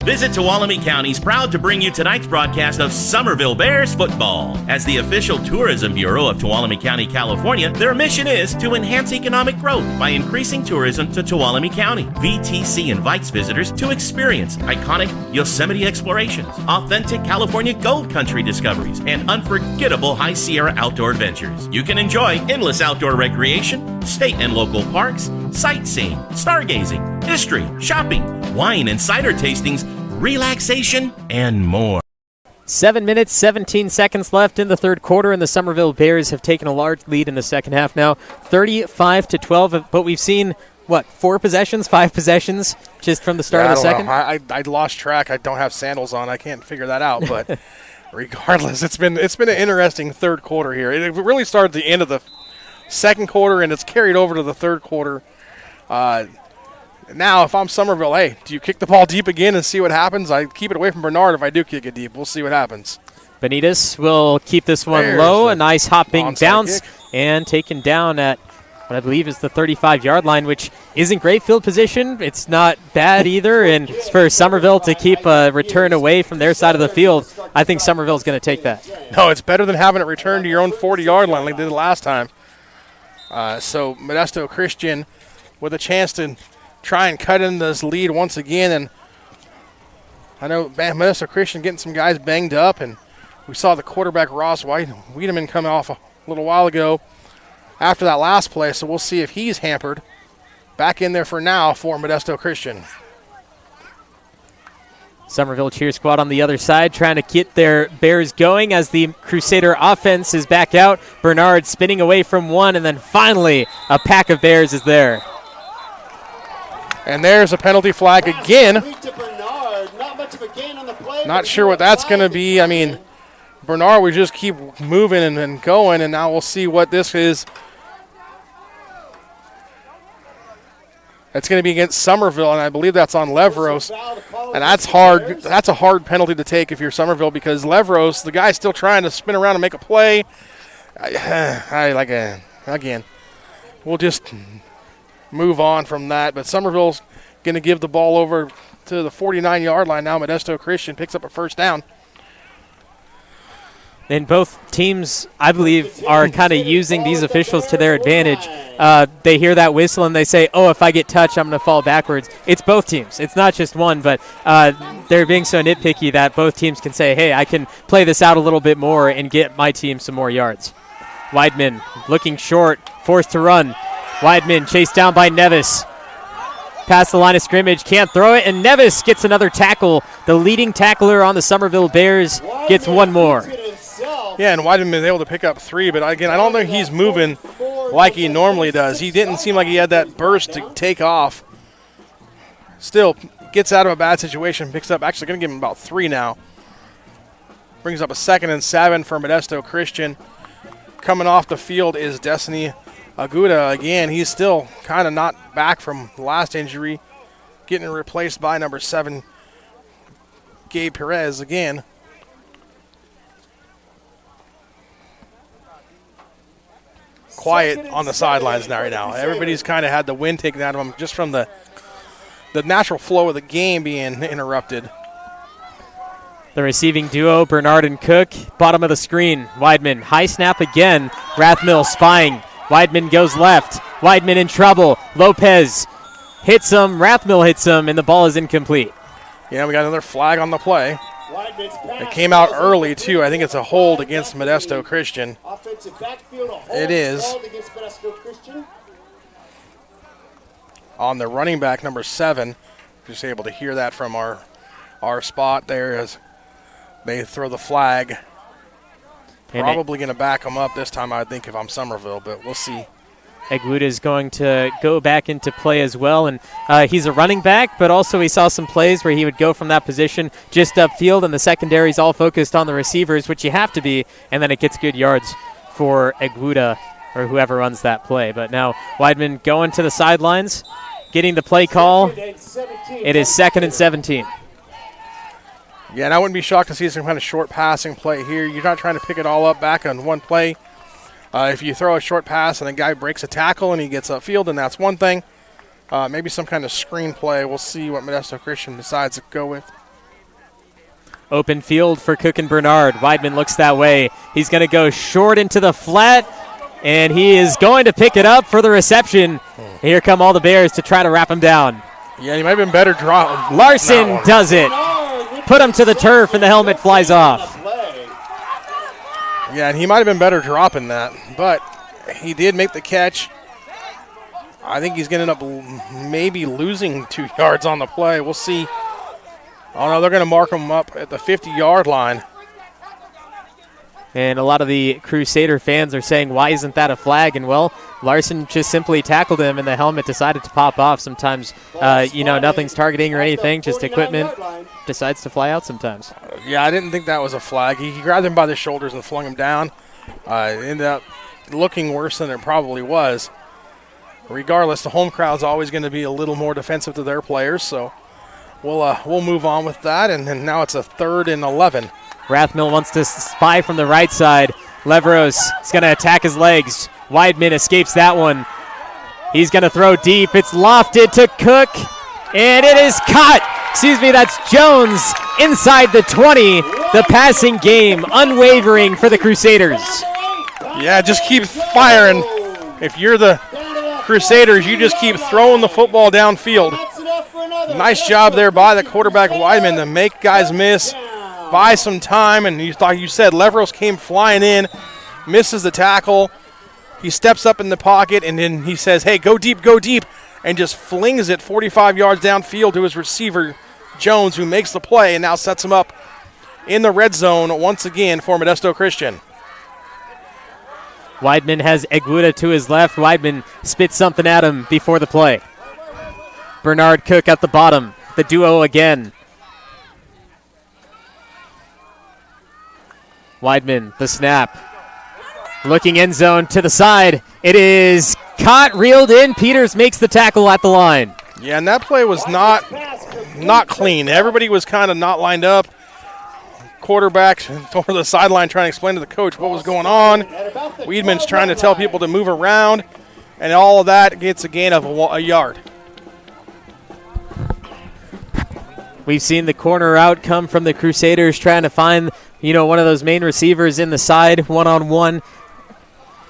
Visit Tuolumne County is proud to bring you tonight's broadcast of Somerville Bears football. As the official tourism bureau of Tuolumne County, California, their mission is to enhance economic growth by increasing tourism to Tuolumne County. VTC invites visitors to experience iconic Yosemite explorations, authentic California gold country discoveries, and unforgettable High Sierra outdoor adventures. You can enjoy endless outdoor recreation, state and local parks, sightseeing, stargazing, history, shopping, wine and cider tastings, relaxation, and more. 7 minutes, 17 seconds left in the third quarter, and the Somerville Bears have taken a large lead in the second half now, 35-12. But we've seen, 5 possessions just from the start of the second? I lost track. I don't have sandals on. I can't figure that out. But regardless, it's been an interesting third quarter here. It really started at the end of the second quarter, and it's carried over to the third quarter. Now, if I'm Somerville, hey, do you kick the ball deep again and see what happens? I keep it away from Bernard if I do kick it deep. We'll see what happens. Benitez will keep this one low. A nice hopping bounce and taken down at what I believe is the 35-yard line, which isn't great field position. It's not bad either. And for Somerville to keep a return away from their side of the field, I think Somerville's going to take that. No, it's better than having it returned to your own 40-yard line like they did last time. So Modesto Christian with a chance to try and cut in this lead once again. And I know Modesto Christian getting some guys banged up, and we saw the quarterback Ross Wiedemann come off a little while ago after that last play, so we'll see if he's hampered. Back in there for now for Modesto Christian. Somerville cheer squad on the other side trying to get their Bears going as the Crusader offense is back out. Bernard spinning away from one, and then finally a pack of Bears is there. And there's a penalty flag again. Not sure what that's going to be. I mean, Bernard would just keep moving and going, and now we'll see what this is. It's going to be against Somerville, and I believe that's on Levros. And that's hard. That's a hard penalty to take if you're Somerville, because Levros, the guy's still trying to spin around and make a play. Again, we'll just move on from that. But Somerville's going to give the ball over to the 49-yard line now. Modesto Christian picks up a first down. And both teams, I believe, are kind of using these officials to their advantage. They hear that whistle and they say, oh, if I get touched, I'm going to fall backwards. It's both teams. It's not just one, but they're being so nitpicky that both teams can say, hey, I can play this out a little bit more and get my team some more yards. Weidman looking short, forced to run. Weidman chased down by Nevis. Past the line of scrimmage, can't throw it, and Nevis gets another tackle. The leading tackler on the Somerville Bears gets one more. Yeah, and Weidman was able to pick up 3, but again, I don't think he's moving like he normally does. He didn't seem like he had that burst to take off. Still, gets out of a bad situation, picks up, actually going to give him about 3 now. Brings up a 2nd and 7 for Modesto Christian. Coming off the field is Destiny Aguda. Again, he's still kind of not back from the last injury. Getting replaced by number 7, Gabe Perez again. Quiet on the sidelines now right now. Everybody's kind of had the wind taken out of them just from the natural flow of the game being interrupted. The receiving duo, Bernard and Cook, bottom of the screen. Weidman, high snap again. Rathmill spying. Weidman goes left. Weidman in trouble. Lopez hits him. Rathmill hits him, and the ball is incomplete. Yeah, we got another flag on the play. It came out early, too. I think it's a hold against Modesto Christian. It is. On the running back, number 7. Just able to hear that from our spot there as they throw the flag. Probably going to back them up this time, I think, if I'm Somerville, but we'll see. Aguda is going to go back into play as well, and he's a running back, but also we saw some plays where he would go from that position just upfield, and the secondary's all focused on the receivers, which you have to be, and then it gets good yards for Aguda or whoever runs that play. But now Weidman going to the sidelines, getting the play call. It is 2nd and 17. Yeah, and I wouldn't be shocked to see some kind of short passing play here. You're not trying to pick it all up back on one play. If you throw a short pass and a guy breaks a tackle and he gets upfield, then that's one thing. Maybe some kind of screen play. We'll see what Modesto Christian decides to go with. Open field for Cook and Bernard. Weidman looks that way. He's going to go short into the flat, and he is going to pick it up for the reception. Here come all the Bears to try to wrap him down. Yeah, he might have been better drop. Larson does it. Put him to the turf, and the helmet flies off. Yeah, and he might have been better dropping that, but he did make the catch. I think he's going to end up maybe losing 2 yards on the play. We'll see. Oh, no, they're going to mark him up at the 50-yard line. And a lot of the Crusader fans are saying, why isn't that a flag? And, well, Larson just simply tackled him, and the helmet decided to pop off. Sometimes, nothing's targeting or anything, just equipment decides to fly out sometimes. Yeah, I didn't think that was a flag. He grabbed him by the shoulders and flung him down. It ended up looking worse than it probably was. Regardless, the home crowd's always going to be a little more defensive to their players, so we'll move on with that, and now it's a 3rd and 11. Rathmill wants to spy from the right side. Leveros is going to attack his legs. Weidman escapes that one. He's going to throw deep. It's lofted to Cook, and it is caught. That's Jones inside the 20. The passing game unwavering for the Crusaders. Yeah, just keep firing. if you're the Crusaders, you just keep throwing the football downfield. That's enough for another. Nice job there by the quarterback Weidman to make guys miss, buy some time, and like you said, Leveros came flying in, misses the tackle. He steps up in the pocket, and then he says, hey, go deep, and just flings it 45 yards downfield to his receiver, Jones, who makes the play and now sets him up in the red zone once again for Modesto Christian. Weidman has Eguda to his left. Weidman spits something at him before the play. Bernard Cook at the bottom. The duo again. Weidman, the snap. Looking end zone to the side. It is caught, reeled in. Peters makes the tackle at the line. Yeah, and that play was not clean. Everybody was kind of not lined up. Quarterbacks over the sideline trying to explain to the coach what was going on. Weidman's trying to tell people to move around, and all of that gets a gain of a yard. We've seen the corner out come from the Crusaders trying to find, one of those main receivers in the side, one-on-one.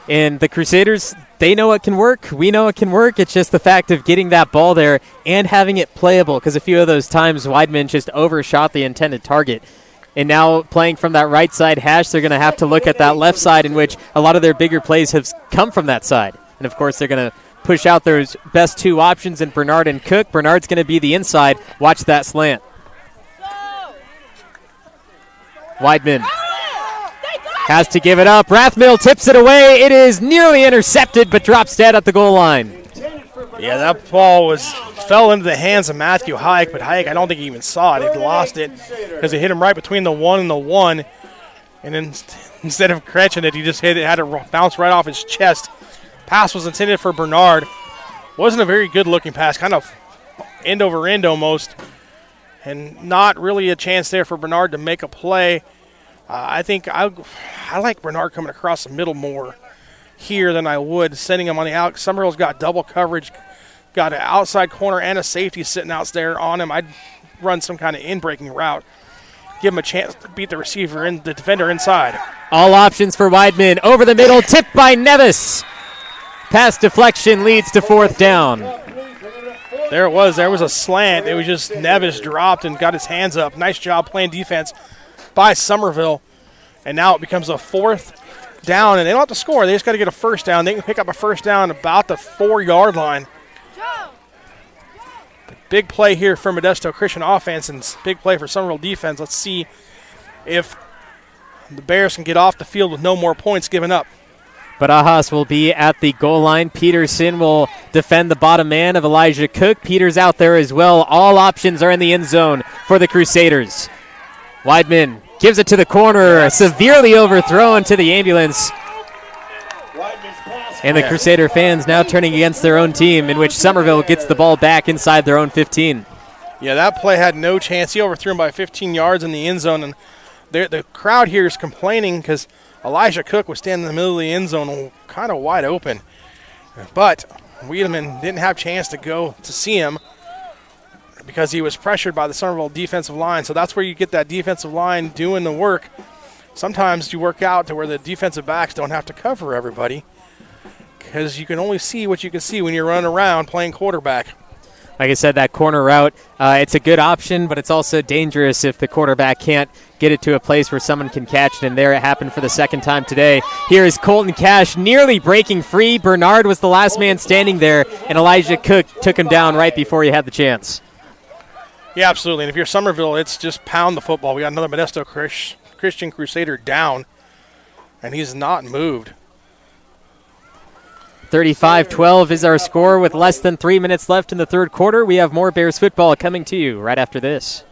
And the Crusaders, they know it can work. We know it can work. It's just the fact of getting that ball there and having it playable, because a few of those times Weidman just overshot the intended target. And now playing from that right side hash, they're going to have to look at that left side in which a lot of their bigger plays have come from that side. And, of course, they're going to push out those best two options in Bernard and Cook. Bernard's going to be the inside. Watch that slant. Weidman has to give it up. Rathmill tips it away. It is nearly intercepted, but drops dead at the goal line. Yeah, that ball fell into the hands of Matthew Hayek, but Hayek, I don't think he even saw it. He lost it because it hit him right between the 1 and the 1. And then instead of catching it, he just had to bounce right off his chest. Pass was intended for Bernard. Wasn't a very good-looking pass, kind of end over end almost. And not really a chance there for Bernard to make a play. I think I like Bernard coming across the middle more here than I would sending him on the out. Somerville's got double coverage, got an outside corner and a safety sitting out there on him. I'd run some kind of in-breaking route, give him a chance to beat the receiver and the defender inside. All options for Weidman. Over the middle, tipped by Nevis. Pass deflection leads to fourth down. There it was. There was a slant. It was just Nevis dropped and got his hands up. Nice job playing defense by Somerville. And now it becomes a fourth down, and they don't have to score. They just got to get a first down. They can pick up a first down about the 4-yard line. Big play here for Modesto Christian offense and big play for Somerville defense. Let's see if the Bears can get off the field with no more points given up. Barajas will be at the goal line. Peterson will defend the bottom man of Elijah Cook. Peters out there as well. All options are in the end zone for the Crusaders. Weidman gives it to the corner, severely overthrown to the ambulance. And the Crusader fans now turning against their own team, in which Somerville gets the ball back inside their own 15. Yeah, that play had no chance. He overthrew him by 15 yards in the end zone, and the crowd here is complaining because Elijah Cook was standing in the middle of the end zone kind of wide open. But Wiedemann didn't have a chance to go to see him because he was pressured by the Somerville defensive line. So that's where you get that defensive line doing the work. Sometimes you work out to where the defensive backs don't have to cover everybody because you can only see what you can see when you're running around playing quarterback. Like I said, that corner route, it's a good option, but it's also dangerous if the quarterback can't get it to a place where someone can catch it, and there it happened for the second time today. Here is Colton Cash nearly breaking free. Bernard was the last man standing there, and Elijah Cook took him down right before he had the chance. Yeah, absolutely. And if you're Somerville, it's just pound the football. We got another Modesto Christian Crusader down, and he's not moved. 35-12 is our score with less than 3 minutes left in the third quarter. We have more Bears football coming to you right after this.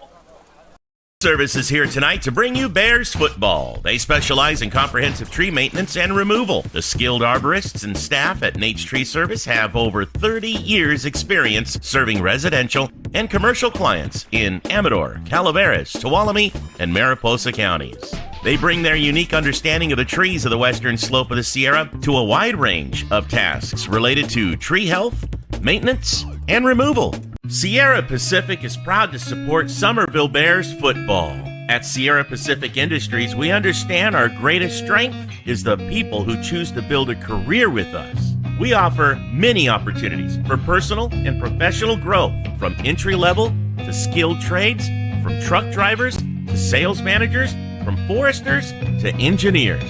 Service is here tonight to bring you Bears football. They specialize in comprehensive tree maintenance and removal. The skilled arborists and staff at Nate's Tree Service have over 30 years experience serving residential and commercial clients in Amador, Calaveras, Tuolumne, and Mariposa counties. They bring their unique understanding of the trees of the western slope of the Sierra to a wide range of tasks related to tree health, maintenance, and removal. Sierra Pacific is proud to support Somerville Bears football. At Sierra Pacific Industries, we understand our greatest strength is the people who choose to build a career with us. We offer many opportunities for personal and professional growth, from entry level to skilled trades, from truck drivers to sales managers, from foresters to engineers.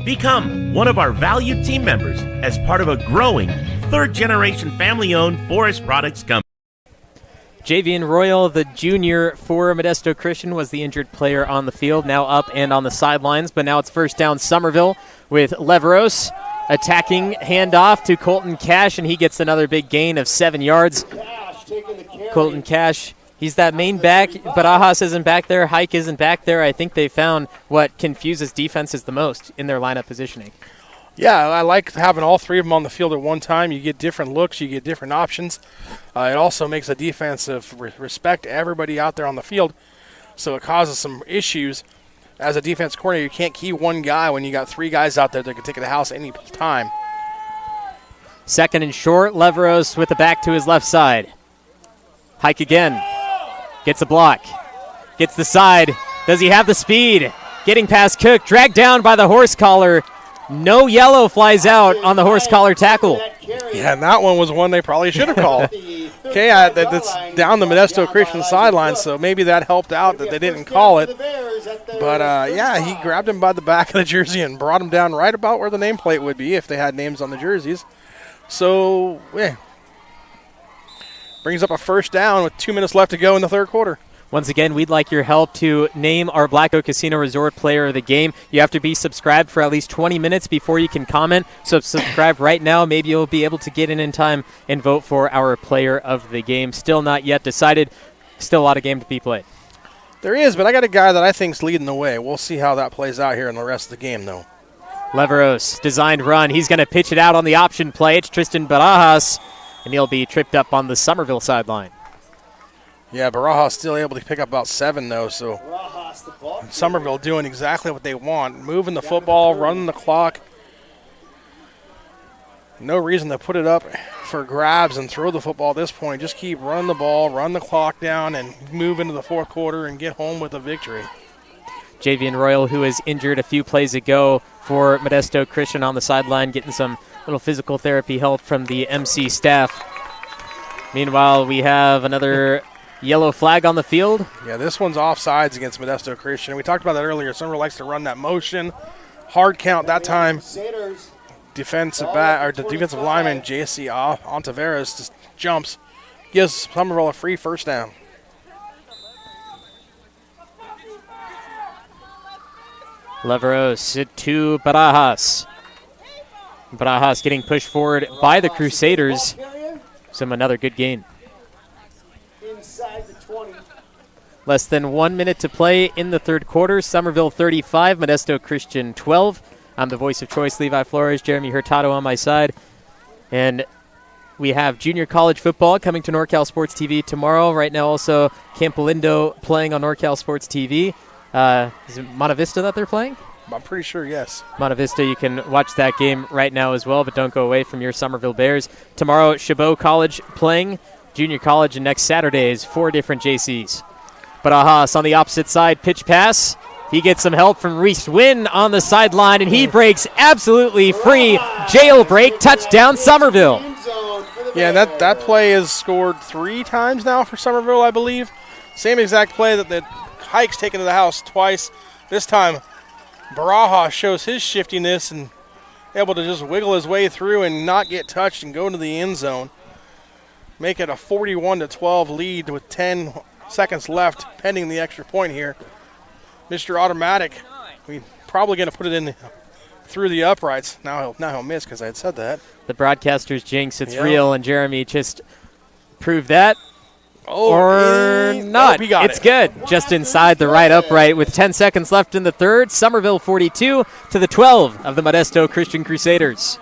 Become one of our valued team members as part of a growing third-generation family-owned forest products company. Javian Royal, the junior for Modesto Christian, was the injured player on the field, now up and on the sidelines, but now it's first down Somerville with Leveros attacking, handoff to Colton Cash, and he gets another big gain of 7 yards. Colton Cash, he's that main back. Barajas isn't back there. Hike isn't back there. I think they found what confuses defenses the most in their lineup positioning. Yeah, I like having all three of them on the field at one time. You get different looks. You get different options. It also makes a defensive respect everybody out there on the field, so it causes some issues. As a defense coordinator, you can't keep one guy when you got three guys out there that can take it to the house any time. Second and short, Leveros with the back to his left side. Hike again. Gets a block. Gets the side. Does he have the speed? Getting past Cook. Dragged down by the horse collar. No yellow flies out on the horse collar tackle. Yeah, and that one was one they probably should have called. Okay, that's down the Modesto Christian sideline, so maybe that helped out that they didn't call it. But, yeah, he grabbed him by the back of the jersey and brought him down right about where the nameplate would be if they had names on the jerseys. So, yeah, brings up a first down with 2 minutes left to go in the third quarter. Once again, we'd like your help to name our Black Oak Casino Resort player of the game. You have to be subscribed for at least 20 minutes before you can comment. So subscribe right now. Maybe you'll be able to get in time and vote for our player of the game. Still not yet decided. Still a lot of game to be played. There is, but I got a guy that I think's leading the way. We'll see how that plays out here in the rest of the game, though. Leveros, designed run. He's going to pitch it out on the option play. It's Tristan Barajas, and he'll be tripped up on the Somerville sideline. Yeah, Barajas still able to pick up about 7, though, so Somerville doing exactly what they want, moving the football, running the clock. No reason to put it up for grabs and throw the football at this point. Just keep running the ball, run the clock down, and move into the fourth quarter and get home with a victory. Javian Royal, who was injured a few plays ago for Modesto Christian, on the sideline, getting some little physical therapy help from the MC staff. Meanwhile, we have another yellow flag on the field. Yeah, this one's offsides against Modesto Christian. We talked about that earlier. Somerville likes to run that motion. Hard count that time. Defensive lineman J.C. Ontiveros just jumps, gives Somerville a free first down. Leveros to Barajas. Barajas getting pushed forward by the Crusaders. Another good gain. Inside the 20. Less than 1 minute to play in the third quarter. Somerville 35, Modesto Christian 12. I'm the voice of choice, Levi Flores, Jeremy Hurtado on my side. And we have junior college football coming to NorCal Sports TV tomorrow. Right now also Campolindo playing on NorCal Sports TV. Is it Monte Vista that they're playing? I'm pretty sure, yes. Monte Vista, you can watch that game right now as well, but don't go away from your Somerville Bears. Tomorrow, Chabot College playing junior college, and next Saturday is 4 different JCs. Barajas on the opposite side, pitch pass. He gets some help from Reese Wynn on the sideline, and he breaks absolutely free. Jailbreak, touchdown, Somerville. Yeah, that play has scored 3 times now for Somerville, I believe. Same exact play that the Hike's taken to the house twice. This time, Barajas shows his shiftiness and able to just wiggle his way through and not get touched and go into the end zone. Make it a 41-12 lead with 10 seconds left, pending the extra point here. Mr. Automatic, we probably going to put it in through the uprights. Now he'll miss because I had said that. The broadcaster's jinx, it's real, and Jeremy just proved that. Oh, or not. Nope, it's good. Just inside the right upright with 10 seconds left in the third. Somerville 42 to the 12 of the Modesto Christian Crusaders.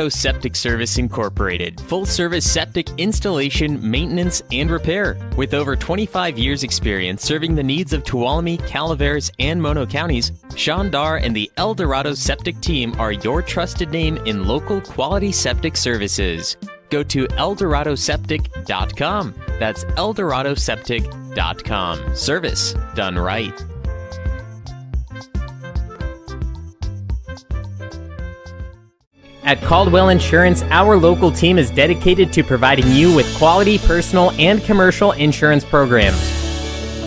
Septic Service Incorporated. Full-service septic installation, maintenance, and repair. With over 25 years experience serving the needs of Tuolumne, Calaveras, and Mono counties, Sean Dar and the El Dorado Septic team are your trusted name in local quality septic services. Go to ElDoradoSeptic.com. That's ElDoradoSeptic.com. Service done right. At Caldwell Insurance, our local team is dedicated to providing you with quality personal and commercial insurance programs.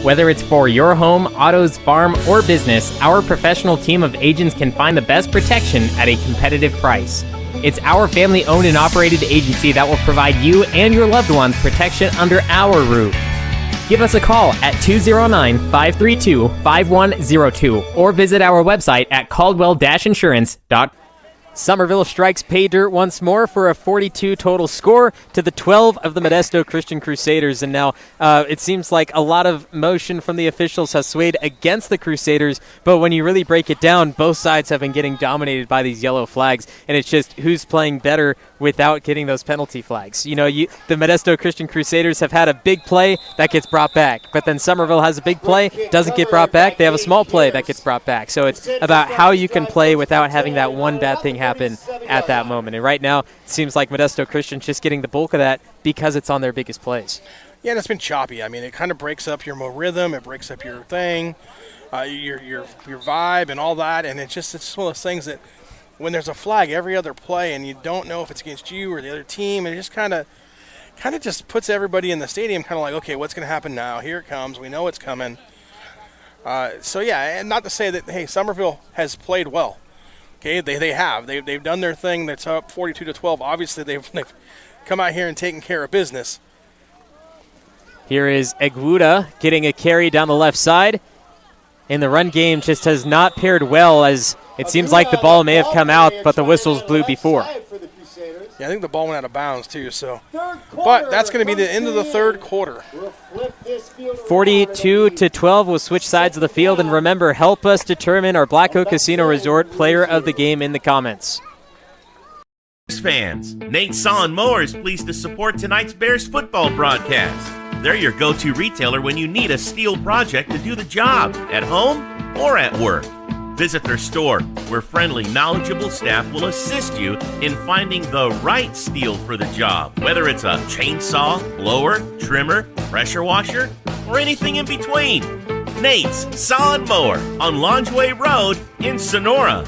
Whether it's for your home, autos, farm, or business, our professional team of agents can find the best protection at a competitive price. It's our family-owned and operated agency that will provide you and your loved ones protection under our roof. Give us a call at 209-532-5102 or visit our website at caldwell-insurance.com. Somerville strikes pay dirt once more for a 42 total score to the 12 of the Modesto Christian Crusaders. And now it seems like a lot of motion from the officials has swayed against the Crusaders. But when you really break it down, both sides have been getting dominated by these yellow flags. And it's just who's playing better without getting those penalty flags. You know, the Modesto Christian Crusaders have had a big play that gets brought back. But then Somerville has a big play, doesn't get brought back. They have a small play that gets brought back. So it's about how you can play without having that one bad thing happen at that moment. And right now, it seems like Modesto Christian's just getting the bulk of that because it's on their biggest plays. Yeah, and it's been choppy. I mean, it kind of breaks up your rhythm. It breaks up your thing, your vibe and all that. And it's just one of those things that when there's a flag every other play and you don't know if it's against you or the other team, it just kind of just puts everybody in the stadium kind of like, okay, what's going to happen now? Here it comes. We know it's coming. So, yeah, and not to say that, hey, Somerville has played well. Okay, they have. They've done their thing. That's up 42-12. Obviously, they've come out here and taken care of business. Here is Eguda getting a carry down the left side. And the run game just has not paired well, as it seems like the ball may have come out, but the whistles blew before. Yeah, I think the ball went out of bounds, too. So, but that's going to be the end of the third quarter. 42-12 will switch sides of the field. And remember, help us determine our Black Oak Casino Resort player of the game in the comments. Fans, Nate Saw & More is pleased to support tonight's Bears football broadcast. They're your go-to retailer when you need a steel project to do the job, at home or at work. Visit their store, where friendly, knowledgeable staff will assist you in finding the right steel for the job, whether it's a chainsaw, blower, trimmer, pressure washer, or anything in between. Nate's Saw & More on Longeway Road in Sonora.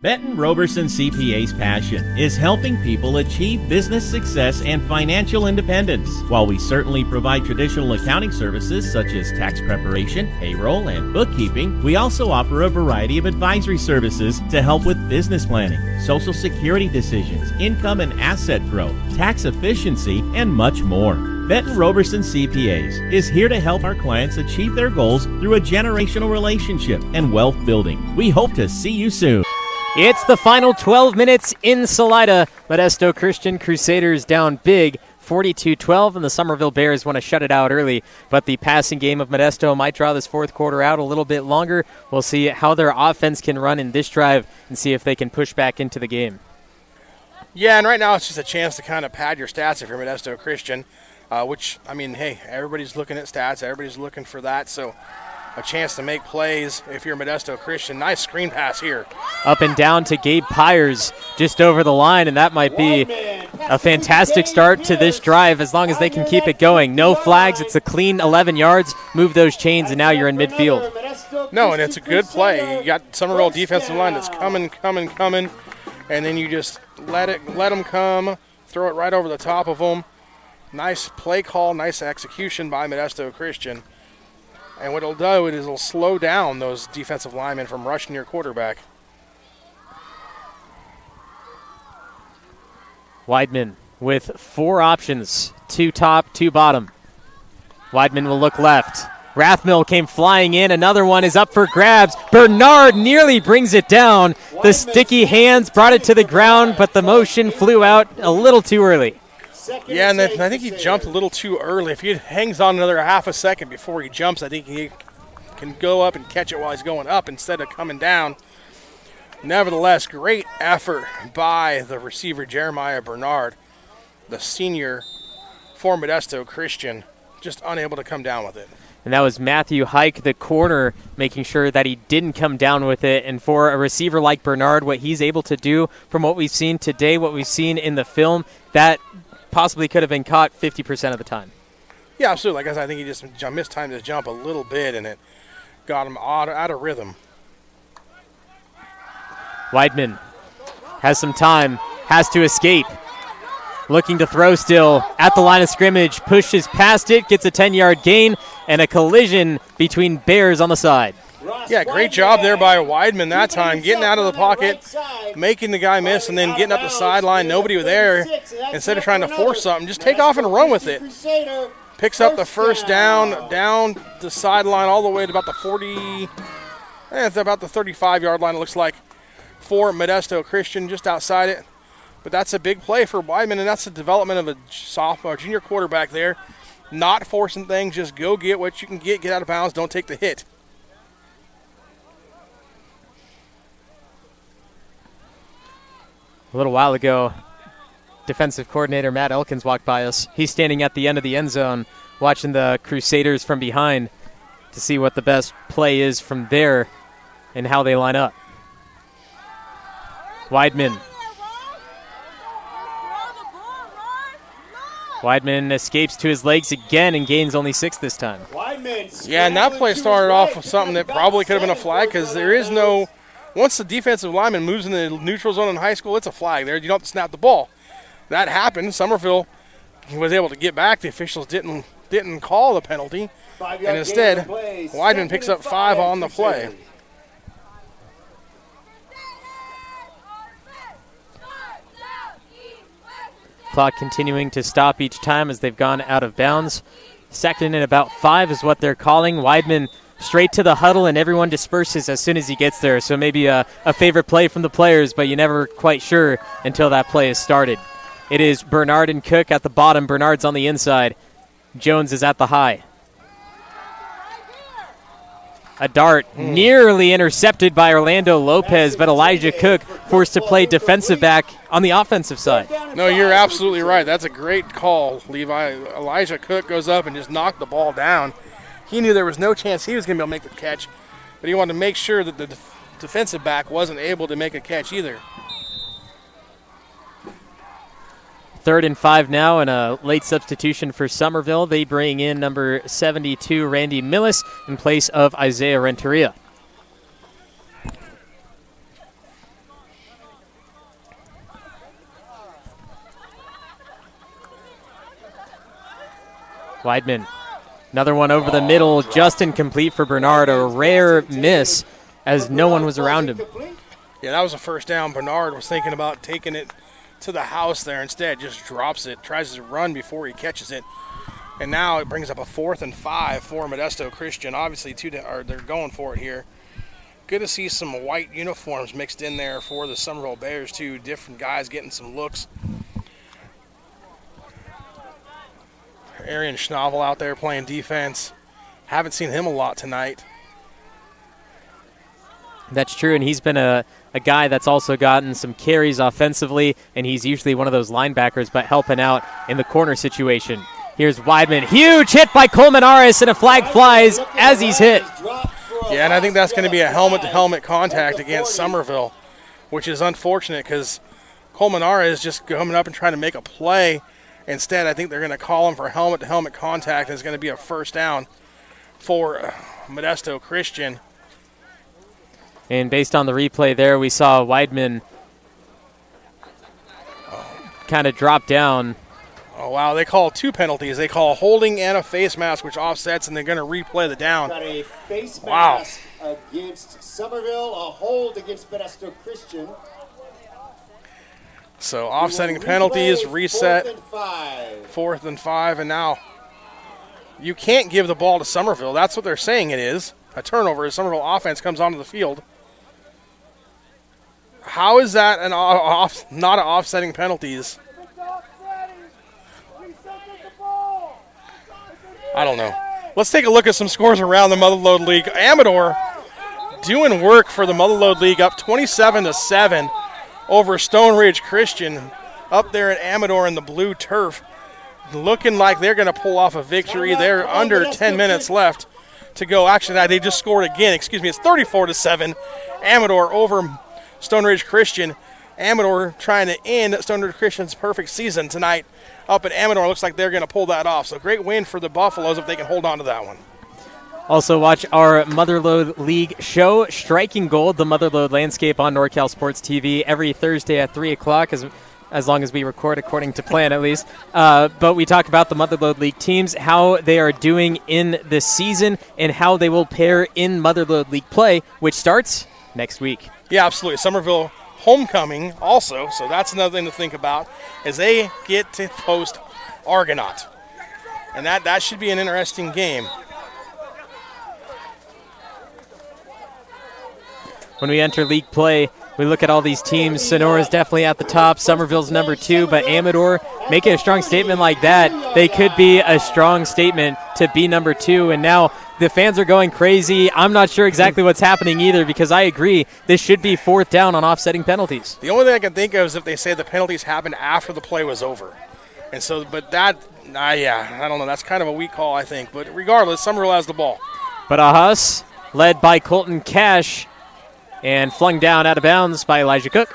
Benton Roberson CPA's passion is helping people achieve business success and financial independence. While we certainly provide traditional accounting services such as tax preparation, payroll, and bookkeeping, we also offer a variety of advisory services to help with business planning, social security decisions, income and asset growth, tax efficiency, and much more. Benton Roberson CPAs is here to help our clients achieve their goals through a generational relationship and wealth building. We hope to see you soon. It's the final 12 minutes in Salida. Modesto Christian Crusaders down big, 42-12, and the Somerville Bears want to shut it out early. But the passing game of Modesto might draw this fourth quarter out a little bit longer. We'll see how their offense can run in this drive and see if they can push back into the game. Yeah, and right now it's just a chance to kind of pad your stats if you're Modesto Christian, which, I mean, hey, everybody's looking at stats. Everybody's looking for that, so a chance to make plays if you're Modesto Christian. Nice screen pass here. Up and down to Gabe Pyers just over the line, and that might be a fantastic start to this drive as long as they can keep it going. No flags. It's a clean 11 yards. Move those chains, and now you're in midfield. No, and it's a good play. You got Somerville defensive line that's coming, and then you just let them come, throw it right over the top of them. Nice play call, nice execution by Modesto Christian. And what it'll do is it'll slow down those defensive linemen from rushing your quarterback. Weidman with 4 options, 2 top, 2 bottom. Weidman will look left. Rathmill came flying in. Another one is up for grabs. Bernard nearly brings it down. The sticky hands brought it to the ground, but the motion flew out a little too early. Yeah, and I think he jumped a little too early. If he hangs on another half a second before he jumps, I think he can go up and catch it while he's going up instead of coming down. Nevertheless, great effort by the receiver, Jeremiah Bernard, the senior for Modesto Christian, just unable to come down with it. And that was Matthew Hike, the corner, making sure that he didn't come down with it. And for a receiver like Bernard, what he's able to do from what we've seen today, what we've seen in the film, that possibly could have been caught 50% of the time. Yeah, absolutely. Like I said, I think he just mistimed his jump a little bit, and it got him out of rhythm. Weidman has some time, has to escape. Looking to throw still at the line of scrimmage, pushes past it, gets a 10-yard gain, and a collision between Bears on the side. Yeah, great job there by Weidman that time, getting out of the pocket, making the guy miss, and then getting up the sideline. Nobody there. Instead of trying to force something, just take off and run with it. Picks up the first down the sideline all the way to about the 40, it's about the 35-yard line, it looks like, for Modesto Christian, just outside it. But that's a big play for Weidman, and that's the development of a sophomore, junior quarterback there. Not forcing things, just go get what you can get out of bounds, don't take the hit. A little while ago, defensive coordinator Matt Elkins walked by us. He's standing at the end of the end zone watching the Crusaders from behind to see what the best play is from there and how they line up. Weidman escapes to his legs again and gains only 6 this time. Yeah, and that play started off with something that probably could have been a flag because there is no – once the defensive lineman moves in the neutral zone in high school, it's a flag there. You don't have to snap the ball. That happened. Somerville was able to get back. The officials didn't call the penalty, and instead, Weidman picks up 5 on the play. Clock continuing to stop each time as they've gone out of bounds. Second and about 5 is what they're calling. Weidman straight to the huddle, and everyone disperses as soon as he gets there. So maybe a favorite play from the players, but you're never quite sure until that play is started. It is Bernard and Cook at the bottom. Bernard's on the inside. Jones is at the high. A dart nearly intercepted by Orlando Lopez, but Elijah Cook forced to play defensive back on the offensive side. No, you're absolutely right. That's a great call, Levi. Elijah Cook goes up and just knocked the ball down. He knew there was no chance he was going to be able to make the catch, but he wanted to make sure that the defensive back wasn't able to make a catch either. 3rd and 5 now, and a late substitution for Somerville. They bring in number 72, Randy Millis, in place of Isaiah Renteria. Weidman. Another one over the middle, just incomplete for Bernard. A rare miss as no one was around him. Yeah, that was a first down. Bernard was thinking about taking it to the house there. Instead, just drops it, tries to run before he catches it. And now it brings up a 4th and 5 for Modesto Christian. Obviously, they're going for it here. Good to see some white uniforms mixed in there for the Somerville Bears, too. Different guys getting some looks. Arian Schnabel out there playing defense. Haven't seen him a lot tonight. That's true, and he's been a guy that's also gotten some carries offensively, and he's usually one of those linebackers, but helping out in the corner situation. Here's Weidman. Huge hit by Colmenares, and a flag flies as he's hit. Yeah, and I think that's going to be a helmet-to-helmet contact against Somerville, which is unfortunate because Colmenares is just coming up and trying to make a play. Instead, I think they're going to call him for helmet-to-helmet contact, and it's going to be a first down for Modesto Christian. And based on the replay there, we saw Weidman kind of drop down. Oh, wow. They call 2 penalties. They call holding and a face mask, which offsets, and they're going to replay the down. Got a face mask against Somerville, a hold against Modesto Christian. So offsetting penalties, reset, 4th and 5, and now you can't give the ball to Somerville. That's what they're saying it is. A turnover as Somerville offense comes onto the field. How is that not an offsetting penalties? I don't know. Let's take a look at some scores around the Motherlode League. Amador doing work for the Motherlode League, up 27-7 over Stone Ridge Christian up there at Amador in the blue turf. Looking like they're going to pull off a victory. They're under 10 minutes left to go. Actually, they just scored again. Excuse me, it's 34-7. Amador over Stone Ridge Christian. Amador trying to end Stone Ridge Christian's perfect season tonight up at Amador. Looks like they're going to pull that off. So great win for the Buffaloes if they can hold on to that one. Also, watch our Motherlode League show, Striking Gold, the Motherlode landscape on NorCal Sports TV every Thursday at 3 o'clock, as long as we record according to plan at least. But we talk about the Motherlode League teams, how they are doing in the season, and how they will pair in Motherlode League play, which starts next week. Yeah, absolutely. Somerville homecoming also, so that's another thing to think about, as they get to host Argonaut. And that should be an interesting game. When we enter league play, we look at all these teams. Sonora's definitely at the top. Somerville's number 2, but Amador making a strong statement like that, they could be a strong statement to be number 2. And now the fans are going crazy. I'm not sure exactly what's happening either, because I agree this should be 4th down on offsetting penalties. The only thing I can think of is if they say the penalties happened after the play was over. And so, but that, I don't know. That's kind of a weak call, I think. But regardless, Somerville has the ball. But Ahas, led by Colton Cash, and flung down out of bounds by Elijah Cook.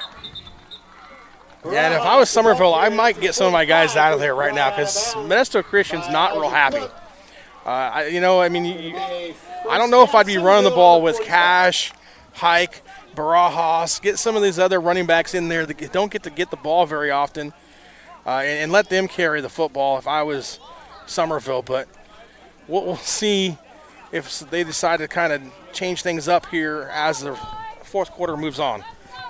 Yeah, and if I was Somerville, I might get some of my guys out of there right now, because Modesto Christian's not real happy. I don't know if I'd be running the ball with Cash, Hike, Barajas, get some of these other running backs in there that don't get to get the ball very often, and let them carry the football if I was Somerville. But we'll see if they decide to kind of change things up here as the fourth quarter moves on.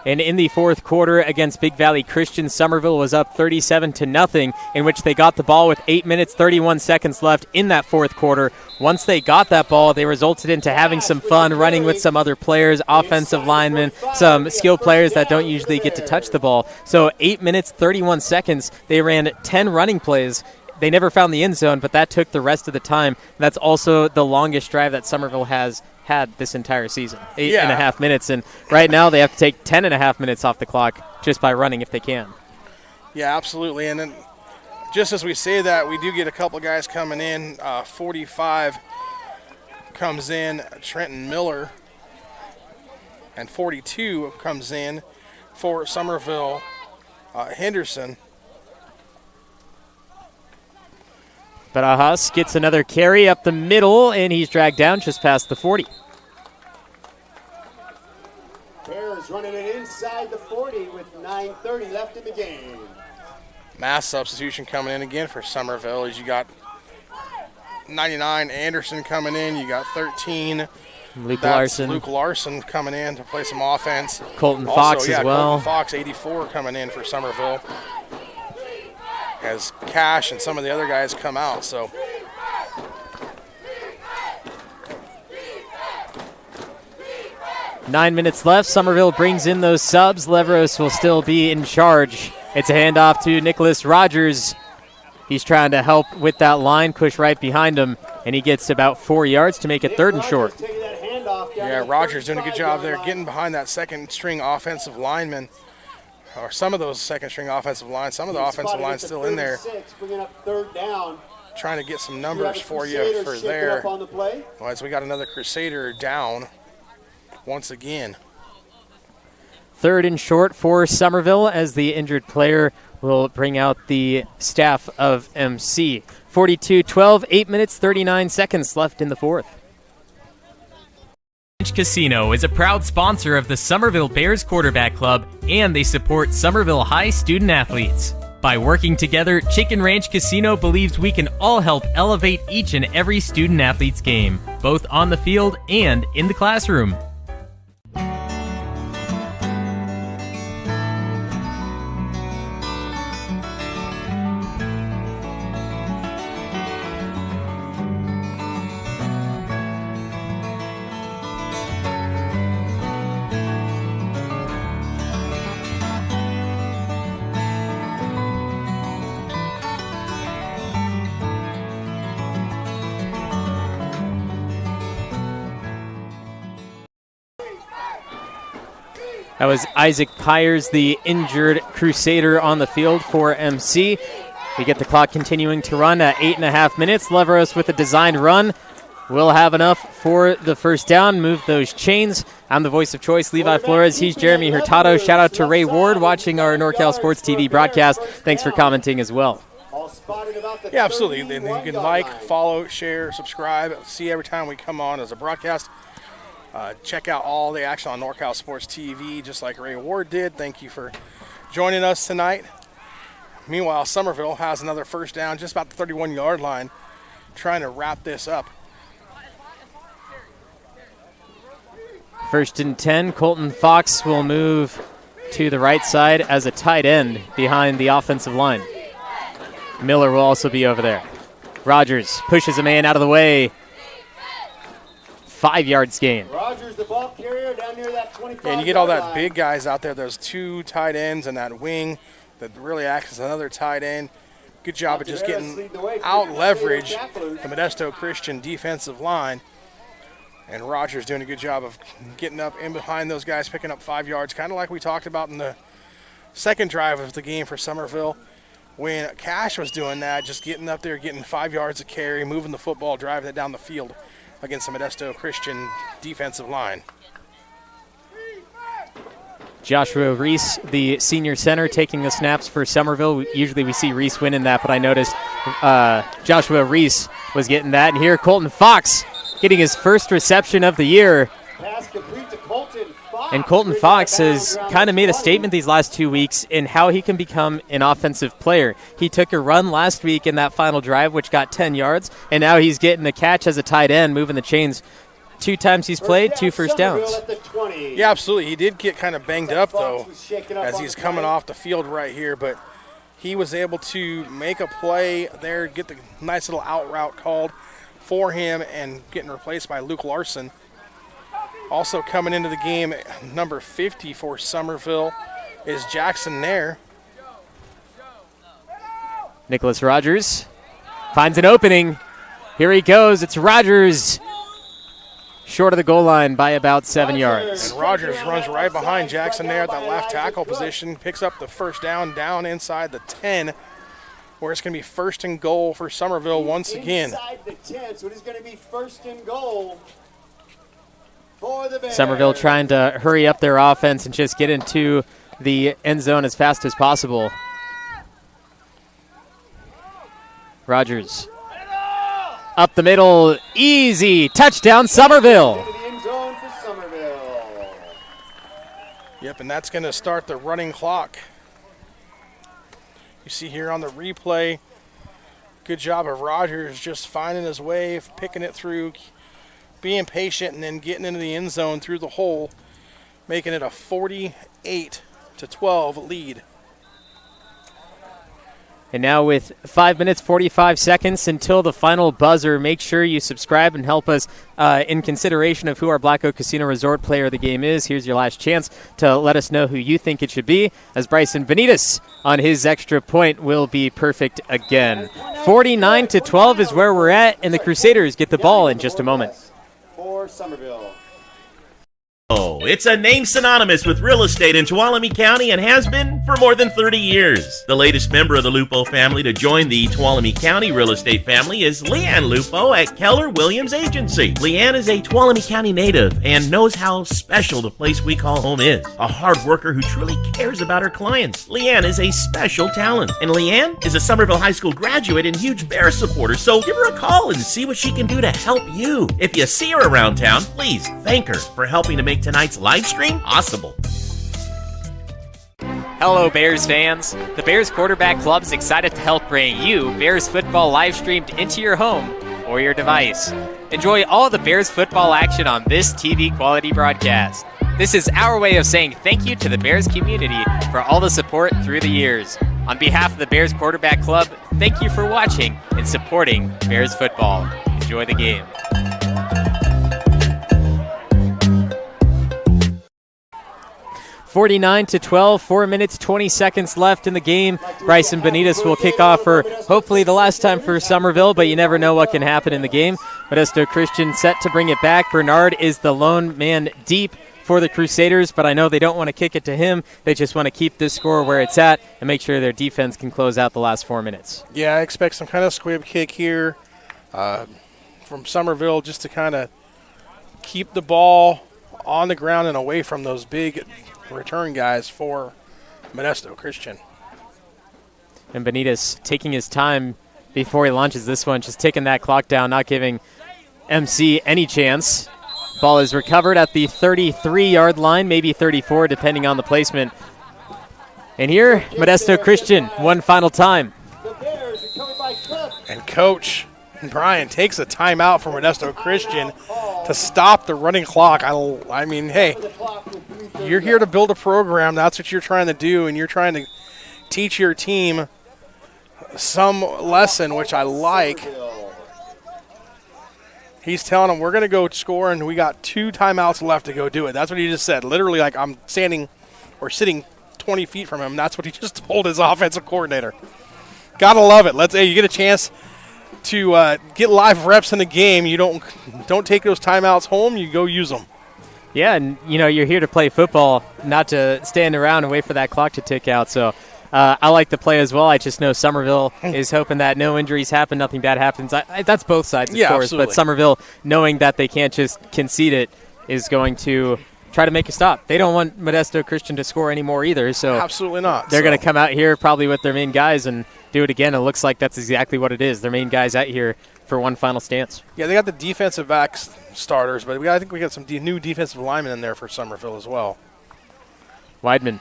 And in the fourth quarter against Big Valley Christian, Somerville was up 37-0, in which they got the ball with 8 minutes, 31 seconds left in that fourth quarter. Once they got that ball, they resulted into having some fun, running with some other players, offensive linemen, some skilled players that don't usually get to touch the ball. So 8 minutes, 31 seconds, they ran 10 running plays. They never found the end zone, but that took the rest of the time. That's also the longest drive that Somerville has had this entire season, 8.5 minutes. And right now they have to take 10.5 minutes off the clock just by running if they can. Yeah, absolutely. And then just as we say that, we do get a couple guys coming in. 45 comes in, Trenton Miller. And 42 comes in for Somerville, Henderson. Barajas gets another carry up the middle, and he's dragged down just past the 40. Bears running it inside the 40 with 9:30 left in the game. Mass substitution coming in again for Somerville, as you got 99 Anderson coming in. You got 13 Luke Larson. Luke Larson coming in to play some offense. Colton Fox as well. Colton Fox, 84, coming in for Somerville, as Cash and some of the other guys come out. So Nine minutes left. Somerville brings in those subs. Leveros will still be in charge. It's a handoff to Nicholas Rogers. He's trying to help with that line, push right behind him, and he gets about 4 yards to make it 3rd and short. Yeah, Rogers doing a good job there, getting behind that second-string offensive lineman, or some of those second-string offensive lines. Some of the offensive lines still in there, trying to get some numbers for you for there. Well, as we got another Crusader down once again. 3rd and short for Somerville, as the injured player will bring out the staff of MC. 42-12, 8 minutes, 39 seconds left in the fourth. Casino is a proud sponsor of the Somerville Bears Quarterback Club, and they support Somerville High student athletes. By working together, Chicken Ranch Casino believes we can all help elevate each and every student athlete's game, both on the field and in the classroom. That was Isaac Pyers, the injured Crusader, on the field for MC. We get the clock continuing to run at 8.5 minutes. Leveros with a designed run will have enough for the first down. Move those chains. I'm the voice of choice, Levi Flores. He's Jeremy Hurtado. Shout out to Ray Ward watching our NorCal Sports TV broadcast. Thanks for commenting as well. spotted about the Yeah, absolutely. And you 31 can yard like, line. follow, share, subscribe, see every time we come on as a broadcast. Check out all the action on NorCal Sports TV, just like Ray Ward did. Thank you for joining us tonight. Meanwhile, Somerville has another first down, just about the 31-yard line, trying to wrap this up. 1st and 10. Colton Fox will move to the right side as a tight end behind the offensive line. Miller will also be over there. Rogers pushes a man out of the way. 5 yards gain. Rogers, the ball carrier, down near that 25 And you get all that line. big guys out there. There's 2 tight ends and that wing that really acts as another tight end. Good job of just getting out leverage the Modesto Christian defensive line. And Rogers doing a good job of getting up in behind those guys, picking up 5 yards, kind of like we talked about in the second drive of the game for Somerville. When Cash was doing that, just getting up there, getting 5 yards of carry, moving the football, driving it down the field against the Modesto Christian defensive line. Joshua Reese, the senior center, taking the snaps for Somerville. Usually we see Reese winning that, but I noticed Joshua Reese was getting that. And here Colton Fox getting his first reception of the year. Pass complete to Colton Fox. And Colton Fox has kind of made a statement these last 2 weeks in how he can become an offensive player. He took a run last week in that final drive, which got 10 yards, and now he's getting a catch as a tight end, moving the chains. 2 times he's played, 2 first downs. Yeah, absolutely. He did get kind of banged up, though, as he's coming off the field right here, but he was able to make a play there, get the nice little out route called for him, and getting replaced by Luke Larson. Also coming into the game, number 50 for Somerville is Jackson Nair. Nicholas Rogers finds an opening. Here he goes. It's Rogers. Short of the goal line by about 7 yards. And Rogers runs right behind Jackson Nair at that left tackle position, picks up the first down inside the 10, where it's going to be 1st and goal for Somerville once again. Inside the 10, so it is going to be 1st and goal for the Bears. Somerville trying to hurry up their offense and just get into the end zone as fast as possible. Rogers up the middle, easy touchdown, Somerville. Into the end zone for Somerville. Yep, and that's going to start the running clock. You see here on the replay, good job of Rogers just finding his way, picking it through, being patient, and then getting into the end zone through the hole, making it a 48-12 lead. And now with 5 minutes, 45 seconds until the final buzzer, make sure you subscribe and help us in consideration of who our Black Oak Casino Resort player of the game is. Here's your last chance to let us know who you think it should be, as Bryson Benitez on his extra point will be perfect again. 49-12 is where we're at, and the Crusaders get the ball in just a moment. For Somerville. Oh, it's a name synonymous with real estate in Tuolumne County and has been for more than 30 years. The latest member of the Lupo family to join the Tuolumne County real estate family is Leanne Lupo at Keller Williams Agency. Leanne is a Tuolumne County native and knows how special the place we call home is. A hard worker who truly cares about her clients. Leanne is a special talent. And Leanne is a Somerville High School graduate and huge Bears supporter, so give her a call and see what she can do to help you. If you see her around town, please thank her for helping to make tonight's live stream possible. Hello, Bears fans. The Bears Quarterback Club is excited to help bring you Bears football live streamed into your home or your device. Enjoy all the Bears football action on this TV quality broadcast. This is our way of saying thank you to the Bears community for all the support through the years. On behalf of the Bears Quarterback Club, thank you for watching and supporting Bears football. Enjoy the game. 49-12, 4 minutes, 20 seconds left in the game. Bryson Benitez will kick off for hopefully the last time for Somerville, but you never know what can happen in the game. Modesto Christian set to bring it back. Bernard is the lone man deep for the Crusaders, but I know they don't want to kick it to him. They just want to keep this score where it's at and make sure their defense can close out the last 4 minutes. Yeah, I expect some kind of squib kick here from Somerville just to kind of keep the ball on the ground and away from those big return guys for Modesto Christian. And Benitez taking his time before he launches this one, just taking that clock down, not giving MC any chance. Ball is recovered at the 33-yard line, maybe 34, depending on the placement. And here, Modesto Christian, one final time. And Coach Brian takes a timeout from Modesto Christian to stop the running clock. I mean, hey, you're here to build a program. That's what you're trying to do, and you're trying to teach your team some lesson, which I like. He's telling them, we're going to go score, and we got 2 timeouts left to go do it. That's what he just said. Literally, like I'm standing or sitting 20 feet from him. That's what he just told his offensive coordinator. Gotta love it. Hey, you get a chance to get live reps in the game. You don't take those timeouts home. You go use them. Yeah, and you're here to play football, not to stand around and wait for that clock to tick out. So I like the play as well. I just know Somerville is hoping that no injuries happen, nothing bad happens. That's both sides, of course. Absolutely. But Somerville, knowing that they can't just concede it, is going to try to make a stop. They don't want Modesto Christian to score anymore either. So absolutely not. They're going to come out here probably with their main guys and do it again. It looks like that's exactly what it is. Their main guys out here for one final stance. Yeah, they got the defensive back starters, but I think we got some new defensive linemen in there for Somerville as well. Weidman.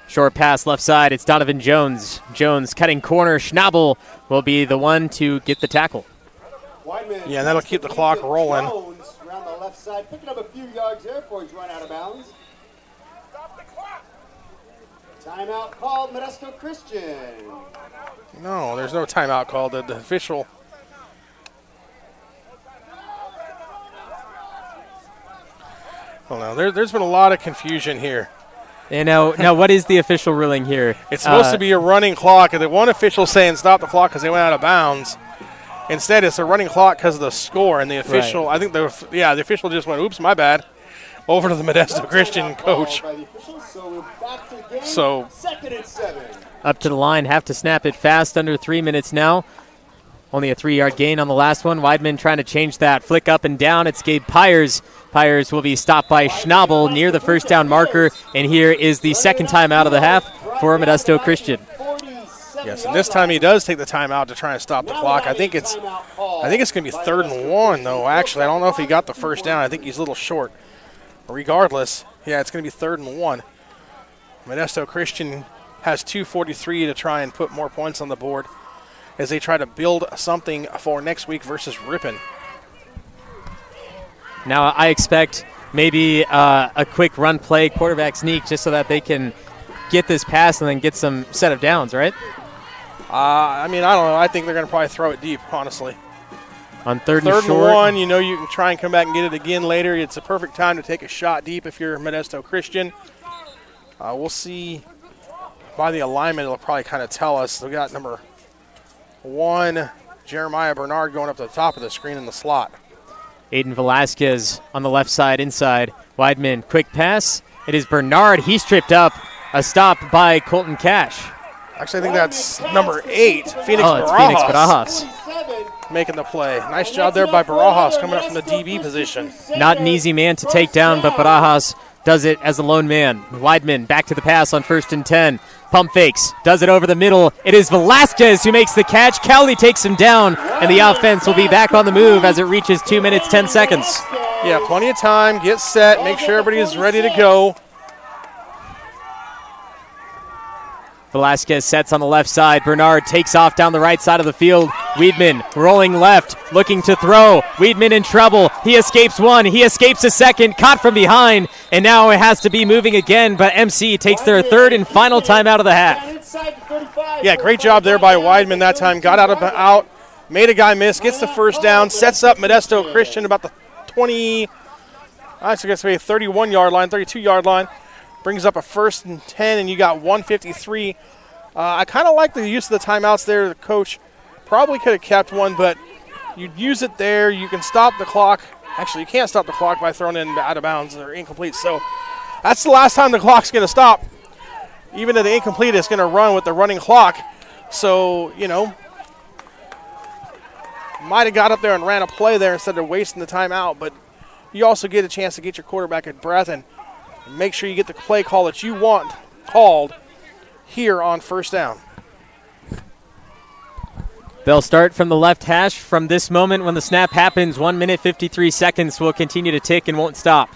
Short pass left side. It's Donovan Jones. Jones cutting corner. Schnabel will be the one to get the tackle. Yeah, and that'll keep the clock rolling. Jones around the left side, picking up a few yards there before he's run out of bounds. Timeout called, Modesto Christian. No, there's no timeout called. The official. Oh, no, there's been a lot of confusion here. And now what is the official ruling here? It's supposed to be a running clock, and the one official saying stop the clock because they went out of bounds. Instead, it's a running clock because of the score, and the official, right. I think the official just went, oops, my bad, over to the Modesto Christian coach. So, second and 7. Up to the line, have to snap it fast, under 3 minutes now. Only a 3-yard gain on the last one. Weidman trying to change that. Flick up and down. It's Gabe Pyers. Pyers will be stopped by Schnabel near the first down marker. And here is the second time out of the half for Modesto Christian. Yes, and this time he does take the timeout to try and stop the clock. I think it's going to be 3rd and 1, though, actually. I don't know if he got the first down. I think he's a little short. Regardless, yeah, it's going to be 3rd and 1. Modesto Christian has 2:43 to try and put more points on the board as they try to build something for next week versus Ripon. Now I expect maybe a quick run play, quarterback sneak, just so that they can get this pass and then get some set of downs, right? I don't know. I think they're going to probably throw it deep, honestly. On 3rd and short. 3rd and 1, you can try and come back and get it again later. It's a perfect time to take a shot deep if you're Modesto Christian. We'll see by the alignment. It'll probably kind of tell us. We got number 1, Jeremiah Bernard, going up to the top of the screen in the slot. Aiden Velasquez on the left side inside. Weidman, quick pass. It is Bernard. He's tripped up. A stop by Colton Cash. Actually, I think that's number 8, Phoenix Barajas. It's Phoenix Barajas. Making the play. Nice job there by Barajas coming up from the DB position. Not an easy man to take down, but Barajas does it as a lone man. Weidman back to the pass on 1st and 10. Pump fakes. Does it over the middle. It is Velasquez who makes the catch. Cowley takes him down, and the offense will be back on the move as it reaches 2 minutes, 10 seconds. Yeah, plenty of time. Get set. Make sure everybody is ready to go. Velasquez sets on the left side. Bernard takes off down the right side of the field. Weidman rolling left, looking to throw. Weidman in trouble. He escapes one. He escapes a second. Caught from behind. And now it has to be moving again. But MC takes their 3rd and final time out of the half. Yeah, great job there by Weidman that time. Got out, made a guy miss, gets the first down, sets up Modesto Christian about the 31-yard line, 32-yard line. Brings up a 1st and 10, and you got 1:53. I kind of like the use of the timeouts there. The coach probably could have kept one, but you use it there. You can stop the clock. Actually, you can't stop the clock by throwing it out of bounds or incomplete. So that's the last time the clock's going to stop. Even if the incomplete is going to run with the running clock. So, might have got up there and ran a play there instead of wasting the timeout, but you also get a chance to get your quarterback a breath and make sure you get the play call that you want called here on 1st down. They'll start from the left hash. From this moment when the snap happens, 1 minute, 53 seconds will continue to tick and won't stop.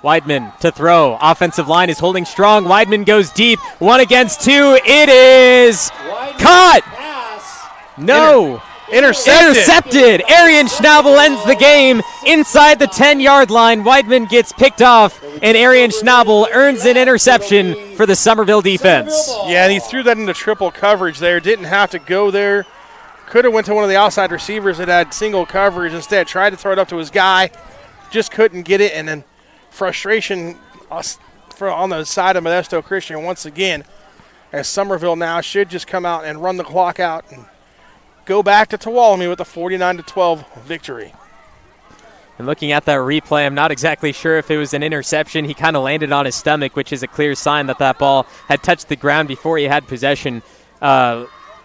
Weidman to throw. Offensive line is holding strong. Weidman goes deep. 1 against 2. It is caught. No. Intercepted. Arian Schnabel ends the game inside the 10-yard line. Weidman gets picked off, and Arian Schnabel earns an interception for the Somerville defense. Yeah, and he threw that into triple coverage there. Didn't have to go there. Could have went to one of the outside receivers that had single coverage. Instead, tried to throw it up to his guy. Just couldn't get it, and then frustration on the side of Modesto Christian once again, as Somerville now should just come out and run the clock out and go back to Tuolumne with a 49-12 victory. And looking at that replay, I'm not exactly sure if it was an interception. He kind of landed on his stomach, which is a clear sign that ball had touched the ground before he had possession.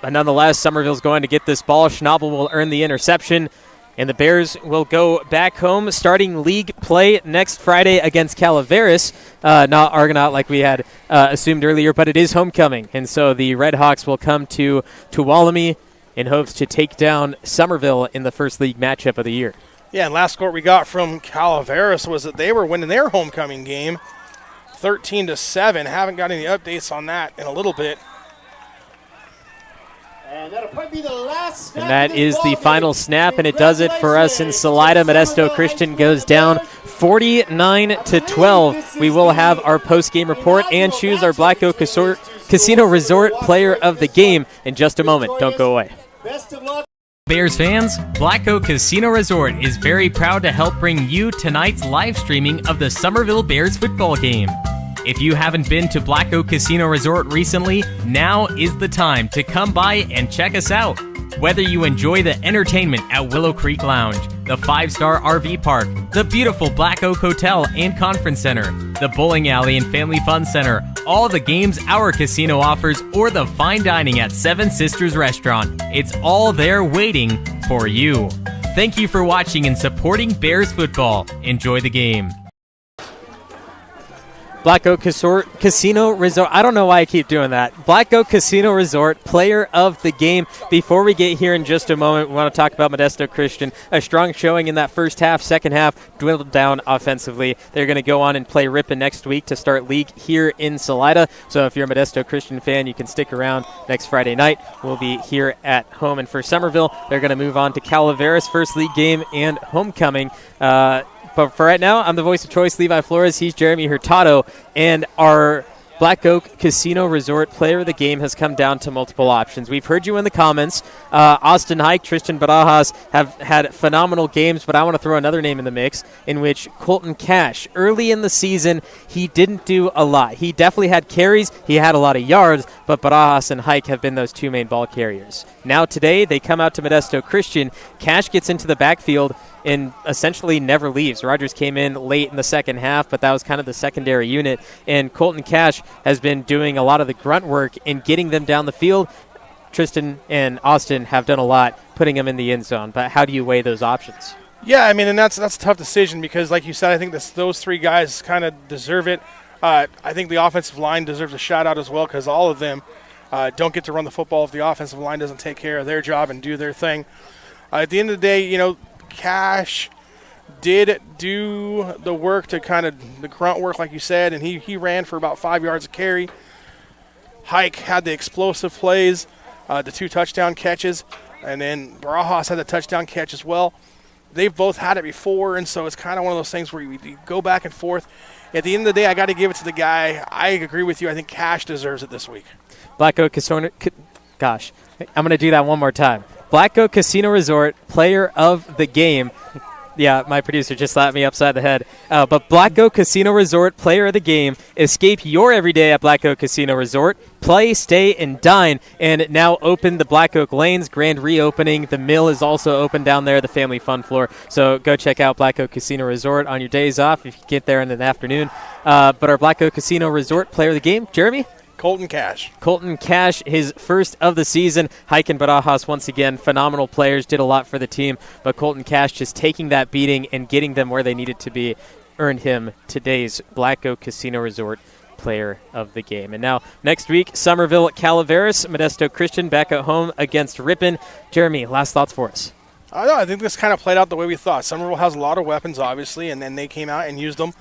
But nonetheless, Somerville's going to get this ball. Schnabel will earn the interception, and the Bears will go back home, starting league play next Friday against Calaveras. Not Argonaut like we had assumed earlier, but it is homecoming. And so the Red Hawks will come to Tuolumne in hopes to take down Somerville in the first league matchup of the year. Yeah, and last score we got from Calaveras was that they were winning their homecoming game 13-7. Haven't got any updates on that in a little bit. And that'll probably be the last snap. And that is the final snap, and it does it for us in Salida. Modesto Christian goes down 49-12. We will have our post-game report and choose our Black Oak Casino Resort Player of the Game in just a moment. Don't go away. Best of luck. Bears fans, Black Oak Casino Resort is very proud to help bring you tonight's live streaming of the Somerville Bears football game. If you haven't been to Black Oak Casino Resort recently, now is the time to come by and check us out. Whether you enjoy the entertainment at Willow Creek Lounge, the 5-star RV park, the beautiful Black Oak Hotel and Conference Center, the bowling alley and family fun center, all the games our casino offers, or the fine dining at Seven Sisters Restaurant, it's all there waiting for you. Thank you for watching and supporting Bears football. Enjoy the game. Black Oak Casino Resort. I don't know why I keep doing that. Black Oak Casino Resort Player of the Game. Before we get here in just a moment, we want to talk about Modesto Christian. A strong showing in that first half. Second half dwindled down offensively. They're going to go on and play Ripon next week to start league here in Salida. So if you're a Modesto Christian fan, you can stick around next Friday night. We'll be here at home. And for Somerville, they're going to move on to Calaveras, first league game and homecoming. But for right now, I'm the voice of choice, Levi Flores. He's Jeremy Hurtado. And our Black Oak Casino Resort Player of the Game has come down to multiple options. We've heard you in the comments. Austin Hike, Tristan Barajas have had phenomenal games, but I want to throw another name in the mix, in which Colton Cash. Early in the season, he didn't do a lot. He definitely had carries. He had a lot of yards, but Barajas and Hike have been those two main ball carriers. Now today, they come out to Modesto Christian. Cash gets into the backfield and essentially never leaves. Rogers came in late in the second half, but that was kind of the secondary unit. And Colton Cash has been doing a lot of the grunt work in getting them down the field. Tristan and Austin have done a lot putting them in the end zone. But how do you weigh those options? Yeah, I mean, and that's a tough decision because, like you said, I think those three guys kind of deserve it. I think the offensive line deserves a shout-out as well because all of them don't get to run the football if the offensive line doesn't take care of their job and do their thing. At the end of the day, you know, Cash did do the work to kind of the grunt work, like you said, and he ran for about 5 yards a carry. Hike had the explosive plays, the 2 touchdown catches, and then Barajas had the touchdown catch as well. They've both had it before, and so it's kind of one of those things where you go back and forth. At the end of the day, I got to give it to the guy. I agree with you. I think Cash deserves it this week. Black Oak Casino. Gosh, I'm going to do that one more time. Black Oak Casino Resort Player of the Game. Yeah, my producer just slapped me upside the head. But Black Oak Casino Resort Player of the Game. Escape your everyday at Black Oak Casino Resort. Play, stay, and dine. And now open the Black Oak Lanes. Grand reopening. The mill is also open down there, the family fun floor. So go check out Black Oak Casino Resort on your days off if you get there in the afternoon. But our Black Oak Casino Resort Player of the Game, Jeremy? Colton Cash. Colton Cash, his first of the season. Hike and Barajas, once again, phenomenal players, did a lot for the team. But Colton Cash just taking that beating and getting them where they needed to be earned him today's Black Oak Casino Resort player of the game. And now, next week, Somerville at Calaveras, Modesto Christian back at home against Ripon. Jeremy, last thoughts for us? I think this kind of played out the way we thought. Somerville has a lot of weapons, obviously, and then they came out and used them.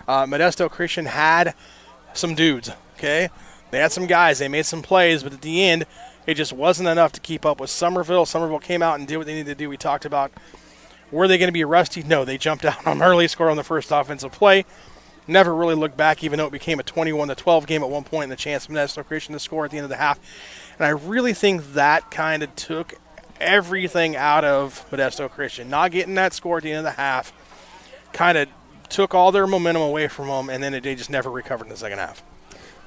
Modesto Christian had some dudes, okay? They had some guys. They made some plays, but at the end, it just wasn't enough to keep up with Somerville. Somerville came out and did what they needed to do. We talked about, were they going to be rusty? No, they jumped out on early, scored on the first offensive play. Never really looked back, even though it became a 21-12 game at one point and the chance for Modesto Christian to score at the end of the half. And I really think that kind of took everything out of Modesto Christian. Not getting that score at the end of the half kind of took all their momentum away from them, and then they just never recovered in the second half.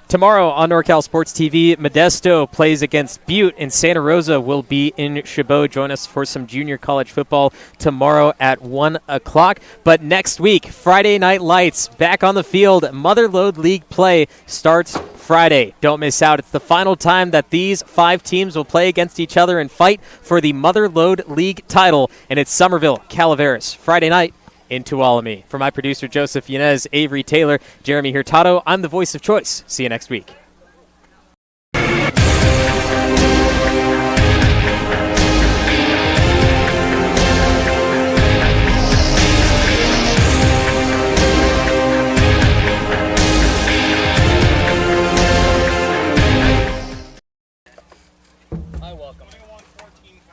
Tomorrow on NorCal Sports TV, Modesto plays against Butte, and Santa Rosa will be in Chabot. Join us for some junior college football tomorrow at 1 o'clock. But next week, Friday Night Lights, back on the field. Mother Lode League play starts Friday. Don't miss out. It's the final time that these 5 teams will play against each other and fight for the Mother Lode League title, and it's Somerville, Calaveras, Friday night in Tuolumne. For my producer, Joseph Yanez, Avery Taylor, Jeremy Hurtado, I'm the voice of choice. See you next week. Hi, welcome.